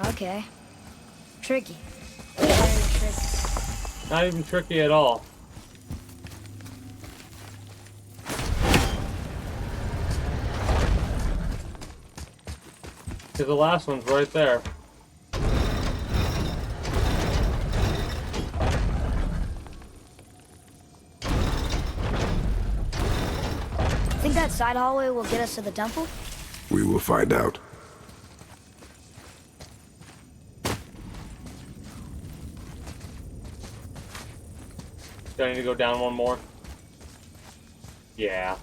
Okay. Tricky. Very tricky. Not even tricky at all. Because the last one's right there. Think that side hallway will get us to the temple? We will find out. Do I need to go down one more? Yeah.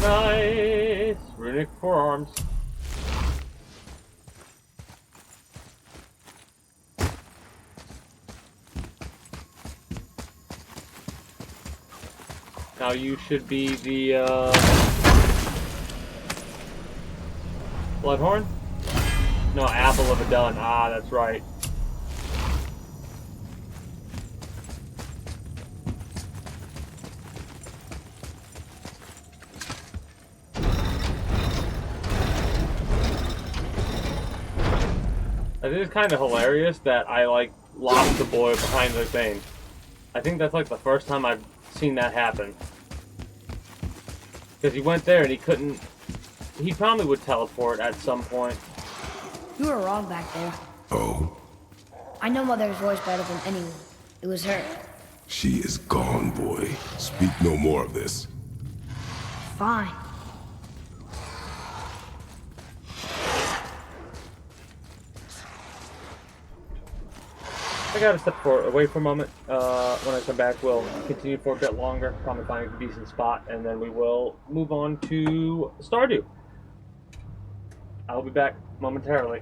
Nice! Runic forearms. Now you should be the, Bloodhorn? No, Apple of Adun. Ah, that's right. It is kind of hilarious that I, like, lost the boy behind the thing. I think that's, like, the first time I've seen that happen. Because he went there and he couldn't... He probably would teleport at some point. You were wrong back there. Oh, I know Mother's voice better than anyone. It was her. she is gone, boy. Speak no more of this. Fine. I gotta step away for a moment. When I come back, we'll continue for a bit longer. Probably find a decent spot, and then we will move on to Stardew. I'll be back momentarily.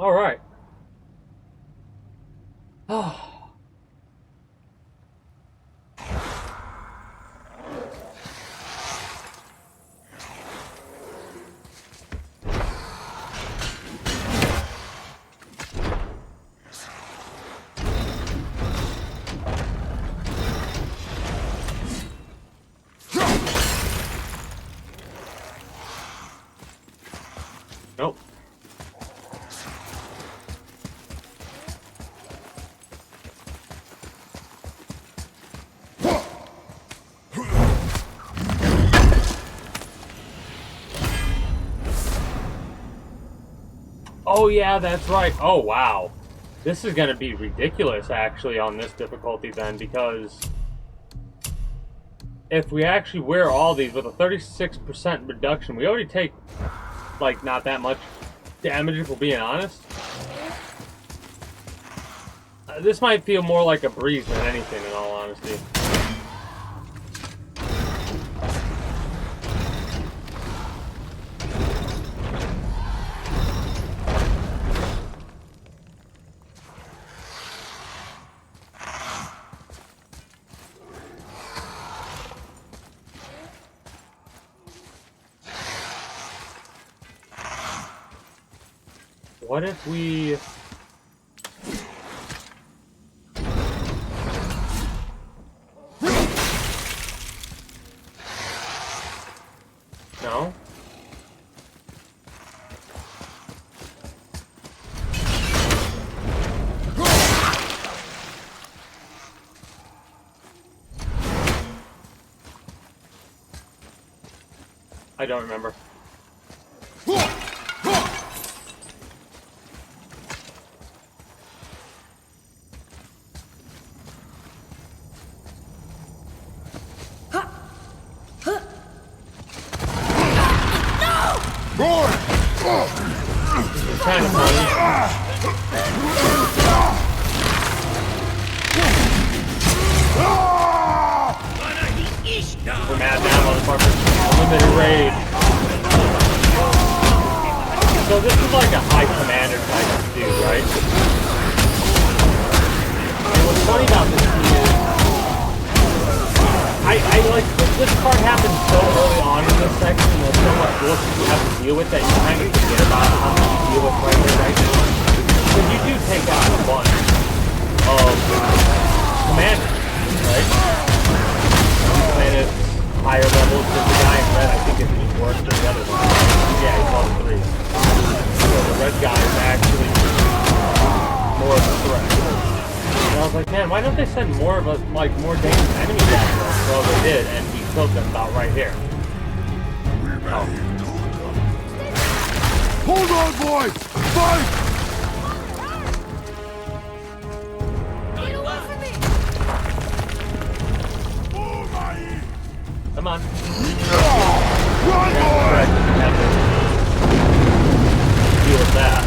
All right. Oh. Nope. Oh yeah, that's right. Oh wow. This is gonna be ridiculous actually on this difficulty then, because if we actually wear all these with a 36% reduction, we already take like not that much damage if we're being honest. This might feel more like a breeze than anything in all honesty. What if we... No? I don't remember. Kind of funny. We're mad now, motherfucker. Limited raid. So this is like a high commander type of dude, right? And what's funny about this is, I like this part happens so early on in this section, and there's so much bullshit you have to deal with that you kind of forget about how much you deal with right here, right now. Because you do take out a bunch of commanders, right? And it's higher levels than the guy in red. I think it's just worse than the other one. Yeah, he's all three. So the red guy is actually more of a threat. And I was like, man, why don't they send more of a, like, more dangerous enemies after us? Well, they did, and we killed them about right here. Oh. Hold on, boys! Fight! Get away from me! Come on. Run, boy! Have to deal with that.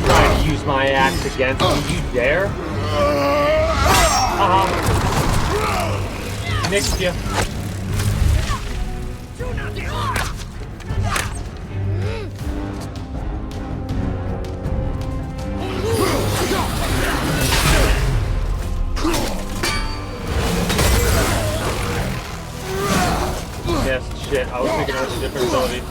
Trying to use my axe against you, you dare? Nixed you. Yes, shit. I was thinking it was a different ability.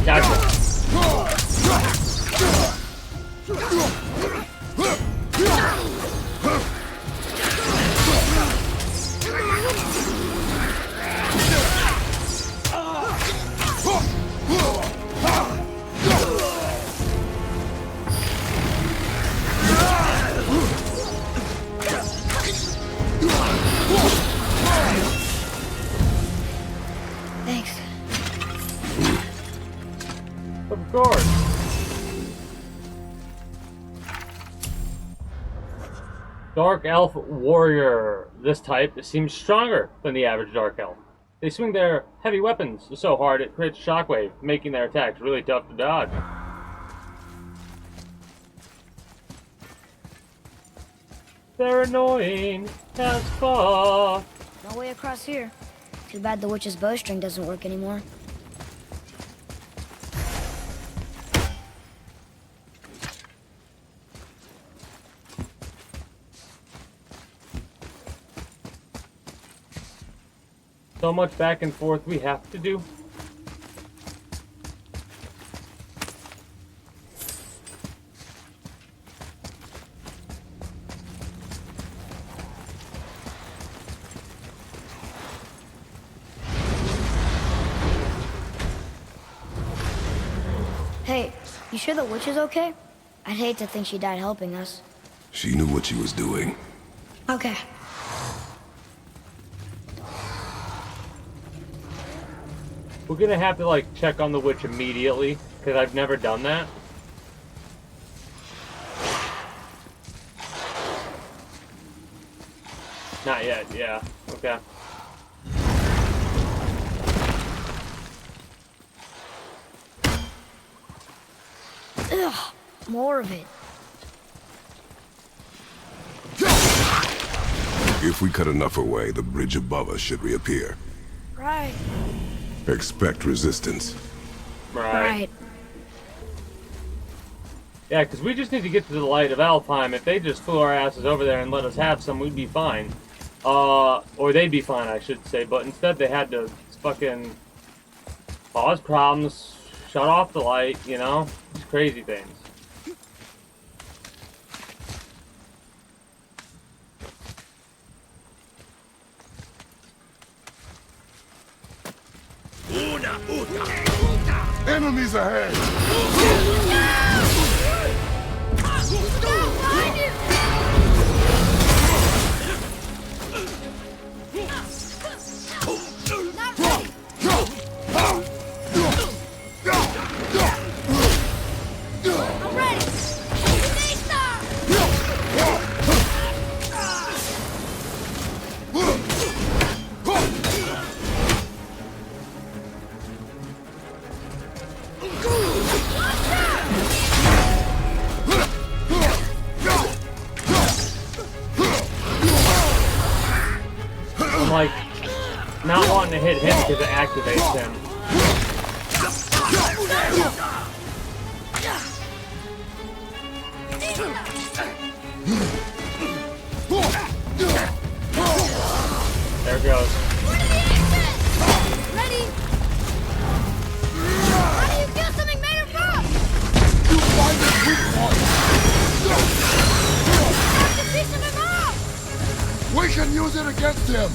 Gotcha. Thanks. Of course. Dark Elf Warrior. This type seems stronger than the average Dark Elf. They swing their heavy weapons so hard it creates a shockwave, making their attacks really tough to dodge. They're annoying as fuck. No way across here. Too bad the witch's bowstring doesn't work anymore. So much back and forth we have to do. Hey, you sure the witch is okay? I'd hate to think she died helping us. She knew what she was doing. Okay. We're gonna have to, like, check on the witch immediately, because I've never done that. Not yet, yeah. Okay. Ugh, more of it. If we cut enough away, the bridge above us should reappear. Right. Expect resistance. Right. Yeah, because we just need to get to the light of Alfheim. If they just flew our asses over there and let us have some, we'd be fine. Or they'd be fine, I should say. But instead, they had to fucking cause problems, shut off the light, you know? Just crazy things. Enemies ahead! I'm like, not wanting to hit him because it activates him. There it goes. Ready? How do you kill something made of rock? You find the weak point! Knock a piece of him off! We can use it against him!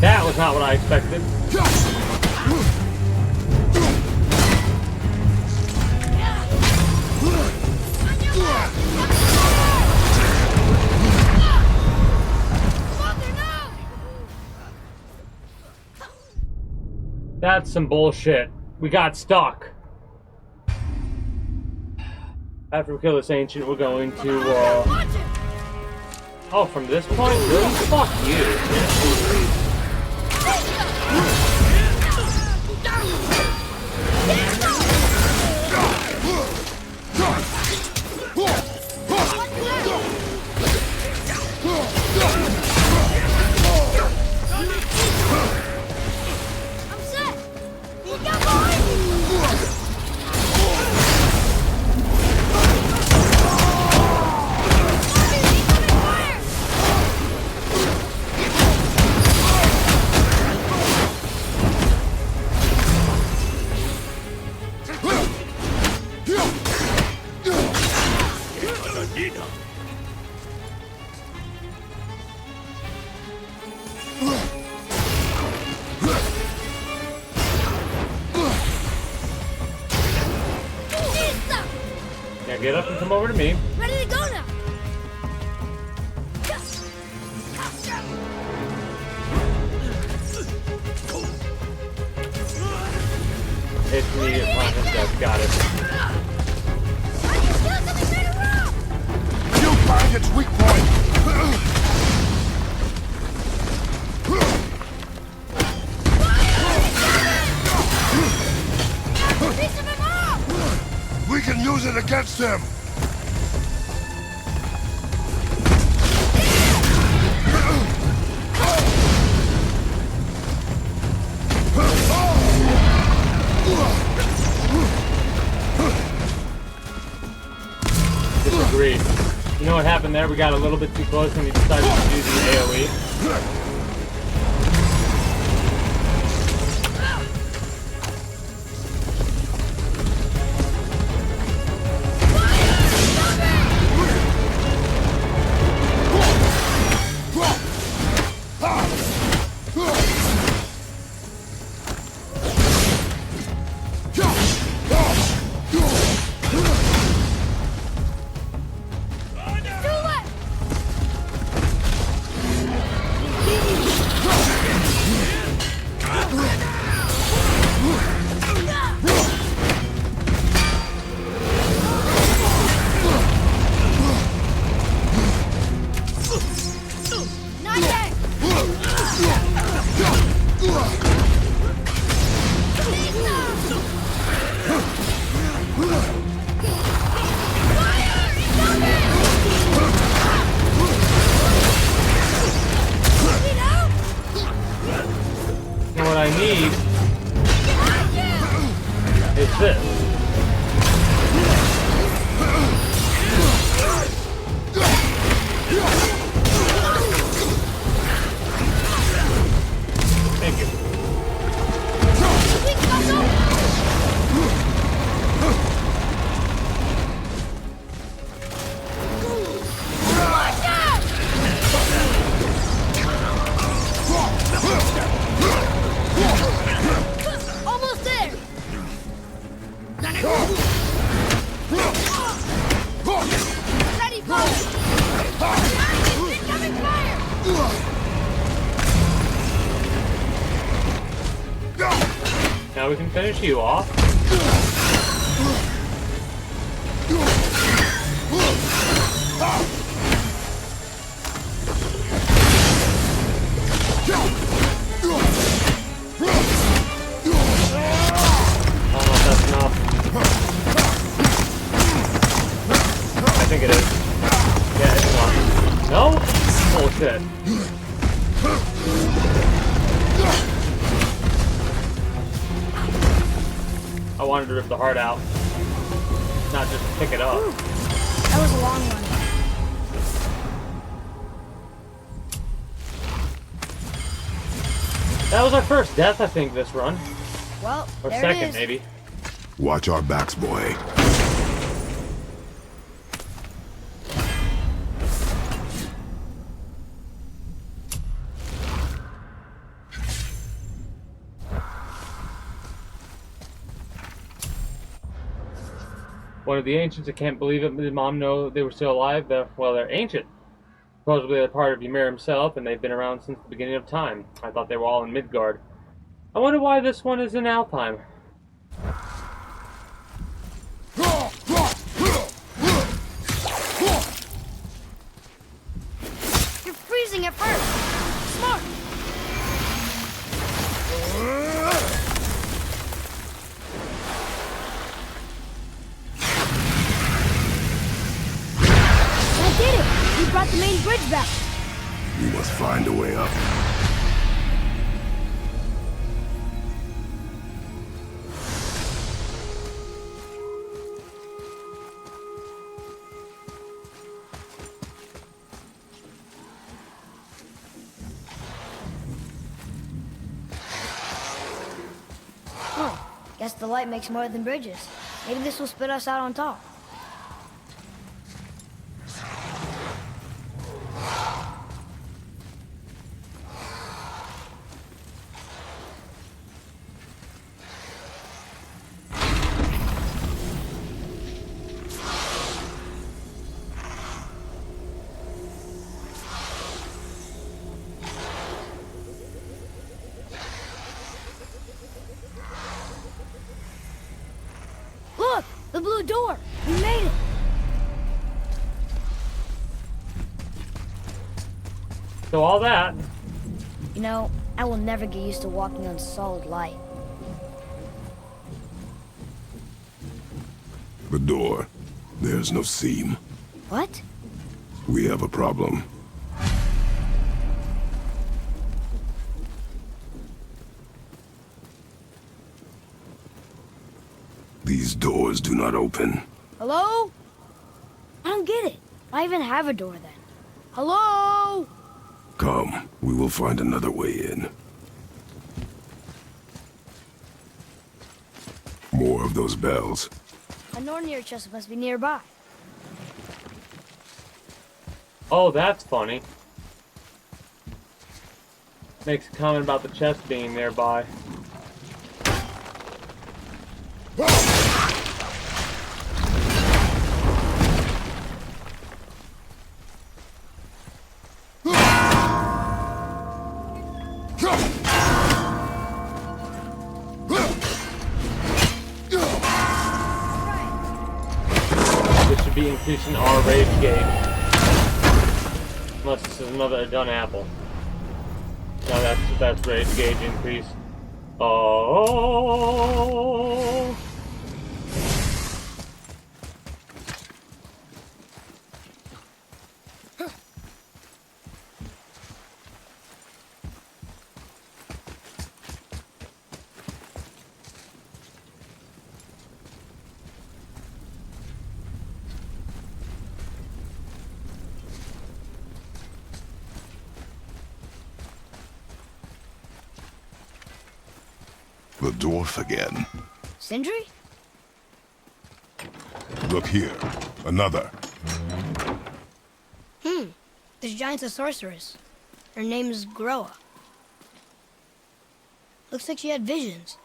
That was not what I expected. That's some bullshit. We got stuck. After we kill this ancient, we're going to, Oh, from this point? Really? Fuck you. get up and come over to me. Ready to go now. It's immediate upon his death. Got it. You find its weak point. We can use it against him. Disagreed. You know what happened there? We got a little bit too close when he decided to do the AoE. What I need is this. Thank you. Almost there. Ready, fire! Incoming fire! Now we can finish you off. I think it is. Yeah, it's not. No? Bullshit. I wanted to rip the heart out, not just pick it up. That was a long one. That was our first death, I think, this run. Well, Or there second, it is. maybe. Watch our backs, boy. One of the ancients, I can't believe it. Did Mom know they were still alive? Well, they're ancient. Supposedly they're part of Ymir himself, and they've been around since the beginning of time. I thought they were all in Midgard. I wonder why this one is in Alfheim. You're freezing at first. Smart. I did it! We brought the main bridge back. We must find a way up. Guess the light makes more than bridges. Maybe this will spit us out on top. The blue door! We made it! So all that. You know, I will never get used to walking on solid light. The door. There's no seam. What? We have a problem. These doors do not open. Hello? I don't get it. I even have a door then. Hello? Come, we will find another way in. More of those bells. A Nornir chest must be nearby. Oh, that's funny. Makes a comment about the chest being nearby. This should be increasing our rage gauge. Unless this is another done apple. No, that's rage gauge increase. Oh. The dwarf again. Sindri? Look here. Another. This giant's a sorceress. Her name is Groa. Looks like she had visions.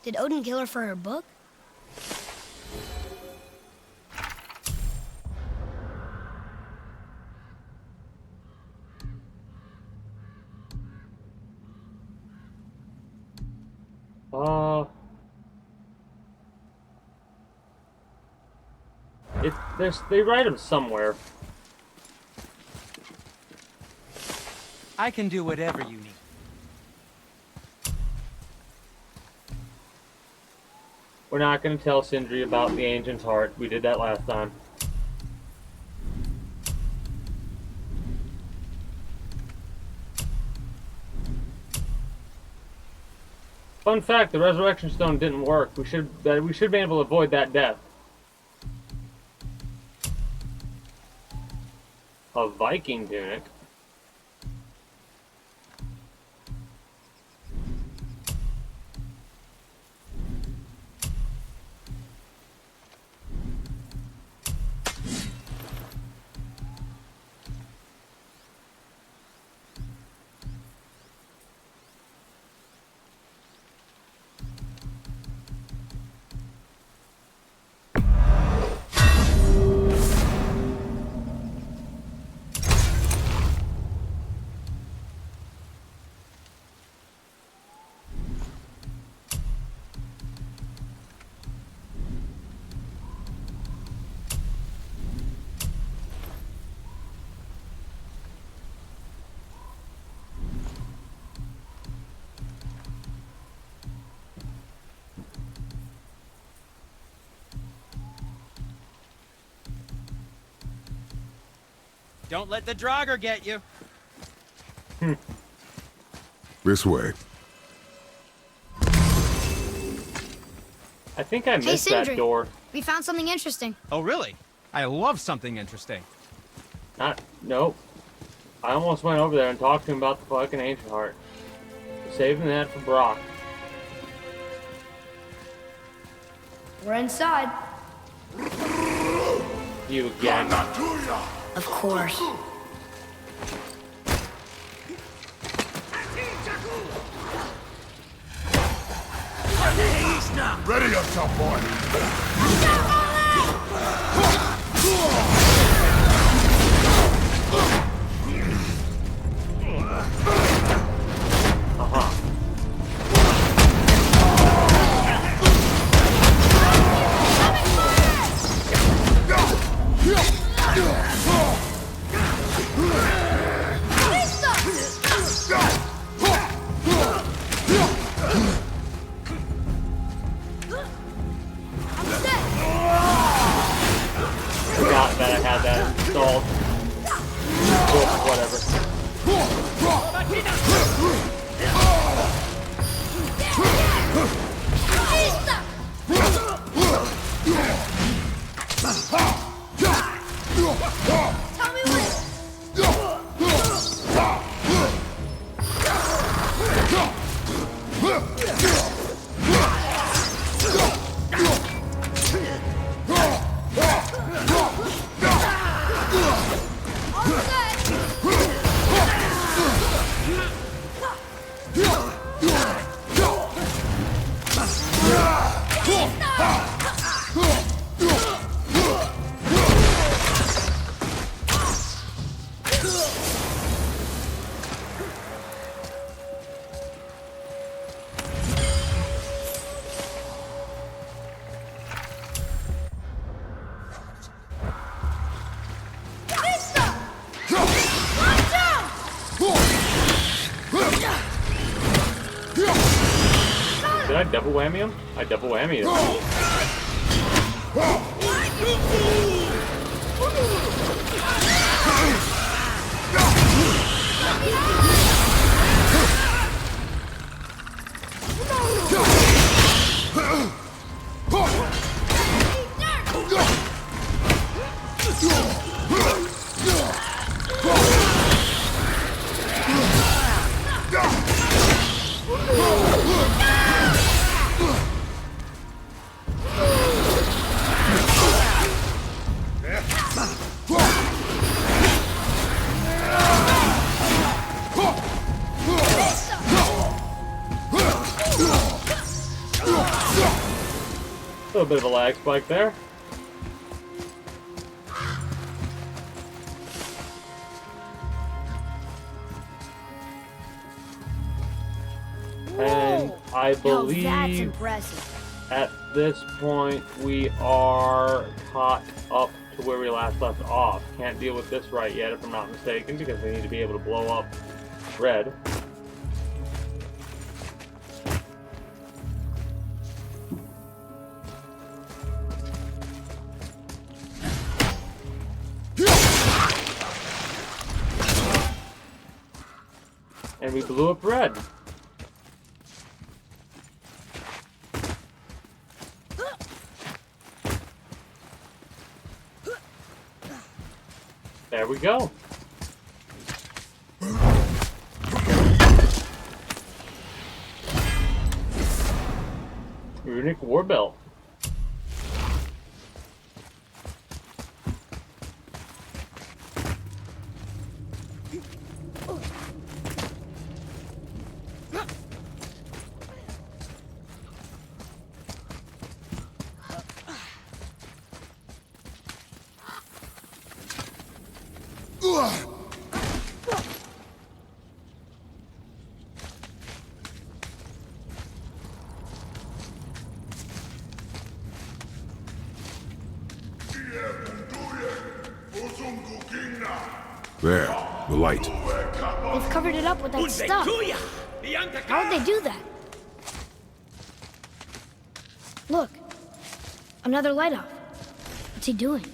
Did Odin kill her for her book? They write them somewhere. I can do whatever you need. We're not going to tell Sindri about the Ancient's heart. We did that last time. Fun fact, the Resurrection Stone didn't work. We should have been able to avoid that death. A Viking tunic. Don't let the Draugr get you. This way. I think I missed Sindri, that door. we found something interesting. Oh, really? I love something interesting. Nope. I almost went over there and talked to him about the fucking Ancient Heart. Saving that for Brock. We're inside. You again. Of course. Ready up, tough boy. Did I double whammy him? I double whammy him. A little bit of a lag spike there. And I believe that's impressive. At this point we are caught up to where we last left off. Can't deal with this right yet if I'm not mistaken, because we need to be able to blow up red. And we blew up red. There we go. Runic War Belt. There, the light. They've covered it up with that stuff. How would they do that? Look, another light off. What's he doing?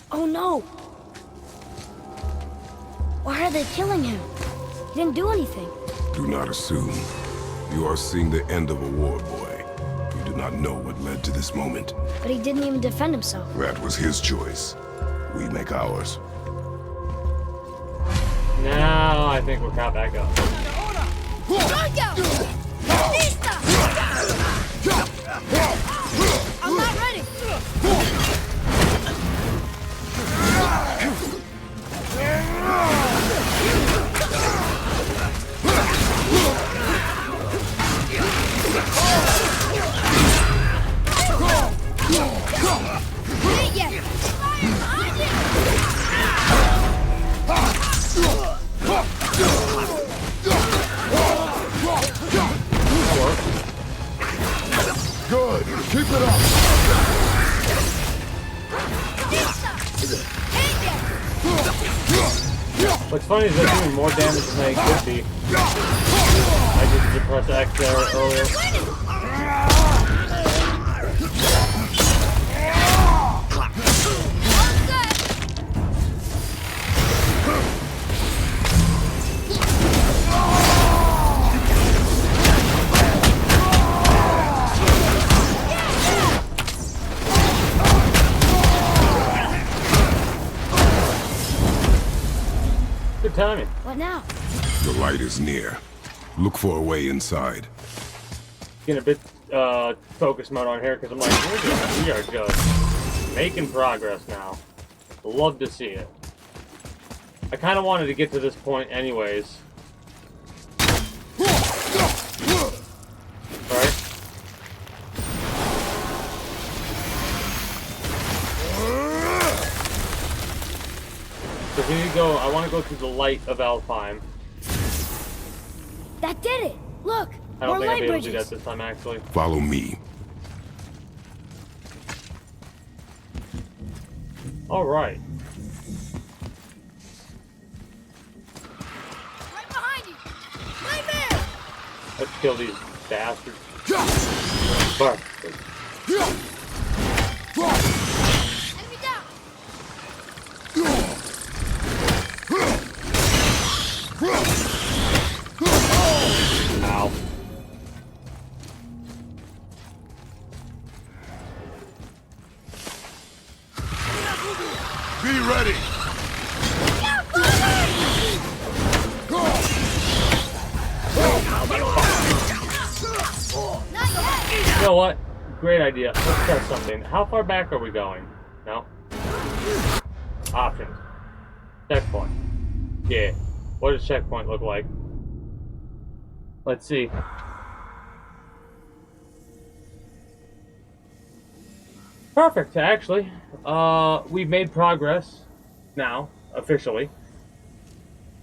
Oh no! Why are they killing him? He didn't do anything. Do not assume. You are seeing the end of a war, boy. You do not know what led to this moment. But he didn't even defend himself. That was his choice. We make ours. Now I think we're caught back up. I'm not ready. Good. Keep it up. What's funny is they're doing more damage than they could be. I just depressed X there earlier. Good timing. What now? The light is near. Look for a way inside. Getting a bit focus mode on here because I'm like, we are just making progress now. Love to see it. I kind of wanted to get to this point anyways. Right? So we need to go, I want to go through the light of Alfheim. That did it! Look! I don't more think I'll light be able to do bridges. that this time, actually. Follow me. Alright. Right behind you. Nightmare. Let's kill these bastards. Perfect. Enemy down. Ow. Be ready! You know what? Great idea. Let's test something. How far back are we going? No? Options. Checkpoint. Yeah. What does checkpoint look like? Let's see. Perfect, actually. We've made progress now, officially.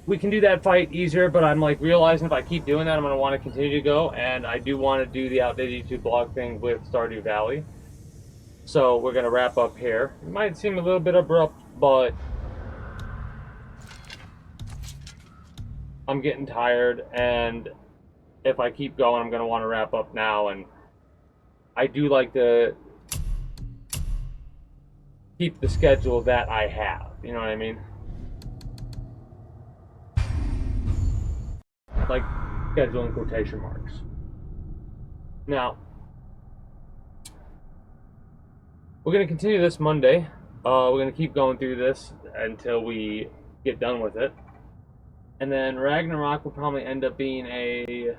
We can do that fight easier, but I'm like realizing if I keep doing that, I'm going to want to continue to go, and I do want to do the outdated YouTube blog thing with Stardew Valley. So we're going to wrap up here. It might seem a little bit abrupt, but I'm getting tired, and if I keep going, I'm going to want to wrap up now, and I do like to keep the schedule that I have, you know what I mean? Like, schedule in quotation marks. Now, we're going to continue this Monday. We're going to keep going through this until we get done with it. And then Ragnarok will probably end up being a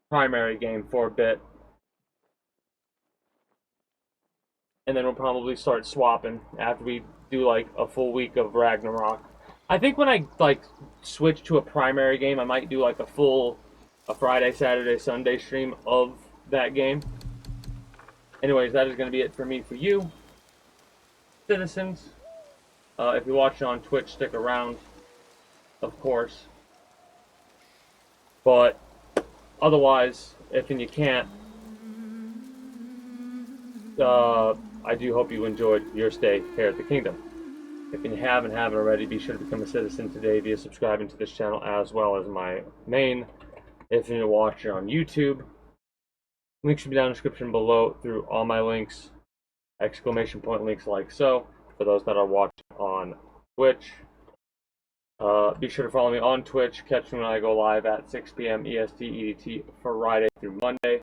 primary game for a bit. And then we'll probably start swapping after we do like a full week of Ragnarok. I think when I like switch to a primary game, I might do like a Friday, Saturday, Sunday stream of that game. Anyways, that is going to be it for me for you, citizens. If you're watching on Twitch, stick around, of course. But otherwise, if and you can't, I do hope you enjoyed your stay here at the Kingdom. If you haven't already, be sure to become a citizen today via subscribing to this channel as well as my main. If you're watching on YouTube, links should be down in the description below through all my links, exclamation point links like so. For those that are watching on Twitch, be sure to follow me on Twitch. Catch me when I go live at 6 p.m. EST EDT Friday through Monday.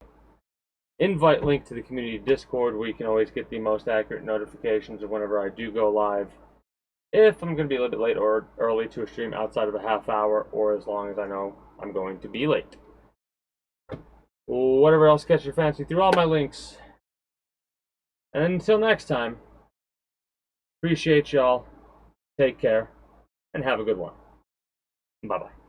Invite link to the community Discord where you can always get the most accurate notifications of whenever I do go live. If I'm going to be a little bit late or early to a stream outside of a half hour, or as long as I know I'm going to be late. Whatever else catches your fancy through all my links. And until next time, appreciate y'all, take care, and have a good one. Bye-bye.